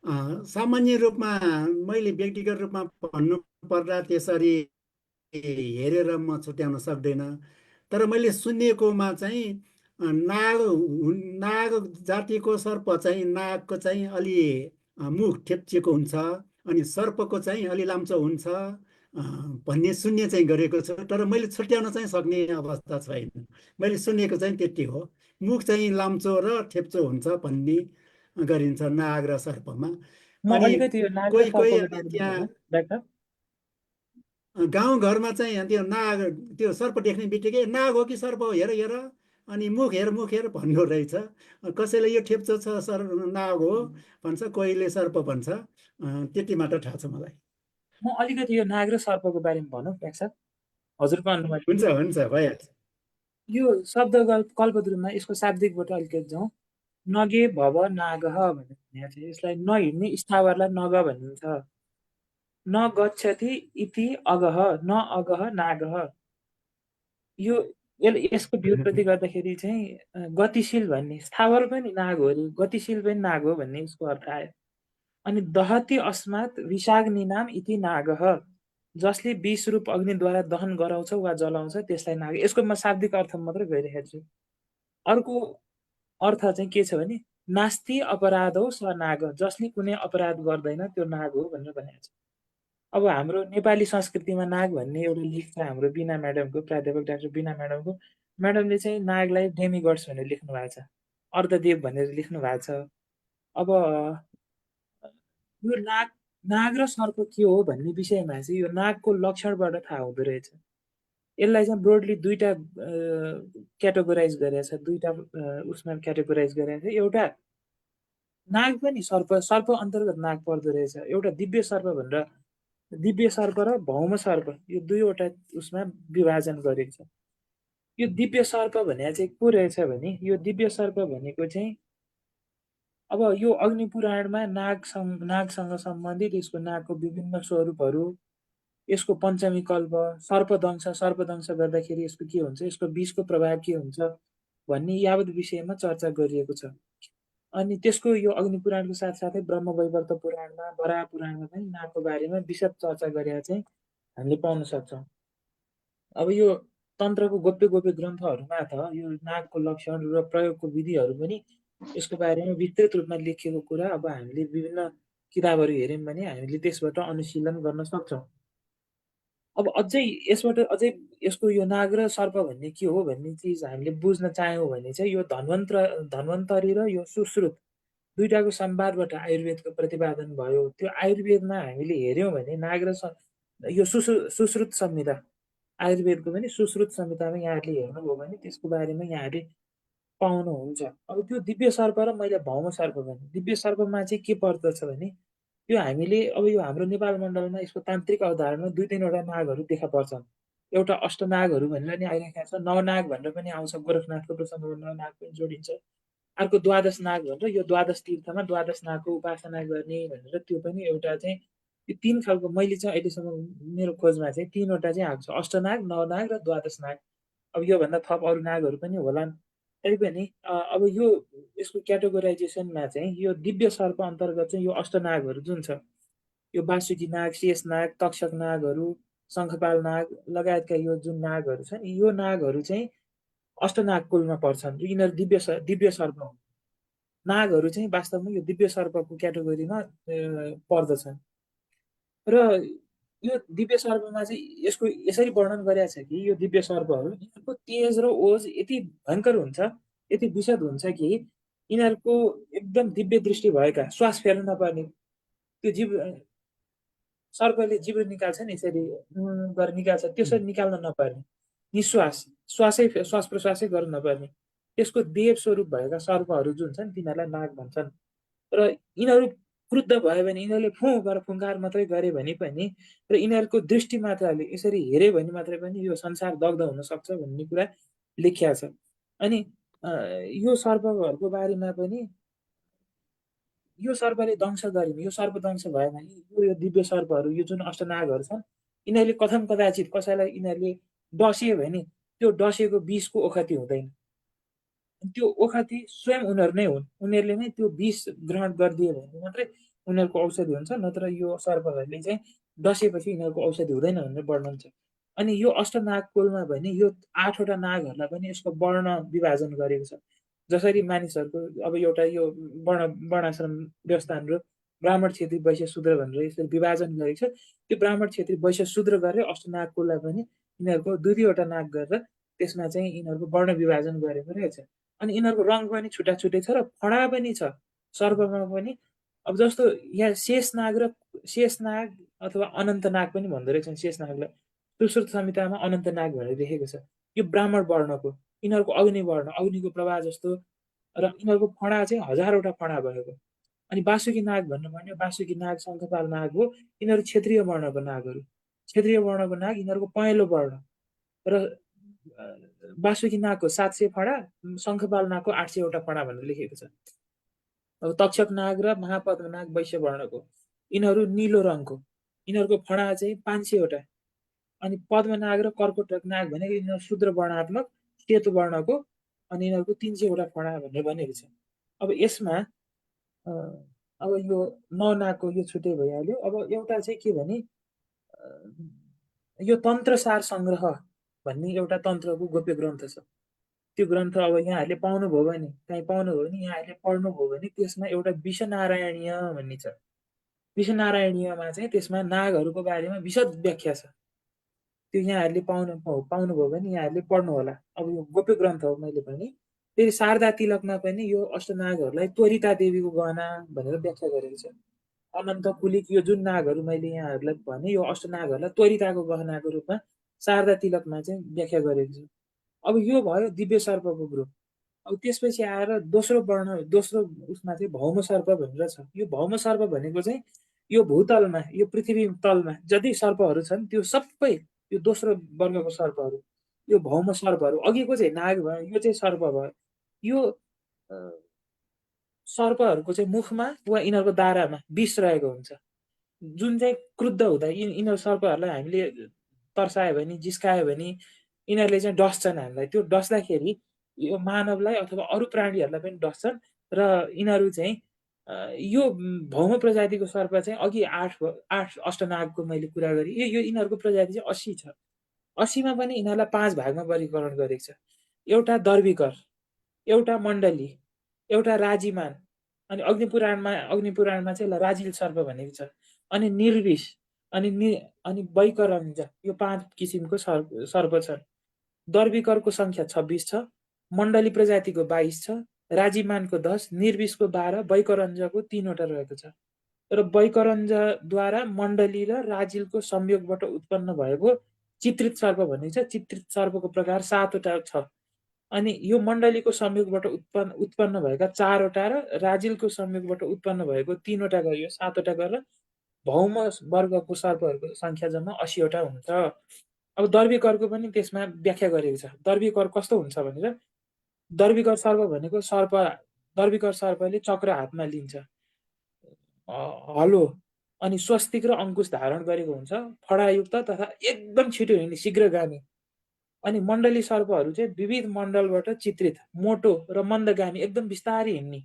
सामान्य रूपमा मैले व्यक्तिगत रूपमा भन्नु पर्दा त्यसरी हेरेर म छुट्याउन सक्दैन। तर मैले सुनेकोमा चाहिँ नाग जातिको सर्प चाहिँ नागको चाहिँ अलि मुख ठेप्चिएको हुन्छ, अनि सर्पको चाहिँ अलि लाम्चो हुन्छ भन्ने सुन्ने चाहिँ गरेको छु। तर मैले छुट्याउन चाहिँ सक्ने अवस्था छैन। मैले सुनेको चाहिँ त्यति हो, मुख चाहिँ लाम्चो र ठेप्चो हुन्छ भन्ने गरिन्छ नाग र सर्पमा। म अनि अलिकति यो नाग र कोही कोही सर्पको अनि बारेमा त्यहाँ हेरौँ, डाक्टर। गाउँघरमा चाहिँ त्यो नाग, त्यो सर्प देख्ने बित्तिकै नाग हो कि सर्प हो हेर हेर, अनि मुख हेर भन्नु रहेछ। कसैले यो ठेप्चो छ नाग हो भन्छ, कोहीले सर्प भन्छ। त्यति मात्र थाहा छ मलाई। म अलिकति यो नाग र सर्पको बारेमा भनौँ डाक्टर साहब, हजुरको अनुमान। हुन्छ भइहाल्छ। यो शब्द कल्पद्रुममा यसको शाब्दिकबाट अलिकति जाउँ। नगे भव नागः भनेर भनेको छ। यसलाई नहिँड्ने स्थावरलाई नग भनिन्छ। न गच्छति इति अगः, न अगः नागः। यो यसको व्युत्पत्ति गर्दाखेरि चाहिँ गतिशील भन्ने, स्थावर पनि नाग हो अरे, गतिशील पनि नाग हो भन्ने उसको अर्थ आयो। अनि दहति अस्मात् विषाग्निनाम इति नागः, जसले विष रूप अग्निद्वारा दहन गराउँछ वा जलाउँछ त्यसलाई नाग। यसको म शाब्दिक अर्थ मात्र गइरहेको छु। अर्को अर्थ चाहिँ के छ भने नास्ति अपराधौ स नाग, जसले कुनै अपराध गर्दैन त्यो नाग हो भनेर भनेको छ। अब हाम्रो नेपाली संस्कृतिमा नाग भन्ने एउटा लेख छ हाम्रो बिना म्याडमको, प्राध्यापक डाक्टर बिना म्याडमको। म्याडमले चाहिँ नागलाई डेमिगड्स भनेर लेख्नु भएको छ, अर्धदेव भनेर लेख्नु भएको छ। अब यो नाग र सर्प के हो भन्ने विषयमा चाहिँ यो नागको लक्षणबाट थाहा हुँदो रहेछ। यसलाई चाहिँ ब्रोडली दुईटा क्याटेगोराइज गरेछ, दुईटा उसमा क्याटेगोराइज गरेछ। एउटा नाग पनि सर्प अन्तर्गत नाग पर्दो रहेछ। एउटा दिव्य सर्प भनेर, दिव्य सर्प र भौम सर्प यो दुईवटा उसमा विभाजन गरेको छ। यो दिव्य सर्प भने चाहिँ को रहेछ भने, यो दिव्य सर्प भनेको चाहिँ अब यो अग्नि पुराणमा नागसँग सम्बन्धित यसको नागको विभिन्न स्वरूपहरू, यसको पञ्चमी कल्प, सर्पदंश गर्दाखेरि यसको के हुन्छ, यसको विषको प्रभाव के हुन्छ भन्ने यावत विषयमा चर्चा गरिएको छ। अनि त्यसको यो अग्नि पुराणको साथसाथै ब्रह्मवैवर्त पुराणमा, वराह पुराणमा पनि नागको बारेमा विशद चर्चा गरेर चाहिँ हामीले पाउन सक्छौँ। अब यो तन्त्रको गोप्य ग्रन्थहरूमा त यो नागको लक्षण र प्रयोगको विधिहरू पनि यसको बारेमा विस्तृत रूपमा लेखिएको कुरा अब हामीले विभिन्न किताबहरू हेऱ्यौँ भने हामीले त्यसबाट अनुशीलन गर्न सक्छौँ। अब अझै यसबाट अझै यसको यो नाग र सर्प भन्ने के हो भन्ने चिज हामीले बुझ्न चाह्यौँ भने चाहिँ यो धन्वन्तरी र यो सुश्रुत दुईटाको संवादबाट आयुर्वेदको प्रतिपादन भयो। त्यो आयुर्वेदमा हामीले हेऱ्यौँ भने नाग र यो सुश्रुत संहिता, आयुर्वेदको पनि सुश्रुत संहितामा यहाँहरूले हेर्नुभयो भने त्यसको बारेमा यहाँहरूले पाउनुहुन्छ। अब त्यो दिव्य सर्प र मैले भौम सर्प भने, दिव्य सर्पमा चाहिँ के पर्दछ भने यो हामीले अब यो हाम्रो नेपाल मण्डलमा यसको तान्त्रिक अवधारणा दुई तीनवटा नागहरू देखा पर्छन्। एउटा अष्टनागहरू भनेर नि आइरहेको छ, नवनाग भनेर पनि आउँछ, गोरखनाथको प्रसङ्गमा नवनाग पनि जोडिन्छ। अर्को द्वादश नाग भनेर यो द्वादश तीर्थमा द्वादश नागको उपासना गर्ने भनेर त्यो पनि एउटा चाहिँ यो 3 खालको मैले चाहिँ अहिलेसम्म मेरो खोजमा चाहिँ 3वटा चाहिँ आएको छ, अष्टनाग, नवनाग र द्वादश नाग। अब योभन्दा थप अरू नागहरू पनि होलान्, तैपनि अब यो यसको क्याटेगोराइजेसनमा चाहिँ यो दिव्य सर्प अन्तर्गत चाहिँ यो अष्टनागहरू जुन छ, यो वासुकी नाग, शेष नाग, तक्षक नागहरू, शङ्खपाल नाग लगायतका यो जुन नागहरू छन्, यो नागहरू चाहिँ अष्टनाग कुलमा पर्छन्। यिनीहरू दिव्य सर्प हुन्। नागहरू चाहिँ वास्तवमा यो दिव्य सर्पको क्याटेगोरीमा पर्दछन्। र यो दिव्य सर्पमा चाहिँ यसको यसरी वर्णन गरेको छ कि यो दिव्य सर्पहरू यिनीहरूको तेज र ओज यति भयङ्कर हुन्छ, यति विशद हुन्छ कि यिनीहरूको एकदम दिव्य दृष्टि भएका, श्वास फेर्न नपर्ने, त्यो जीव सर्पले जिब्रो निकाल्छ नि यसरी गरेर निकाल्छ, त्यसरी निकाल्न नपर्ने, निश्वास श्वास प्रश्वासै गर्न नपर्ने त्यसको देव स्वरूप भएका सर्पहरू जुन छन् तिनीहरूलाई नाग भन्छन्। र यिनीहरू क्रुद्ध भयो भने, यिनीहरूले फुँ गरेर फुङ्कार मात्रै गरे भने पनि र यिनीहरूको दृष्टि मात्रले यसरी हेऱ्यो भने मात्रै पनि यो संसार दग्ध हुन सक्छ भन्ने कुरा लेखिया छ। अनि यो सर्पहरूको बारेमा पनि यो सर्पले दंश गरेन, यो सर्प दंश भएन, यो दिव्य सर्पहरू यो जुन अष्टनागहरू छन् यिनीहरूले कथम कदाचित कसैलाई यिनीहरूले डस्यो भने त्यो डसेको विषको ओखती हुँदैन, त्यो ओखती स्वयं उनीहरू नै हुन्, उनीहरूले नै त्यो विष ग्रहण गरिदियो भने मात्रै उनीहरूको औषधि हुन्छ, नत्र यो सर्पहरूले चाहिँ डसेपछि यिनीहरूको औषधि हुँदैन भन्ने वर्णन छ। अनि यो अष्टनाग कुलमा भने यो 8वटा नागहरूलाई पनि यसको वर्ण विभाजन गरेको छ। जसरी मानिसहरूको अब एउटा यो वर्णाश्रम व्यवस्था हाम्रो ब्राह्मण, क्षेत्री, वैश्य, शूद्र भनेर यसरी विभाजन गरेको छ। त्यो ब्राह्मण, क्षेत्री, वैश्य, शूद्र गरेर अष्टनाग कुललाई पनि यिनीहरूको 2-2वटा नाग गरेर त्यसमा चाहिँ यिनीहरूको वर्ण विभाजन गरेको रहेछ। अनि यिनीहरूको रङ पनि छुट्टा छुट्टै छ र फणा पनि छ सर्पमा पनि। अब जस्तो यहाँ शेषनाग अथवा अनन्तनाग पनि भन्दो रहेछन् शेषनागलाई, सुश्रुत संहितामा अनन्तनाग भनेर लेखेको छ। यो ब्राह्मण वर्णको, यिनीहरूको अग्नि वर्ण, अग्निको प्रवाह जस्तो, र यिनीहरूको फणा चाहिँ 1000वटा फणा भएको। अनि वासुकी नाग भन्नु भन्यो, वासुकी नाग, शङ्खपाल नाग हो, यिनीहरू क्षेत्रीय वर्णको नागहरू। क्षेत्रीय वर्णको नाग यिनीहरूको पहेँलो वर्ण, र वासुकी नागको 700 फणा, शङ्खपाल नागको 800वटा फणा भनेर लेखेको छ। अब तक्षक नाग र महापद्म नाग वैश्य वर्णको, यिनीहरू निलो रङको, यिनीहरूको फणा चाहिँ 500वटा। अनि पद्मनाग र कर्कोटक नाग भनेको यिनीहरू शूद्र वर्णात्मक सेतो वर्णको, अनि यिनीहरूको 300वटा फणा भनेर भनेको छ। अब यसमा अब यो 9 नागको यो छुट्टै भइहाल्यो। अब एउटा चाहिँ के भने यो तन्त्रसार सङ्ग्रह भन्ने एउटा तन्त्रको गोप्य ग्रन्थ छ। त्यो ग्रन्थ अब यहाँहरूले पाउनुभयो भने, कहीँ पाउनुभयो भने यहाँहरूले पढ्नुभयो भने त्यसमा एउटा विषनारायणीय भन्ने छ। विषनारायणीयमा चाहिँ त्यसमा नागहरूको बारेमा विशद व्याख्या छ। त्यो यहाँहरूले पाउनुभयो भने यहाँहरूले पढ्नु होला। अब यो गोप्य ग्रन्थ हो मैले भने। फेरि शारदा तिलकमा पनि यो अष्टनागहरूलाई त्वरिता देवीको गहना भनेर व्याख्या गरेको छ। अनन्त कुलिक यो जुन नागहरू मैले यहाँहरूलाई भने यो अष्टनागहरूलाई त्वरिताको गहनाको रूपमा शारदा तिलकमा चाहिँ व्याख्या गरेको छ। अब यो भयो दिव्य सर्पको ग्रुप। अब त्यसपछि आएर दोस्रो उसमा चाहिँ भौम सर्प भनेर छ। यो भौम सर्प भनेको चाहिँ यो भूतलमा, यो पृथ्वी तलमा जति सर्पहरू छन् त्यो सबै यो दोस्रो वर्गको सर्पहरू, यो भौम सर्पहरू। अघिको चाहिँ नाग भयो, यो चाहिँ सर्प भयो। यो सर्पहरूको चाहिँ मुखमा वा यिनीहरूको दारामा विष रहेको हुन्छ, जुन चाहिँ क्रुद्ध हुँदा यिनीहरू सर्पहरूलाई हामीले तर्सायो भने, जिस्कायो भने यिनीहरूले चाहिँ डस्छन् हामीलाई। त्यो डस्दाखेरि यो मानवलाई अथवा अरू प्राणीहरूलाई पनि डस्छन्। र यिनीहरू चाहिँ यो भौम प्रजातिको सर्प चाहिँ अघि 8 अष्टनागको मैले कुरा गरेँ, यो यिनीहरूको प्रजाति चाहिँ 80 छ। 80मा पनि यिनीहरूलाई 5 भागमा वर्गीकरण गरेको छ। एउटा दर्विकर, एउटा मण्डली, एउटा राजीमान, अनि अग्निपुराणमा चाहिँ राजिल सर्प भनेको छ। अनि निर्विष, अनि वैकरञ्ज, यो 5 किसिमको सर्प छन्। दर्विकरको सङ्ख्या 26 छ, मण्डली प्रजातिको 22 छ, राजीमानको 10, निर्विषको 12, वैकरञ्जको 3वटा रहेको छ। र वैकरञ्जद्वारा मण्डली र राजिलको संयोगबाट उत्पन्न भएको चित्रित सर्प भनेको छ। चित्रित सर्पको प्रकार 7वटा छ। अनि यो मण्डलीको संयोगबाट उत्पन्न भएका 4वटा र राजिलको संयोगबाट उत्पन्न भएको 3वटा गरियो, 7वटा गरेर भौम वर्गको सर्पहरूको सङ्ख्या जम्मा 80वटा हुन्छ। अब दर्विकरको पनि त्यसमा व्याख्या गरेको छ। दर्विकर कस्तो हुन्छ भनेर, दर्विकर सर्प भनेको सर्प दर्विकर सर्पले चक्र हातमा लिन्छ, हलो अनि स्वस्तिक र अङ्कुश धारण गरेको हुन्छ, फडायुक्त तथा एकदम छिटो हिँड्ने शीघ्रगामी। अनि मण्डली सर्पहरू चाहिँ विविध मण्डलबाट चित्रित, मोटो र मन्दगामी, एकदम बिस्तारै हिँड्ने।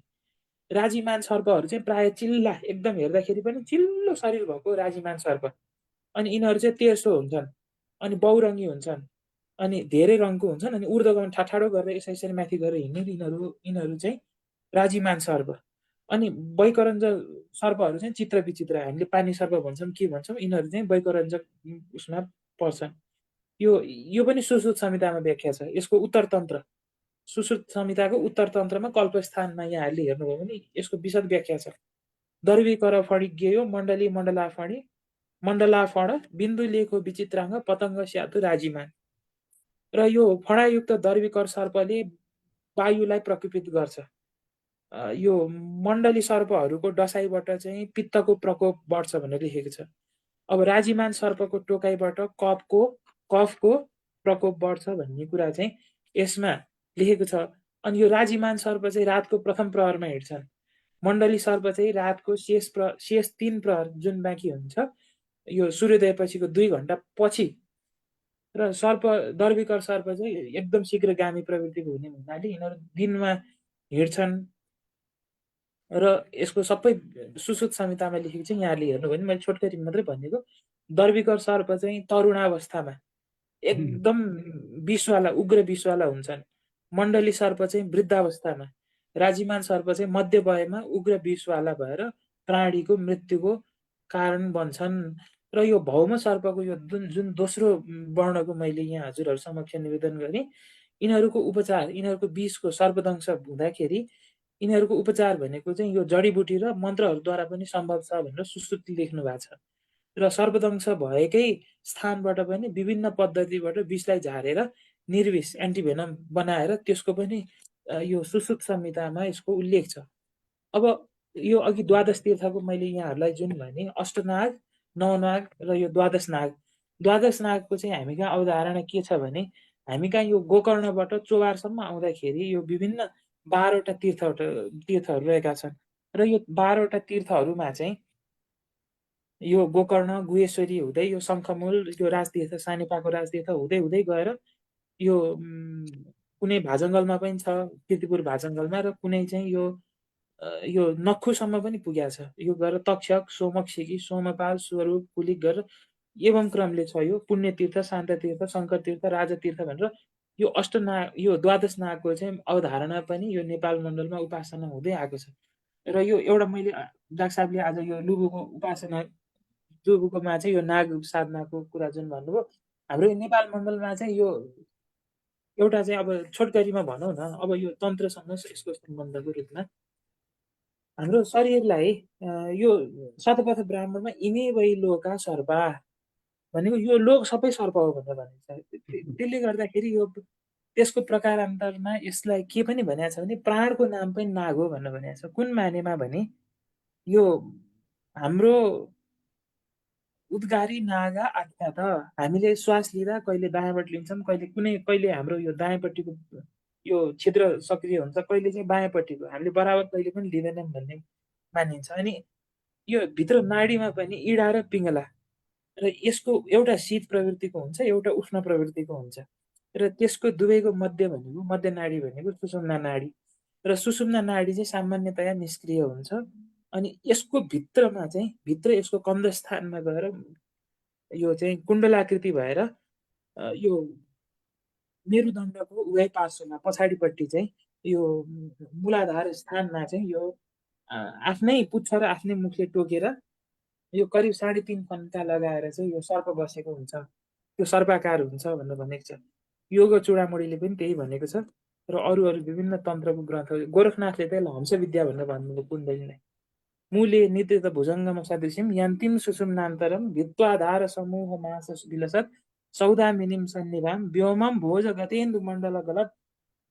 राजीमान सर्पहरू चाहिँ प्राय चिल्ला, एकदम हेर्दाखेरि पनि चिल्लो शरीर भएको राजीमान सर्प। अनि यिनीहरू चाहिँ तेर्सो हुन्छन् अनि बहुरङ्गी हुन्छन् अनि धेरै रङको हुन्छन् अनि ऊर्ध्वगमन ठाठाडो गरेर यसरी माथि गरेर हिँड्ने यिनीहरू चाहिँ राजीमान सर्प। अनि वैकरञ्जक सर्पहरू चाहिँ चित्र विचित्र, हामीले पानी सर्प भन्छौँ के भन्छौँ, यिनीहरू चाहिँ वैकरञ्जक उसमा पर्छन्। यो पनि सुश्रुत संहितामा व्याख्या छ। यसको उत्तरतन्त्र, सुश्रुत संहिताको उत्तरतन्त्रमा कल्पस्थानमा यहाँहरूले हेर्नुभयो भने यसको विशद व्याख्या छ। दर्विकर फणिज्ञेयो मण्डली मण्डलाफणी मण्डलाफण बिन्दु लेखो विचित्राङ्ग पतङ्ग स्यातु राजीमान। र यो फणायुक्त दर्विकर सर्पले वायुलाई प्रकोपित गर्छ। यो मण्डली सर्पहरूको डसाइबाट चाहिँ पित्तको प्रकोप बढ्छ भनेर लेखेको छ। अब राजीमान सर्पको टोकाइबाट कफको प्रकोप बढ्छ भन्ने कुरा चाहिँ यसमा लेखेको छ। अनि यो राजीमान सर्प चाहिँ रातको प्रथम प्रहरमा हिँड्छन्, मण्डली सर्प चाहिँ रातको शेष 3 प्रहर जुन बाँकी हुन्छ यो सूर्योदय पछिको 2 घण्टा पछि। र दर्विकर सर्प चाहिँ एकदम शीघ्रगामी प्रवृत्तिको हुने हुनाले यिनीहरू दिनमा हिँड्छन्। र यसको सबै सुश्रुत संहितामा लेखेको चाहिँ यहाँले हेर्नुभयो भने मैले छोटकरी मात्रै भनेको। दर्विकर सर्प चाहिँ तरुणावस्थामा एकदम विषवाला, उग्र विषवाला हुन्छन्। मण्डली सर्प चाहिँ वृद्धावस्थामा, राजीमान सर्प चाहिँ मध्य वयमा उग्र विषवाला भएर प्राणीको मृत्युको कारण बन्छन्। र यो भौम सर्पको यो जुन दोस्रो वर्णको मैले यहाँ हजुरहरू समक्ष निवेदन गरेँ, यिनीहरूको उपचार, यिनीहरूको विषको सर्पदंश हुँदाखेरि यिनीहरूको उपचार भनेको चाहिँ यो जडीबुटी र मन्त्रहरूद्वारा पनि सम्भव छ भनेर सुश्रुति लेख्नु भएको छ। र सर्पदंश भएकै स्थानबाट पनि विभिन्न पद्धतिबाट विषलाई झारेर निर्विष एन्टिभेनम बनाएर त्यसको पनि यो सुश्रुत संहितामा यसको उल्लेख छ। अब यो अघि द्वादश तीर्थको मैले यहाँहरूलाई जुन भने अष्टनाग, नवनाग र यो द्वादश नाग। द्वादश नागको चाहिँ हामी कहाँ अवधारणा के छ भने हामी कहाँ यो गोकर्णबाट चोबारसम्म आउँदाखेरि यो विभिन्न 12वटा तीर्थहरू रहेका छन्। र यो 12वटा तीर्थहरूमा चाहिँ यो गोकर्ण, गुहेश्वरी हुँदै यो शङ्खमूल, यो राजतीर्थ, सानेपाको राजतीर्थ हुँदै हुँदै गएर यो कुनै भाजङ्गलमा पनि छ, कीर्तिपुर भाजङ्गलमा, र कुनै चाहिँ यो नक्खुसम्म पनि पुगेको छ। यो गएर तक्षक, सोमक्षिकी, सोमपाल, स्वरूप, कुलिक गरेर एवं क्रमले छ। यो पुण्यतीर्थ, शान्ततीर्थ, शङ्करतीर्थ, राजतीर्थ भनेर यो यो द्वादश नागको चाहिँ अवधारणा पनि यो नेपाल मण्डलमा उपासना हुँदै आएको छ। र यो एउटा मैले डाक्टर साहबले आज यो लुबुकोमा चाहिँ यो नाग साधनाको कुरा जुन भन्नुभयो, हाम्रो नेपाल मण्डलमा चाहिँ यो एउटा चाहिँ अब छोटकरीमा भनौँ न, अब यो तन्त्रसँग यसको सम्बन्धको रूपमा हाम्रो शरीरलाई यो शतपथ ब्राह्मणमा इमे वै लोका सर्पा भनेको यो लोक सबै सर्प हो भनेर भनेको छ। त्यसले गर्दाखेरि यो त्यसको प्रकारान्तरमा यसलाई के पनि भनेको छ भने प्राणको नाम पनि नाग हो भनेर भनेको छ। कुन मानेमा भने यो हाम्रो उद्गारी नागा आख्या त, हामीले श्वास लिँदा कहिले दायाँबाट लिन्छौँ, कहिले हाम्रो यो दायाँपट्टिको यो छिद्र सक्रिय हुन्छ, कहिले चाहिँ बायाँपट्टिको, हामीले बराबर कहिले पनि लिँदैनौँ भन्ने मानिन्छ। अनि यो भित्र नाडीमा पनि इडा र पिङ्गला, र यसको एउटा शीत प्रवृत्तिको हुन्छ, एउटा उष्ण प्रवृत्तिको हुन्छ। र त्यसको दुवैको मध्य भनेको मध्य नाडी भनेको सुषुम्ना नाडी, र सुषुम्ना नाडी चाहिँ सामान्यतया निष्क्रिय हुन्छ। अनि यसको भित्रमा चाहिँ यसको कन्धस्थानमा गएर यो चाहिँ कुण्डलाकृति भएर यो मेरुदण्डको उभय पार्श्वमा पछाडिपट्टि चाहिँ यो मूलाधार स्थानमा चाहिँ यो आफ्नै पुच्छ र आफ्नै मुखले टोकेर यो करिब 3.5 फन्का लगाएर चाहिँ यो सर्प बसेको हुन्छ, त्यो सर्पाकार हुन्छ भनेर भनेको छ। योग चूडामणिले पनि त्यही भनेको छ। र अरू विभिन्न तन्त्रको ग्रन्थ, गोरखनाथले त्यसलाई हंस विद्या भनेर भन्नुभयो कुण्डलीलाई। मूले नित्यत भुजङ्गम सदृश्यम यान्तिम सुषुम्नान्तरम भित्वाधार समूह मास विलसत् सौदामिनीम सन्निभाम व्योमम भोज गतेन्दु मण्डल गलत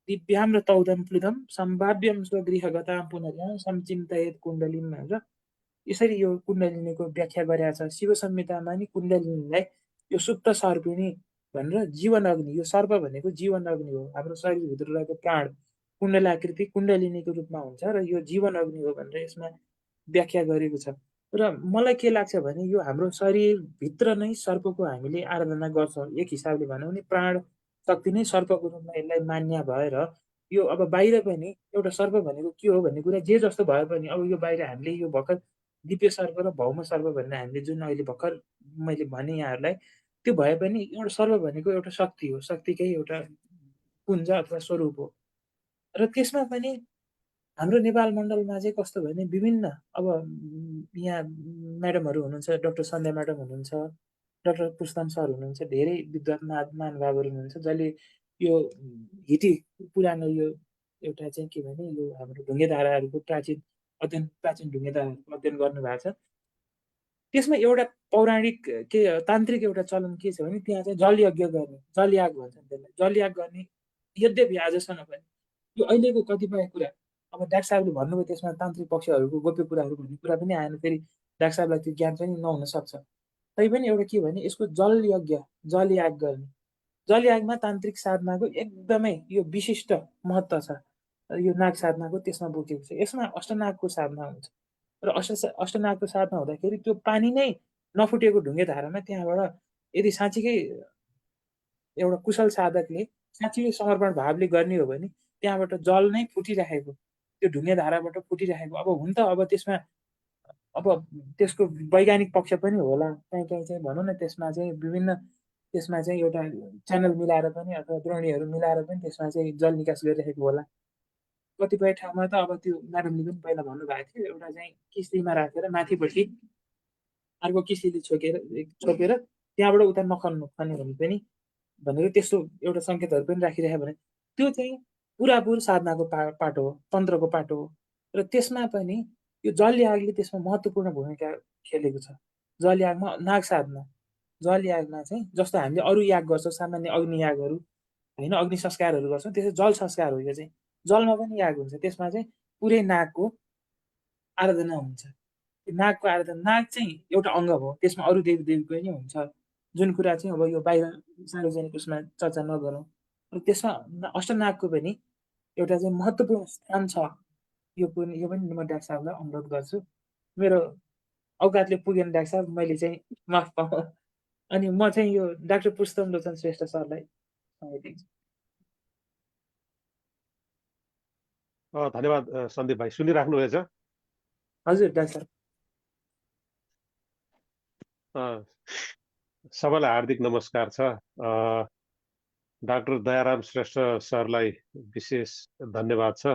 दिव्याम र तौदम प्लुदम सम्भाव्यम स्वगृहगताम पुनर्याम संचिन्तयेत कुण्डलीम भनेर यसरी यो कुण्डलिनीको व्याख्या गरेका छ। शिव संहितामा नि कुण्डलिनीलाई यो सुप्त सर्पिणी भनेर जीवन अग्नि, यो सर्प भनेको जीवन अग्नि हो, हाम्रो शरीरभित्र रहेको प्राण, कुण्डलाकृति कुण्डलिनीको रूपमा हुन्छ र यो जीवन अग्नि हो भनेर यसमा व्याख्या गरेको छ। र मलाई के लाग्छ भने यो हाम्रो शरीरभित्र नै सर्पको हामीले आराधना गर्छौँ। एक हिसाबले भनौँ भने प्राण शक्ति नै सर्पको रूपमा यसलाई मान्य भएर यो अब बाहिर पनि एउटा सर्प भनेको के हो भन्ने कुरा जे जस्तो भए पनि अब यो बाहिर हामीले यो भर्खर दिव्य सर्प र भौम सर्प भन्ने हामीले जुन अहिले भर्खर मैले भने यहाँहरूलाई त्यो भए पनि एउटा सर्प भनेको एउटा शक्ति हो, शक्तिकै एउटा पुञ्ज अथवा स्वरूप हो। र त्यसमा पनि हाम्रो नेपाल मण्डलमा चाहिँ कस्तो भने विभिन्न अब यहाँ म्याडमहरू हुनुहुन्छ, डाक्टर सन्ध्या म्याडम हुनुहुन्छ, डाक्टर पुस्तम सर हुनुहुन्छ, धेरै विद्वान महानुभावहरू हुनुहुन्छ जसले यो हिटी पुरानो यो एउटा चाहिँ के भने यो हाम्रो ढुङ्गे धाराहरूको प्राचीन ढुङ्गे धाराहरूको अध्ययन गर्नुभएको छ। त्यसमा एउटा पौराणिक के तान्त्रिक एउटा चलन के छ भने त्यहाँ चाहिँ जलयज्ञ गर्ने, जलयाग भन्छन् त्यसलाई, जलयाग गर्ने। यद्यपि आजसम्म पनि यो अहिलेको कतिपय कुरा अब डाक्टर साहबले भन्नुभयो त्यसमा तान्त्रिक पक्षहरूको गोप्य कुराहरू भन्ने कुरा पनि आएन, फेरि डाक्टर साहबलाई त्यो ज्ञान पनि नहुन सक्छ। तैपनि एउटा के भने यसको जलयज्ञ, जलयाग गर्ने, जलयागमा तान्त्रिक साधनाको एकदमै यो विशिष्ट महत्त्व छ। यो नाग साधनाको त्यसमा बोकेको छ। यसमा अष्टनागको साधना हुन्छ र अष्टनागको साधना हुँदाखेरि त्यो पानी नै नफुटेको ढुङ्गे धारामा त्यहाँबाट यदि साँच्चीकै एउटा कुशल साधकले साँच्चीकै समर्पण भावले गर्ने हो भने त्यहाँबाट जल नै फुटिराखेको, त्यो ढुङ्गे धाराबाट फुटिराखेको। अब हुन त अब त्यसमा अब त्यसको वैज्ञानिक पक्ष पनि होला, कहीँ चाहिँ भनौँ न त्यसमा चाहिँ विभिन्न त्यसमा चाहिँ एउटा च्यानल मिलाएर पनि अथवा द्रोणीहरू मिलाएर पनि त्यसमा चाहिँ जल निकास गरिरहेको होला। कतिपय ठाउँमा त अब त्यो म्याडमले पनि पहिला भन्नुभएको थियो एउटा चाहिँ किस्तीमा राखेर माथिपट्टि अर्को किस्तीले छोपेर त्यहाँबाट उता नखन्नु खन्यो भने पनि भनेर त्यस्तो एउटा सङ्केतहरू पनि राखिराख्यो भने त्यो चाहिँ पुरापुर साधनाको पाटो हो, तन्त्रको पाटो हो। र त्यसमा पनि यो जलयागले त्यसमा महत्त्वपूर्ण भूमिका खेलेको छ। जलयागमा नाग साधना, जलयागमा चाहिँ जस्तो हामीले अरू याग गर्छौँ सामान्य अग्नि यागहरू होइन, अग्नि संस्कारहरू गर्छौँ, त्यसो जल संस्कार हो। यो चाहिँ जलमा पनि याग हुन्छ, त्यसमा चाहिँ पुरै नागको आराधना हुन्छ। नागको आराधना, नाग चाहिँ एउटा अङ्ग हो, त्यसमा अरू देवी देवीको पनि हुन्छ, जुन कुरा चाहिँ अब यो बाहिर सार्वजनिक उसमा चर्चा नगरौँ। र त्यसमा अष्टनागको पनि एउटा चाहिँ महत्त्वपूर्ण स्थान छ। यो पनि म डाक्टर साहबलाई अनुरोध गर्छु, मेरो औकातले पुगेन डाक्टर साहब, मैले चाहिँ माफ पाऊँ। अनि म चाहिँ यो डाक्टर पुष्पम लोचन श्रेष्ठ सरलाई समय दिन्छु। धन्यवाद सन्दीप भाइ, सुनिराख्नु भएछ? हजुर डाक्टर साहब, सबैलाई हार्दिक नमस्कार छ। डाक्टर दयाराम श्रेष्ठ सरलाई विशेष धन्यवाद छ।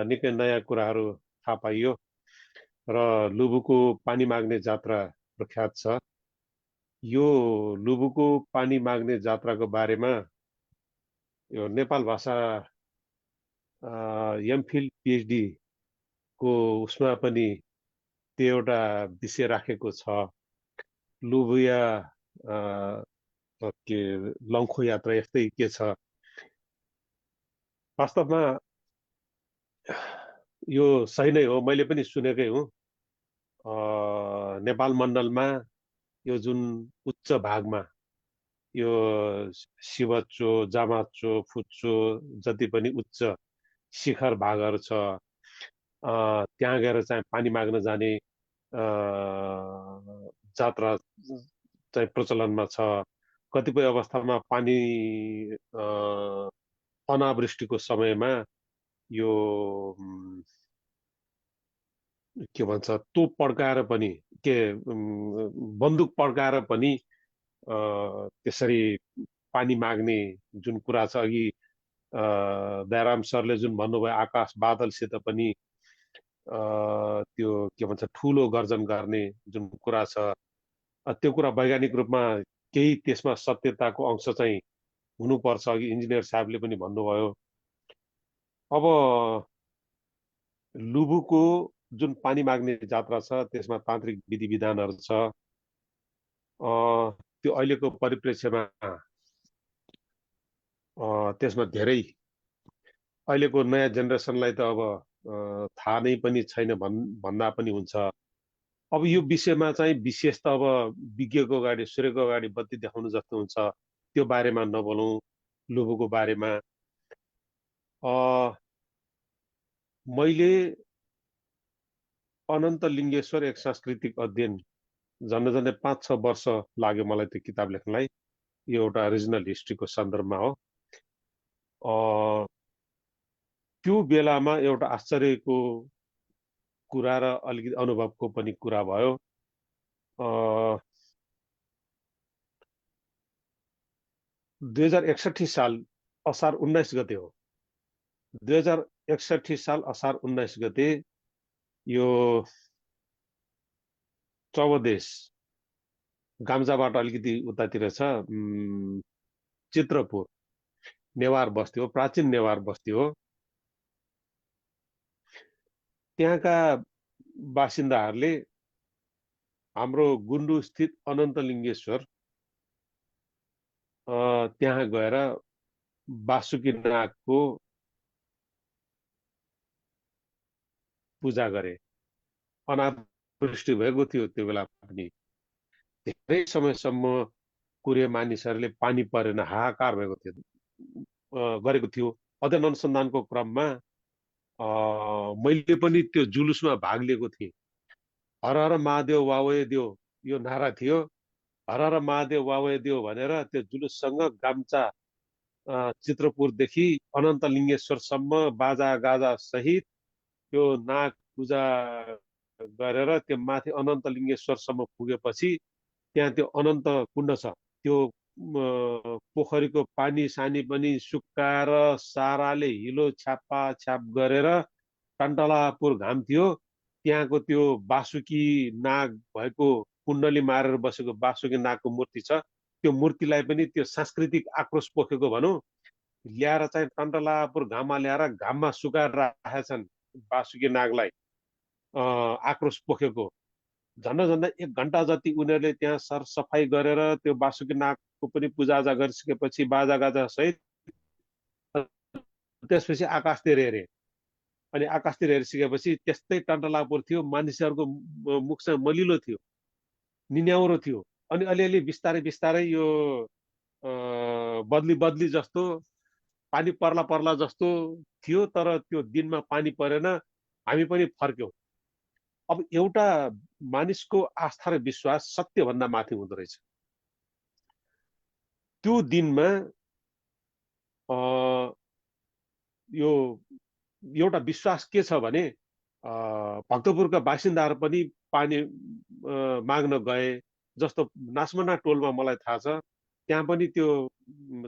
निकै नयाँ कुराहरू थाहा पाइयो र लुबुको पानी माग्ने जात्रा प्रख्यात छ। यो लुबुको पानी माग्ने जात्राको बारेमा यो नेपाल भाषा एमफिल पिएचडी को उसमा पनि त्यो एउटा विषय राखेको छ, लुबुया के लङ्खो यात्रा यस्तै के छ। वास्तवमा यो सही नै हो, मैले पनि सुनेकै हुँ। नेपाल मण्डलमा यो जुन उच्च भागमा यो शिवचो, जामाचो, फुच्चो जति पनि उच्च शिखर भागहरू छ, त्यहाँ गएर चाहिँ पानी माग्न जाने जात्रा चाहिँ प्रचलनमा छ। कतिपय अवस्थामा पानी अनावृष्टिको समयमा यो के भन्छ तोप पड्काएर पनि के बन्दुक पड्काएर पनि त्यसरी पानी माग्ने जुन कुरा छ। अघि दयाराम सरले जुन भन्नुभयो आकाश बादलसित पनि त्यो के भन्छ ठुलो गर्जन गर्ने जुन कुरा छ, त्यो कुरा वैज्ञानिक रूपमा केही त्यसमा सत्यताको अंश चाहिँ हुनुपर्छ। अघि इन्जिनियर साहबले पनि भन्नुभयो। अब लुबुको जुन पानी माग्ने जात्रा छ त्यसमा तान्त्रिक विधि विधानहरू छ। त्यो अहिलेको परिप्रेक्ष्यमा त्यसमा धेरै अहिलेको नयाँ जेनेरेसनलाई त अब थाहा नै पनि छैन भन्दा पनि हुन्छ। अब यो विषयमा चाहिँ विशेष त अब विज्ञको अगाडि सूर्यको अगाडि बत्ती देखाउनु जस्तो हुन्छ, त्यो बारेमा नबोलौँ। लुबुको बारेमा मैले अनन्त लिङ्गेश्वर एक सांस्कृतिक अध्ययन झन्डै 5-6 वर्ष लाग्यो मलाई त्यो किताब लेख्नलाई। यो एउटा रिजनल हिस्ट्रीको सन्दर्भमा हो। त्यो बेलामा एउटा आश्चर्यको कुरा र अलिकति अनुभवको पनि कुरा भयो। 2061 साल असार 19 गते हो। 2061 साल असार 19 गते यो चौबदेश गाम्जाबाट अलिकति उतातिर छ, चित्रपुर नेवार बस्ती हो, प्राचीन नेवार बस्ती हो। त्यहाँका बासिन्दाहरूले हाम्रो गुन्डु स्थित अनन्त लिङ्गेश्वर त्यहाँ गएर वासुकी नागको पूजा गरे। अनावृष्टि भएको थियो त्यो बेला पनि। धेरै समयसम्म कुरे मानिसहरूले पानी परेन, हाहाकार भएको थियो गरेको थियो। अध्ययन अनुसन्धानको क्रममा मैले पनि त्यो जुलुसमा भाग लिएको थिएँ। हर हर महादेव वावय देव यो नारा थियो। हर हर महादेव वावय देव भनेर त्यो जुलुससँग गाम्चा चित्रपुरदेखि अनन्त लिङ्गेश्वरसम्म बाजा गाजा सहित त्यो नाग पूजा गरेर त्यो माथि अनन्त लिङ्गेश्वरसम्म पुगेपछि त्यहाँ त्यो अनन्त कुण्ड छ। त्यो पोखरीको पानी सानी पनि सुकाएर साराले हिलो छ्यापा छ्याप गरेर टन्टलापुर घाम थियो। त्यहाँको त्यो वासुकी नाग भएको कुण्डली मारेर बसेको वासुकी नागको मूर्ति छ। त्यो मूर्तिलाई पनि त्यो सांस्कृतिक आक्रोश पोखेको भनौँ, ल्याएर चाहिँ टन्टलापुर घाममा ल्याएर घाममा सुकाएर राखेका छन् वासुकी नागलाई। आक्रोश पोखेको झन्डै 1 घण्टा जति उनीहरूले त्यहाँ सरसफाइ गरेर त्यो वासुकी नागको पनि पूजाआजा गरिसकेपछि बाजागाजा सहित त्यसपछि आकाशतिर हेरे। अनि आकाशतिर हेरिसकेपछि त्यस्तै टन्टलापुर थियो। मानिसहरूको मुख चाहिँ मलिलो थियो, निन्याउरो थियो। अनि अलिअलि बिस्तारै बिस्तारै यो बदली बदली जस्तो पानी पर्ला पर्ला जस्तो थियो। तर त्यो दिनमा पानी परेन, हामी पनि फर्क्यौँ। अब एउटा मानिसको आस्था र विश्वास सत्यभन्दा माथि हुँदो रहेछ। त्यो दिनमा यो एउटा विश्वास के छ भने भक्तपुरका बासिन्दाहरू पनि पानी माग्न गए। जस्तो नासमना टोलमा मलाई थाहा छ, त्यहाँ पनि त्यो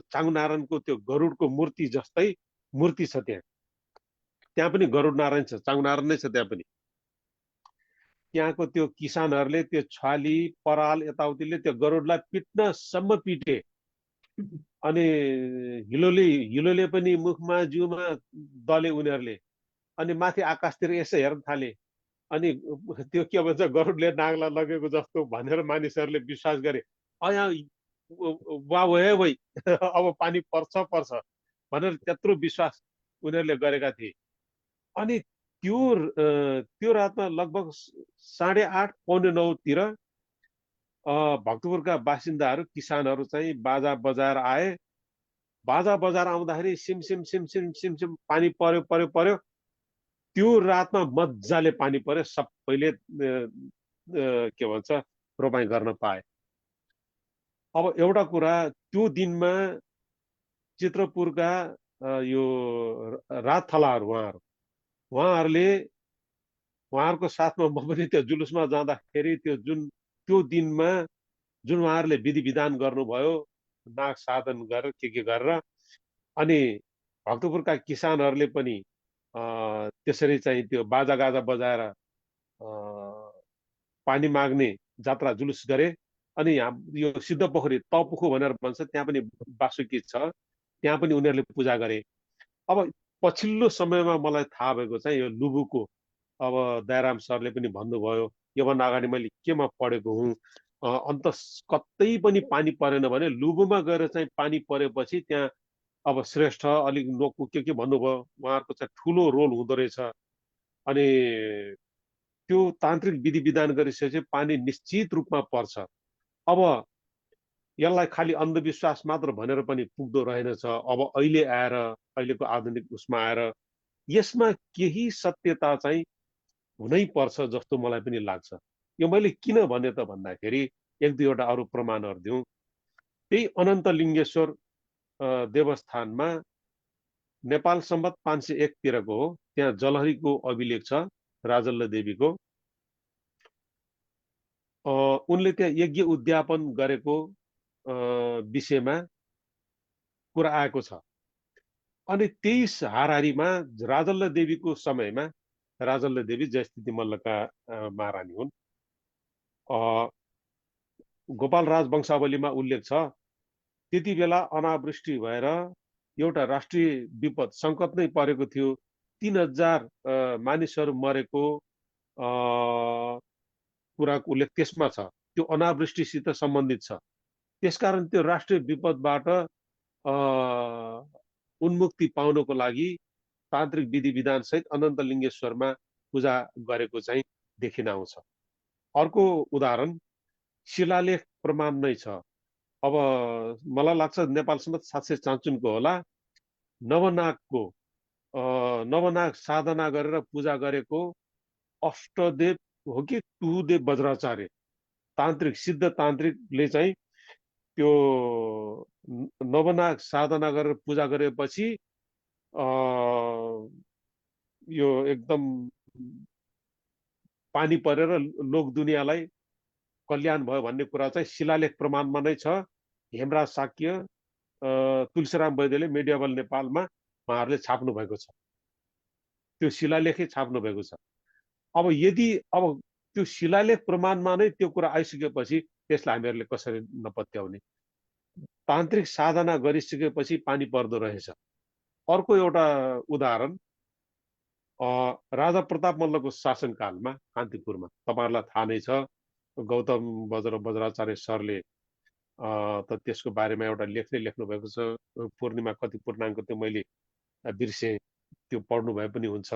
चाङनारायणको त्यो गरुडको मूर्ति जस्तै मूर्ति छ। त्यहाँ पनि गरुड नारायण छ, चाङनारायण नै छ त्यहाँ पनि। त्यहाँको त्यो किसानहरूले त्यो छ्वाली पराल यताउतिले त्यो गरुडलाई पिट्नसम्म पिटे। अनि हिलोले पनि मुखमा जिउमा दले उनीहरूले। अनि माथि आकाशतिर यसो हेर्न थाले। अनि त्यो के भन्छ, गरुडले नागलाई लगेको जस्तो भनेर मानिसहरूले विश्वास गरे। यहाँ वा वै अब पानी पर्छ भनेर त्यत्रो विश्वास उनीहरूले गरेका थिए। अनि त्यो रातमा लगभग 8:30 पौने 9 तिर भक्तपुरका बासिन्दाहरू किसानहरू चाहिँ बाजा बजाएर आए। बाजा बजाएर आउँदाखेरि SIM SIM SIM SIM SIM SIM पानी पर्यो। त्यो रातमा मजाले पानी पर्यो। सबैले के भन्छ रोपाइँ गर्न पाए। अब एउटा कुरा, त्यो दिनमा चित्रपुरका यो राजथलाहरू उहाँहरूको साथमा म पनि त्यो जुलुसमा जाँदाखेरि त्यो दिनमा जुन उहाँहरूले विधि विधान गर्नुभयो, नाग साधन गरेर के गरेर, अनि भक्तपुरका किसानहरूले पनि त्यसरी चाहिँ त्यो बाजागाजा बजाएर पानी माग्ने जात्रा जुलुस गरे। अनि यो सिद्ध पोखरी तपुखु भनेर भन्छ, त्यहाँ पनि वासुकी छ, त्यहाँ पनि उनीहरूले पूजा गरे। अब पछिल्लो समयमा मलाई थाहा भएको चाहिँ यो लुबुको, अब दयाराम सरले पनि भन्नुभयो, योभन्दा अगाडि मैले केमा पढेको हुँ, अन्त कतै पनि पानी परेन भने लुबुमा गएर चाहिँ पानी परेपछि त्यहाँ अब श्रेष्ठ अलिक नोकु के भन्नुभयो, उहाँहरूको चाहिँ ठुलो रोल हुँदो रहेछ। अनि त्यो तान्त्रिक विधि विधान गरिसकेपछि पानी निश्चित रूपमा पर्छ। अब यसलाई खालि अन्धविश्वास मात्र भनेर पनि पुग्दो रहेनछ। अब अहिले आएर अहिलेको आधुनिक उसमा आएर यसमा केही सत्यता चाहिँ हुनै पर्छ जस्तो मलाई पनि लाग्छ। यो मैले किन भने त भन्दाखेरि एक दुईवटा अरू प्रमाणहरू दिउँ। त्यही अनन्तलिङ्गेश्वर देवस्थानमा नेपाल सम्बत 501 तिरको हो। त्यहाँ जलहरीको अभिलेख छ राजल्ल देवीको। उनले त्यहाँ यज्ञ उद्यापन गरेको विषयमा कुरा आएको छ। अनि 23 हाराहारीमा राजल्ल देवीको समयमा, राजल्ल देवी जयस्थिति मल्लका महारानी हुन्। गोपाल राज वंशावलीमा उल्लेख छ त्यति बेला अनावृष्टि भएर एउटा राष्ट्रिय विपद सङ्कट नै परेको थियो। 3000 मानिसहरू मरेको कुराको उल्लेख त्यसमा छ। त्यो अनावृष्टिसित सम्बन्धित छ। त्यसकारण त्यो राष्ट्रिय विपदबाट उन्मुक्ति पाउनको लागि तान्त्रिक विधि विधान सहित अनन्तलिङ्गेश्वरमा पूजा गरेको चाहिँ देखिन आउँछ। अर्को उदाहरण शिलालेख प्रमाण नै छ। अब मलाई लाग्छ नेपाल सम्बत 755 होला। नवनाग साधना गरेर पूजा गरेको अष्टदेव हो कि टुहुदेव वज्राचार्य तान्त्रिक सिद्ध तान्त्रिकले चाहिँ त्यो नवनाग साधना गरेर पूजा गरेपछि यो एकदम पानी परेर लोक दुनियाँलाई कल्याण भयो भन्ने कुरा चाहिँ शिलालेख प्रमाणमा नै छ। हेमराज शाक्य तुलसीराम वैद्यले मेडिएबल नेपालमा उहाँहरूले छाप्नु भएको छ। त्यो शिलालेखै छाप्नु भएको छ। अब यदि त्यो शिलालेख प्रमाणमा नै त्यो कुरा आइसकेपछि त्यसलाई हामीहरूले कसरी नपत्याउने? तान्त्रिक साधना गरिसकेपछि पानी पर्दो रहेछ। अर्को एउटा उदाहरण राजा प्रताप मल्लको शासनकालमा कान्तिपुरमा तपाईहरुलाई थाहा नै छ। गौतम वज्राचार्य सरले त त्यसको बारेमा एउटा लेख्नै लेख्नु भएको छ। पूर्णिमा कति पूर्णाङ्क त्यो मैले बिर्से, त्यो पढ्नु भए पनि हुन्छ।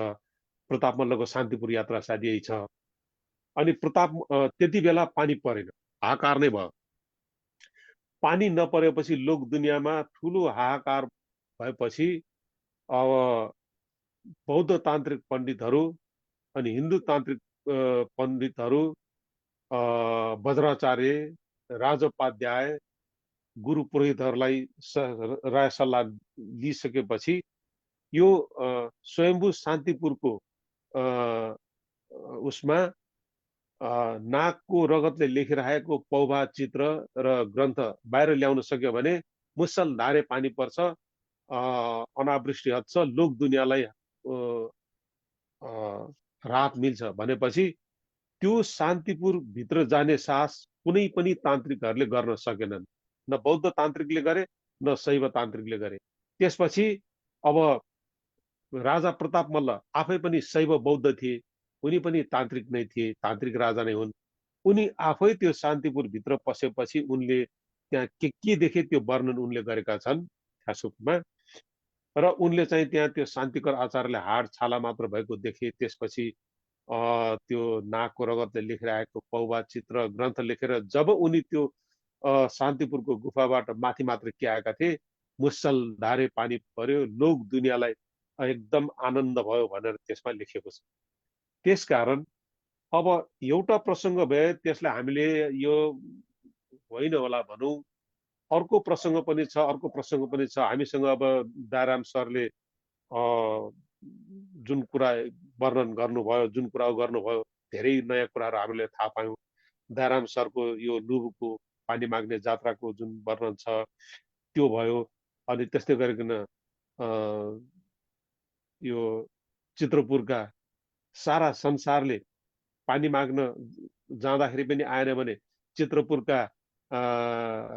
प्रताप मल्लको शान्तिपुर यात्रा सायद यही छ। अनि प्रताप त्यति बेला पानी परेन, हाहाकार नै भयो। पानी नपरेपछि लोक दुनियाँमा ठुलो हाहाकार भएपछि अब बौद्ध तान्त्रिक पण्डितहरू अनि हिन्दू तान्त्रिक पण्डितहरू वज्राचार्य, राजोपाध्याय, गुरु पुरोहितहरूलाई राय सल्लाह लिइसकेपछि यो स्वयम्भू शान्तिपुरको उसमा नागको रगतले लेखिरहेको पौभा चित्र र ग्रन्थ बाहिर ल्याउन सक्यो भने मुसलधारे पानी पर्छ, अनावृष्टि हट्छ, लोक दुनियाँलाई राहत मिल्छ भनेपछि त्यो शान्तिपुर भित्र जाने साहस कुनै पनि तान्त्रिकहरूले गर्न सकेनन्। न बौद्ध तान्त्रिकले गरे न शैव तान्त्रिकले गरे। त्यसपछि अब राजा प्रताप मल्ल आफै पनि शैव बौद्ध थिए, उनी पनि तान्त्रिक नै थिए, तान्त्रिक राजा नै हुन्। उनी आफै त्यो शान्तिपुर भित्र पसेपछि उनले त्यहाँ के देखे त्यो वर्णन उनले गरेका छन् ख्यासुकमा। र उनले चाहिँ त्यहाँ त्यो शान्तिकर आचार्यले हाड छाला मात्र भएको देखे। त्यसपछि त्यो नागको रगतले लेखिरहेको पौभा चित्र ग्रन्थ लेखेर जब उनी त्यो शान्तिपुरको गुफाबाट माथि मात्र के आएका थिए, मुसलधारे पानी पर्यो, लोक दुनियाँलाई एकदम आनन्द भयो भनेर त्यसमा लेखिएको छ। त्यसकारण अब एउटा प्रसङ्ग भए त्यसलाई हामीले यो होइन होला भनौँ। अर्को प्रसङ्ग पनि छ, हामीसँग अब दयाराम सरले जुन कुरा वर्णन गर्नुभयो, जुन कुरा गर्नुभयो, धेरै नयाँ कुराहरू हामीले थाहा पायौँ। दयाराम सरको यो लुबुको पानी माग्ने जात्राको जुन वर्णन छ त्यो भयो। अनि त्यस्तै गरिकन यो चित्रपुरका सारा संसारले पानी माग्न जाँदाखेरि पनि आएन भने चित्रपुरका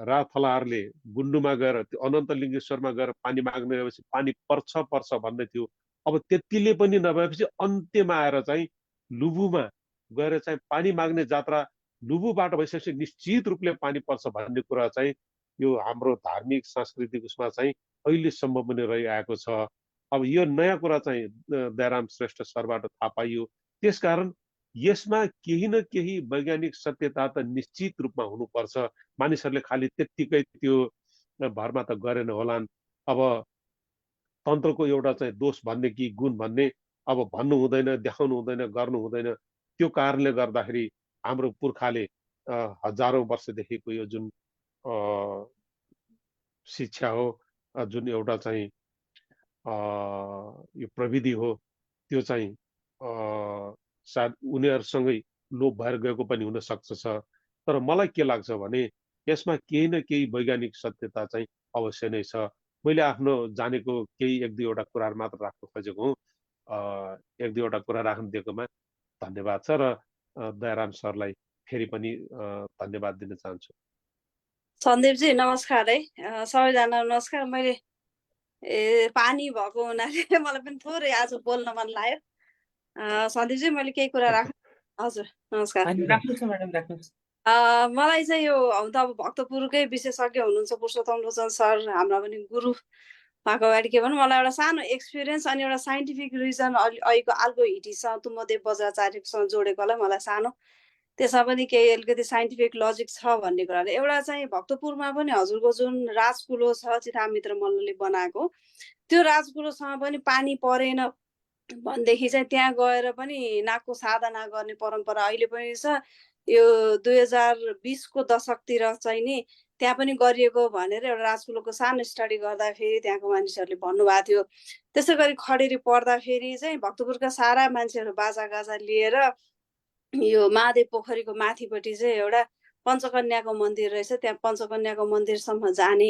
राथलाहरूले गुन्डुमा गएर त्यो अनन्तलिङ्गेश्वरमा गएर पानी माग्न गएपछि पानी पर्छ भन्दै थियो। अब त्यतिले पनि नभएपछि अन्त्यमा आएर चाहिँ लुबुमा गएर चाहिँ पानी माग्ने जात्रा लुबुबाट भइसकेपछि निश्चित रूपले पानी पर्छ भन्ने कुरा चाहिँ यो हाम्रो धार्मिक सांस्कृतिक उसमा चाहिँ अहिलेसम्म पनि रहिआएको छ। अब यो नयाँ कुरा चाहिँ दयाराम श्रेष्ठ सरबाट थाहा पाइयो। त्यसकारण यसमा केही न केही वैज्ञानिक सत्यता त निश्चित रूपमा हुनुपर्छ। मानिसहरूले खालि त्यत्तिकै त्यो भरमा त गरेन होलान्। अब तन्त्रको एउटा चाहिँ दोष भन्ने कि गुण भन्ने अब भन्नु हुँदैन, देखाउनु हुँदैन, गर्नु हुँदैन। त्यो कारणले गर्दाखेरि हाम्रो पुर्खाले हजारौँ वर्षदेखिको यो जुन शिक्षा हो, जुन एउटा चाहिँ यो प्रविधि हो, त्यो चाहिँ सायद उनीहरूसँगै लोप भएर गएको पनि हुन सक्छ। तर मलाई के लाग्छ भने यसमा केही न केही वैज्ञानिक सत्यता चाहिँ अवश्य नै छ। मैले आफ्नो जानेको केही एक दुईवटा कुराहरू मात्र राख्न खोजेको हुँ। एक दुईवटा कुरा राख्न दिएकोमा धन्यवाद छ र दयाराम सरलाई फेरि पनि धन्यवाद दिन चाहन्छु। सन्दीपजी नमस्कार है, सबैजना नमस्कार। मैले पानी भएको हुनाले मलाई पनि थोरै आज बोल्न मन लाग्यो। सन्दीपजी मैले केही कुरा राख्नु? हजुर नमस्कार। राख्नुहोस् न म्याडम, राख्नुहोस्। मलाई चाहिँ यो हुन त अब भक्तपुरकै विशेषज्ञ हुनुहुन्छ पुरुषोत्तम लोचन सर, हाम्रा पनि गुरु भएको अगाडि के भन्नु, मलाई एउटा सानो एक्सपिरियन्स अनि एउटा साइन्टिफिक रिजन अहिलेको आल्गो हिटीसँग तुम्बदेव बज्राचार्यसँग जोडेकोलाई मलाई सानो, त्यसमा पनि केही अलिकति साइन्टिफिक लजिक छ भन्ने कुराले। एउटा चाहिँ भक्तपुरमा पनि हजुरको जुन राजकुलो छ चितामित्र मल्लले बनाएको, त्यो राजकुलोसँग पनि पानी परेन भनेदेखि चाहिँ त्यहाँ गएर पनि नागको साधना गर्ने परम्परा अहिले पनि छ। यो 2020 को दशकतिर चाहिँ नि त्यहाँ पनि गरिएको भनेर एउटा राजकुलोको सानो स्टडी गर्दाखेरि त्यहाँको मानिसहरूले भन्नुभएको थियो। त्यसै गरी खडेरी पर्दाखेरि चाहिँ भक्तपुरका सारा मान्छेहरू बाजागाजा लिएर यो महादेव पोखरीको माथिपट्टि चाहिँ एउटा पञ्चकन्याको मन्दिर रहेछ, त्यहाँ पञ्चकन्याको मन्दिरसम्म जाने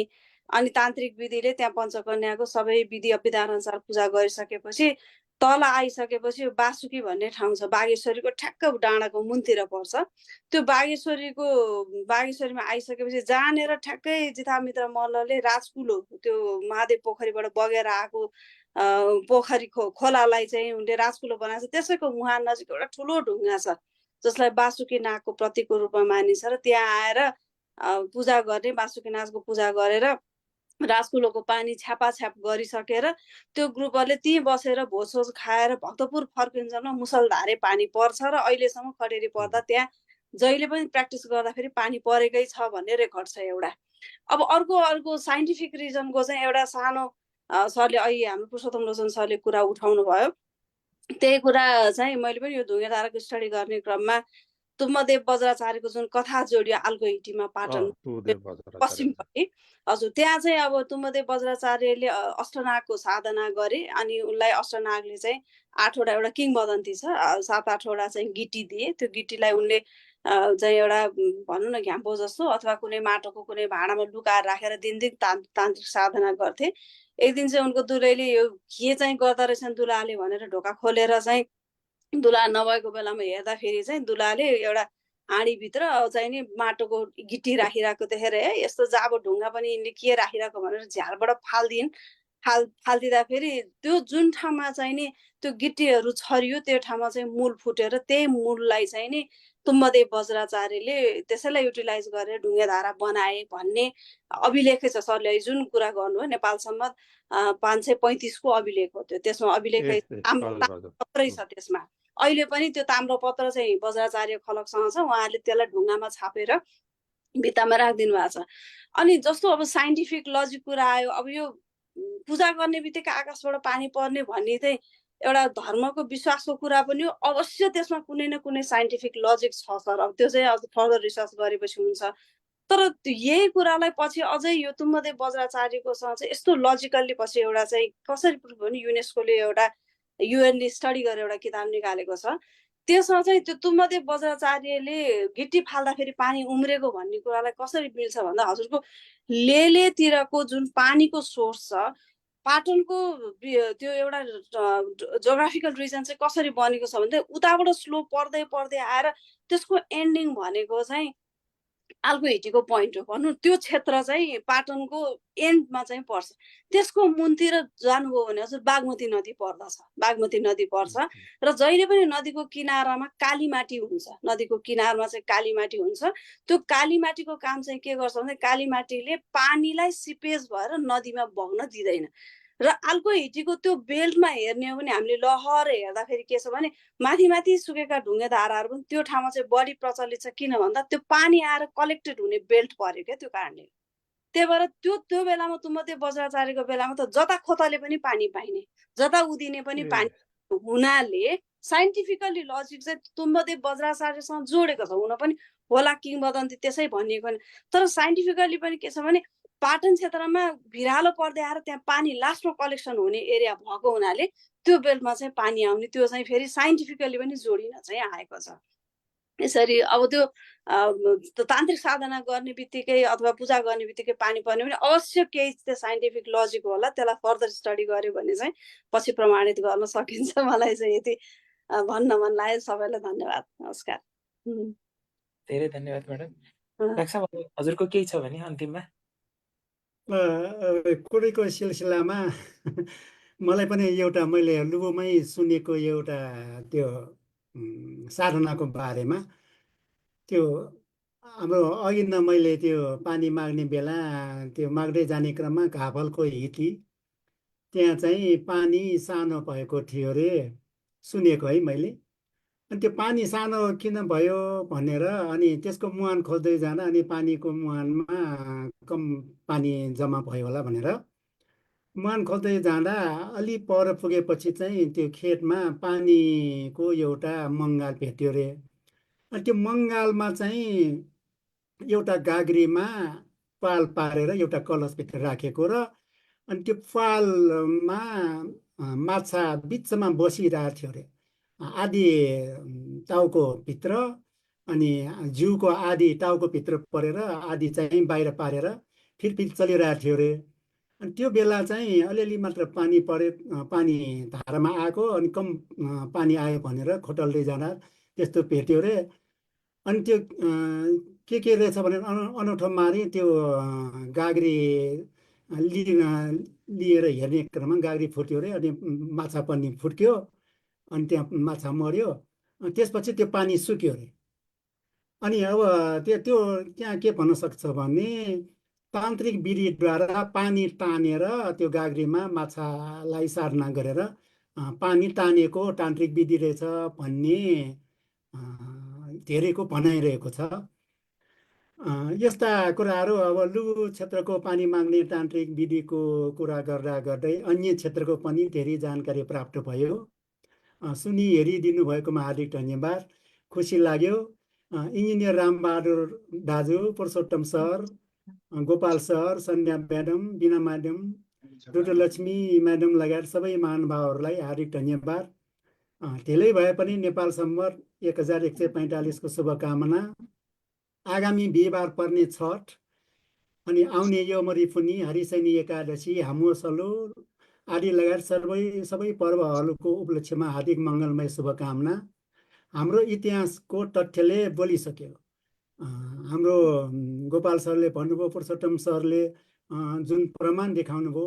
अनि तान्त्रिक विधिले त्यहाँ पञ्चकन्याको सबै विधि विधान अनुसार पूजा गरिसकेपछि तल आइसकेपछि यो बासुकी भन्ने ठाउँ छ, बागेश्वरीको ठ्याक्क डाँडाको मुनतिर पर्छ। त्यो बागेश्वरीमा आइसकेपछि जानेर ठ्याक्कै चितामित्र मल्लले राजकुलो त्यो महादेव पोखरीबाट बगेर आएको पोखरी खोलालाई चाहिँ उनले राजकुलो बनाएको छ। त्यसैको मुहान नजिक एउटा ठुलो ढुङ्गा छ जसलाई बासुकी नागको प्रतीकको रूपमा मानिन्छ र त्यहाँ आएर पूजा गर्ने, बासुकी नागको पूजा गरेर राजकुलोको पानी छ्यापाछ्याप गरिसकेर त्यो ग्रुपहरूले त्यहीँ बसेर भोजसोज खाएर भक्तपुर फर्किन्छन्। मुसलधारे पानी पर्छ र अहिलेसम्म खडेरी पर्दा त्यहाँ जहिले पनि प्र्याक्टिस गर्दाखेरि पानी परेकै छ भन्ने रेकर्ड छ एउटा। अब अर्को साइन्टिफिक रिजनको चाहिँ एउटा सानो सरले अहिले हाम्रो पुरुषोत्तम लोचन सरले कुरा उठाउनु भयो, त्यही कुरा चाहिँ मैले पनि यो ढुङ्गेधाराको स्टडी गर्ने क्रममा तुम्बदेव बज्राचार्यको जुन कथा जोडियो आल्गो हिटीमा पाटन पश्चिमपट्टि, हजुर त्यहाँ चाहिँ अब तुम्बदेव बज्राचार्यले अष्टनागको साधना गरे अनि उनलाई अष्टनागले चाहिँ 8वटा एउटा किङवदन्ती छ 7-8वटा चाहिँ गिटी दिए। त्यो गिटीलाई उनले चाहिँ एउटा भनौँ न घ्याम्पो जस्तो अथवा कुनै माटोको कुनै भाँडामा लुकाएर राखेर दिनदिन तान्त्रिक साधना गर्थे। एक दिन चाहिँ उनको दुलैले यो के चाहिँ गर्दा रहेछन् दुलाले भनेर ढोका खोलेर चाहिँ दुला नभएको बेलामा हेर्दाखेरि चाहिँ दुलाले एउटा हाँडीभित्र चाहिँ नि माटोको गिटी राखिरहेको देखेर यस्तो जाबो ढुङ्गा पनि यिनले के राखिरहेको भनेर झ्यालबाट फालिदिँदाखेरि त्यो जुन ठाउँमा चाहिँ नि त्यो गिटीहरू छरियो त्यो ठाउँमा चाहिँ मूल फुटेर त्यही मूललाई चाहिँ नि तुम्बदेव बज्राचार्यले त्यसैलाई युटिलाइज गरेर ढुङ्गेधारा बनाए भन्ने अभिलेखै छ। सरले जुन कुरा गर्नुभयो नेपालसम्म 535 को अभिलेख हो त्यो, त्यसमा अभिलेखै ताम्रपत्रै छ त्यसमा। अहिले पनि त्यो ताम्रपत्र चाहिँ बज्राचार्य खलकसँग छ, उहाँहरूले त्यसलाई ढुङ्गामा छापेर भित्तामा राखिदिनु भएको छ। अनि जस्तो अब साइन्टिफिक लजिक कुरा आयो, अब यो पूजा गर्ने बित्तिकै आकाशबाट पानी पर्ने भन्ने चाहिँ एउटा धर्मको विश्वासको कुरा पनि हो, अवश्य त्यसमा कुनै न कुनै साइन्टिफिक लजिक छ सर। अब त्यो चाहिँ अझ फर्दर रिसर्च गरेपछि हुन्छ। तर यही कुरालाई पछि अझै यो तुम्बदेव बज्राचार्यकोसँग चाहिँ यस्तो लजिकल्ली पछि एउटा चाहिँ कसरी प्रुभ भने युनेस्कोले एउटा युएनले स्टडी गरेर एउटा किताब निकालेको छ। त्यसमा चाहिँ त्यो तुम्बदेव बज्राचार्यले गिटी फाल्दाखेरि पानी उम्रेको भन्ने कुरालाई कसरी मिल्छ भन्दा हजुरको लेलेतिरको जुन पानीको सोर्स छ पाटनको त्यो एउटा जोग्राफिकल रिजन चाहिँ कसरी बनेको छ भने उताबाट स्लो पर्दै पर्दै आएर त्यसको एन्डिङ भनेको चाहिँ आल्गो हिटीको पोइन्ट हो भनौँ, त्यो क्षेत्र चाहिँ पाटनको एन्डमा चाहिँ पर्छ। त्यसको मुनतिर जानुभयो भने हजुर बागमती नदी पर्दछ, बागमती नदी पर्छ र जहिले पनि नदीको किनारामा काली माटी हुन्छ, नदीको किनारमा चाहिँ काली माटी हुन्छ। त्यो काली माटीको काम चाहिँ के गर्छ भने काली माटीले पानीलाई सिपेज भएर नदीमा बग्न दिँदैन। र आल्को-हिटीको त्यो बेल्टमा हेर्ने हो भने हामीले लहर हेर्दाखेरि के छ भने माथि माथि सुकेका ढुङ्गे धाराहरू पनि त्यो ठाउँमा चाहिँ बढी प्रचलित छ। किन भन्दा त्यो पानी आएर कलेक्टेड हुने बेल्ट पर्यो क्या त्यो कारणले। त्यही भएर त्यो बेलामा तुम्बदेव बज्राचार्यको बेलामा त जता खोतले पनि पानी पाइने, जता उदिने पनि पानी हुनाले साइन्टिफिकल्ली लजिक चाहिँ तुम्बदेव बज्राचार्यसँग जोडेको छ। हुन पनि होला किंवदन्ती त्यसै भनिएको होइन, तर साइन्टिफिकल्ली पनि के छ भने पाटन क्षेत्रमा भिरालो पर्दै आएर त्यहाँ पानी लास्टमा कलेक्सन हुने एरिया भएको हुनाले त्यो बेल्टमा चाहिँ पानी आउने, त्यो चाहिँ फेरि साइन्टिफिकल्ली पनि जोडिन चाहिँ आएको छ। यसरी अब त्यो तान्त्रिक साधना गर्ने बित्तिकै अथवा पूजा गर्ने बित्तिकै पानी पर्ने पनि अवश्य केही त्यो साइन्टिफिक लजिक होला। त्यसलाई फर्दर स्टडी गर्यो भने चाहिँ पछि प्रमाणित गर्न सकिन्छ। मलाई चाहिँ यति भन्न मन लाग्यो। सबैलाई धन्यवाद। नमस्कार। धेरै धन्यवाद म्याडम। डाक्टर साहब हजुरको केही छ भने अन्तिममा? कुरैको सिलसिलामा मलाई पनि एउटा मैले लुबुमै सुनेको एउटा त्यो साधनाको बारेमा त्यो हाम्रो अघि न मैले त्यो पानी माग्ने बेला त्यो माग्दै जाने क्रममा घापलको हिटी त्यहाँ चाहिँ पानी सानो भएको थियो रे सुनेको है मैले। अनि त्यो पानी सानो किन भयो भनेर अनि त्यसको मुहान खोज्दै जाँदा अनि पानीको मुहानमा कम पानी जम्मा भयो होला भनेर मुहान खोज्दै जाँदा अलि पर पुगेपछि चाहिँ त्यो खेतमा पानीको एउटा मङ्गाल भेट्यो रे। अनि त्यो मङ्गालमा चाहिँ एउटा गाग्रीमा पाल पारेर एउटा कलशभित्र राखेको र अनि त्यो पालमा माछा बिचमा बसिरहेको थियो अरे। आधी टाउको भित्र अनि जिउको आधी टाउको भित्र परेर आधी चाहिँ बाहिर पारेर फिरफिर चलिरहेको थियो अरे। अनि त्यो बेला चाहिँ अलिअलि मात्र पानी परे, पानी धारामा आएको अनि कम पानी आयो भनेर खोटल्दै जाँदा त्यस्तो भेट्यो अरे। अनि त्यो के रहेछ भनेर अनौठो मारी त्यो गाग्री लिएर हेर्ने क्रममा गाग्री फुट्यो अरे। अनि माछा पनि फुट्क्यो अनि त्यहाँ माछा मर्यो। त्यसपछि त्यो पानी सुक्यो अरे। अनि अब त्यो त्यहाँ के भन्न सक्छ भने तान्त्रिक विधिद्वारा पानी तानेर त्यो गाग्रीमा माछालाई साधना गरेर पानी तानेको तान्त्रिक विधि रहेछ भन्ने धेरैको भनाइरहेको छ। यस्ता कुराहरू अब लुबु क्षेत्रको पानी माग्ने तान्त्रिक विधिको कुरा गर्दा गर्दै अन्य क्षेत्रको पनि धेरै जानकारी प्राप्त भयो। सुनि हेरिदिनु भएकोमा हार्दिक धन्यवाद। खुसी लाग्यो। इन्जिनियर रामबहादुर दाजु, पुरुषोत्तम सर, गोपाल सर, सन्ध्या म्याडम, बिना म्याडम, रुद्रलक्ष्मी म्याडम लगायत सबै महानुभावहरूलाई हार्दिक धन्यवाद। ढिलै भए पनि नेपाल सम्वत 1145को शुभकामना। आगामी बिहिबार पर्ने छठ अनि आउने यमरिफुनी, हरिशनि एकादशी, हामु सलो आदि लगायत सबै पर्वहरूको उपलक्ष्यमा हार्दिक मङ्गलमय शुभकामना। हाम्रो इतिहासको तथ्यले बोलिसक्यो। हाम्रो गोपाल सरले भन्नुभयो, पुरुषोत्तम सरले जुन प्रमाण देखाउनुभयो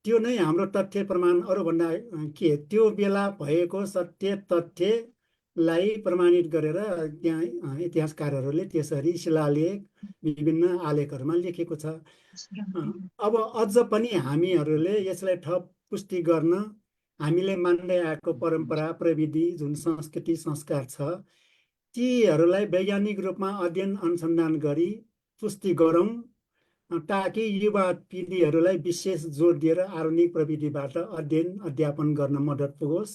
त्यो नै हाम्रो तथ्य प्रमाण। अरूभन्दा के त्यो बेला भएको सत्य तथ्यलाई प्रमाणित गरेर त्यहाँ इतिहासकारहरूले त्यसरी शिलालेख विभिन्न आलेखहरूमा लेखेको छ। अब अझ पनि हामीहरूले यसलाई थप पुष्टि गर्न हामीले मान्दै आएको परम्परा, प्रविधि, जुन संस्कृति संस्कार छ तीहरूलाई वैज्ञानिक रूपमा अध्ययन अनुसन्धान गरी पुष्टि गरौँ ताकि युवा पिँढीहरूलाई विशेष जोड दिएर आधुनिक प्रविधिबाट अध्ययन अध्यापन गर्न मद्दत पुगोस्।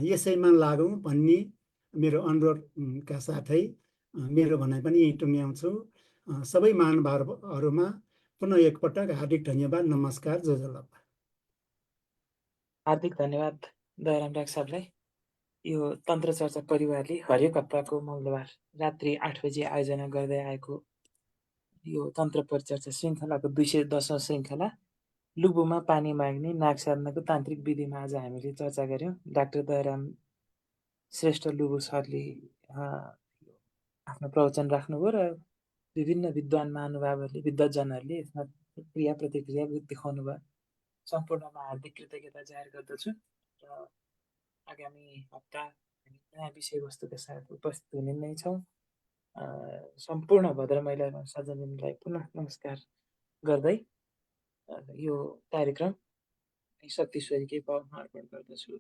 यसैमा लागौँ भन्ने मेरो अनुरोधका साथै मेरो भनाइ पनि यही टुङ्ग्याउँछु। सबै महानुभावहरूमा पुनः एकपटक हार्दिक धन्यवाद। नमस्कार। जोजलप्पा। हार्दिक धन्यवाद दयाराम डाक्टर साहबलाई। यो तन्त्र चर्चा परिवारले हरेक हप्ताको मङ्गलबार रात्रि 8 बजे आयोजना गर्दै आएको यो तन्त्र परिचर्चा श्रृङ्खलाको 210औं श्रृङ्खला लुबुमा पानी माग्ने नाग साधनाको तान्त्रिक विधिमा आज हामीले चर्चा गऱ्यौँ। डाक्टर दयाराम श्रेष्ठ लुबु सरले आफ्नो प्रवचन राख्नुभयो र विभिन्न विद्वान महानुभावहरूले, विद्वजनहरूले यसमा क्रिया प्रतिक्रिया देखाउनु भयो। सम्पूर्णमा हार्दिक कृतज्ञता जाहेर गर्दछु र आगामी हप्ता हामी नयाँ विषयवस्तुका साथ उपस्थित हुने नै छौँ। सम्पूर्ण भद्र महिला सज्जनलाई पुनः नमस्कार गर्दै यो कार्यक्रम शक्तिश्वरीकै पावनमा अर्पण गर्दछु।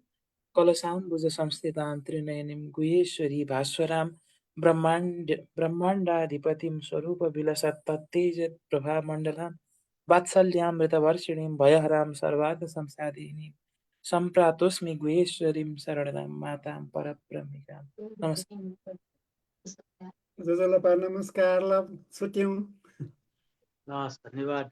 कलशाम्बुज संस्थितां त्रिनयनीं गुहेश्वरी भास्वरां ब्रह्माण्डाधिपतिं स्वरूपविलसत्तेज प्रभामण्डलां वात्सल्यामृतवर्षिणीं भयहरां सर्वार्थसंसाधिनीं सम्प्रातोऽस्मि गुहेश्वरीं शरणदां मातां परब्रह्मिकां। नमस्ते। जजलाई नमस्कार ल छुट्यौँ। हस्, धन्यवाद।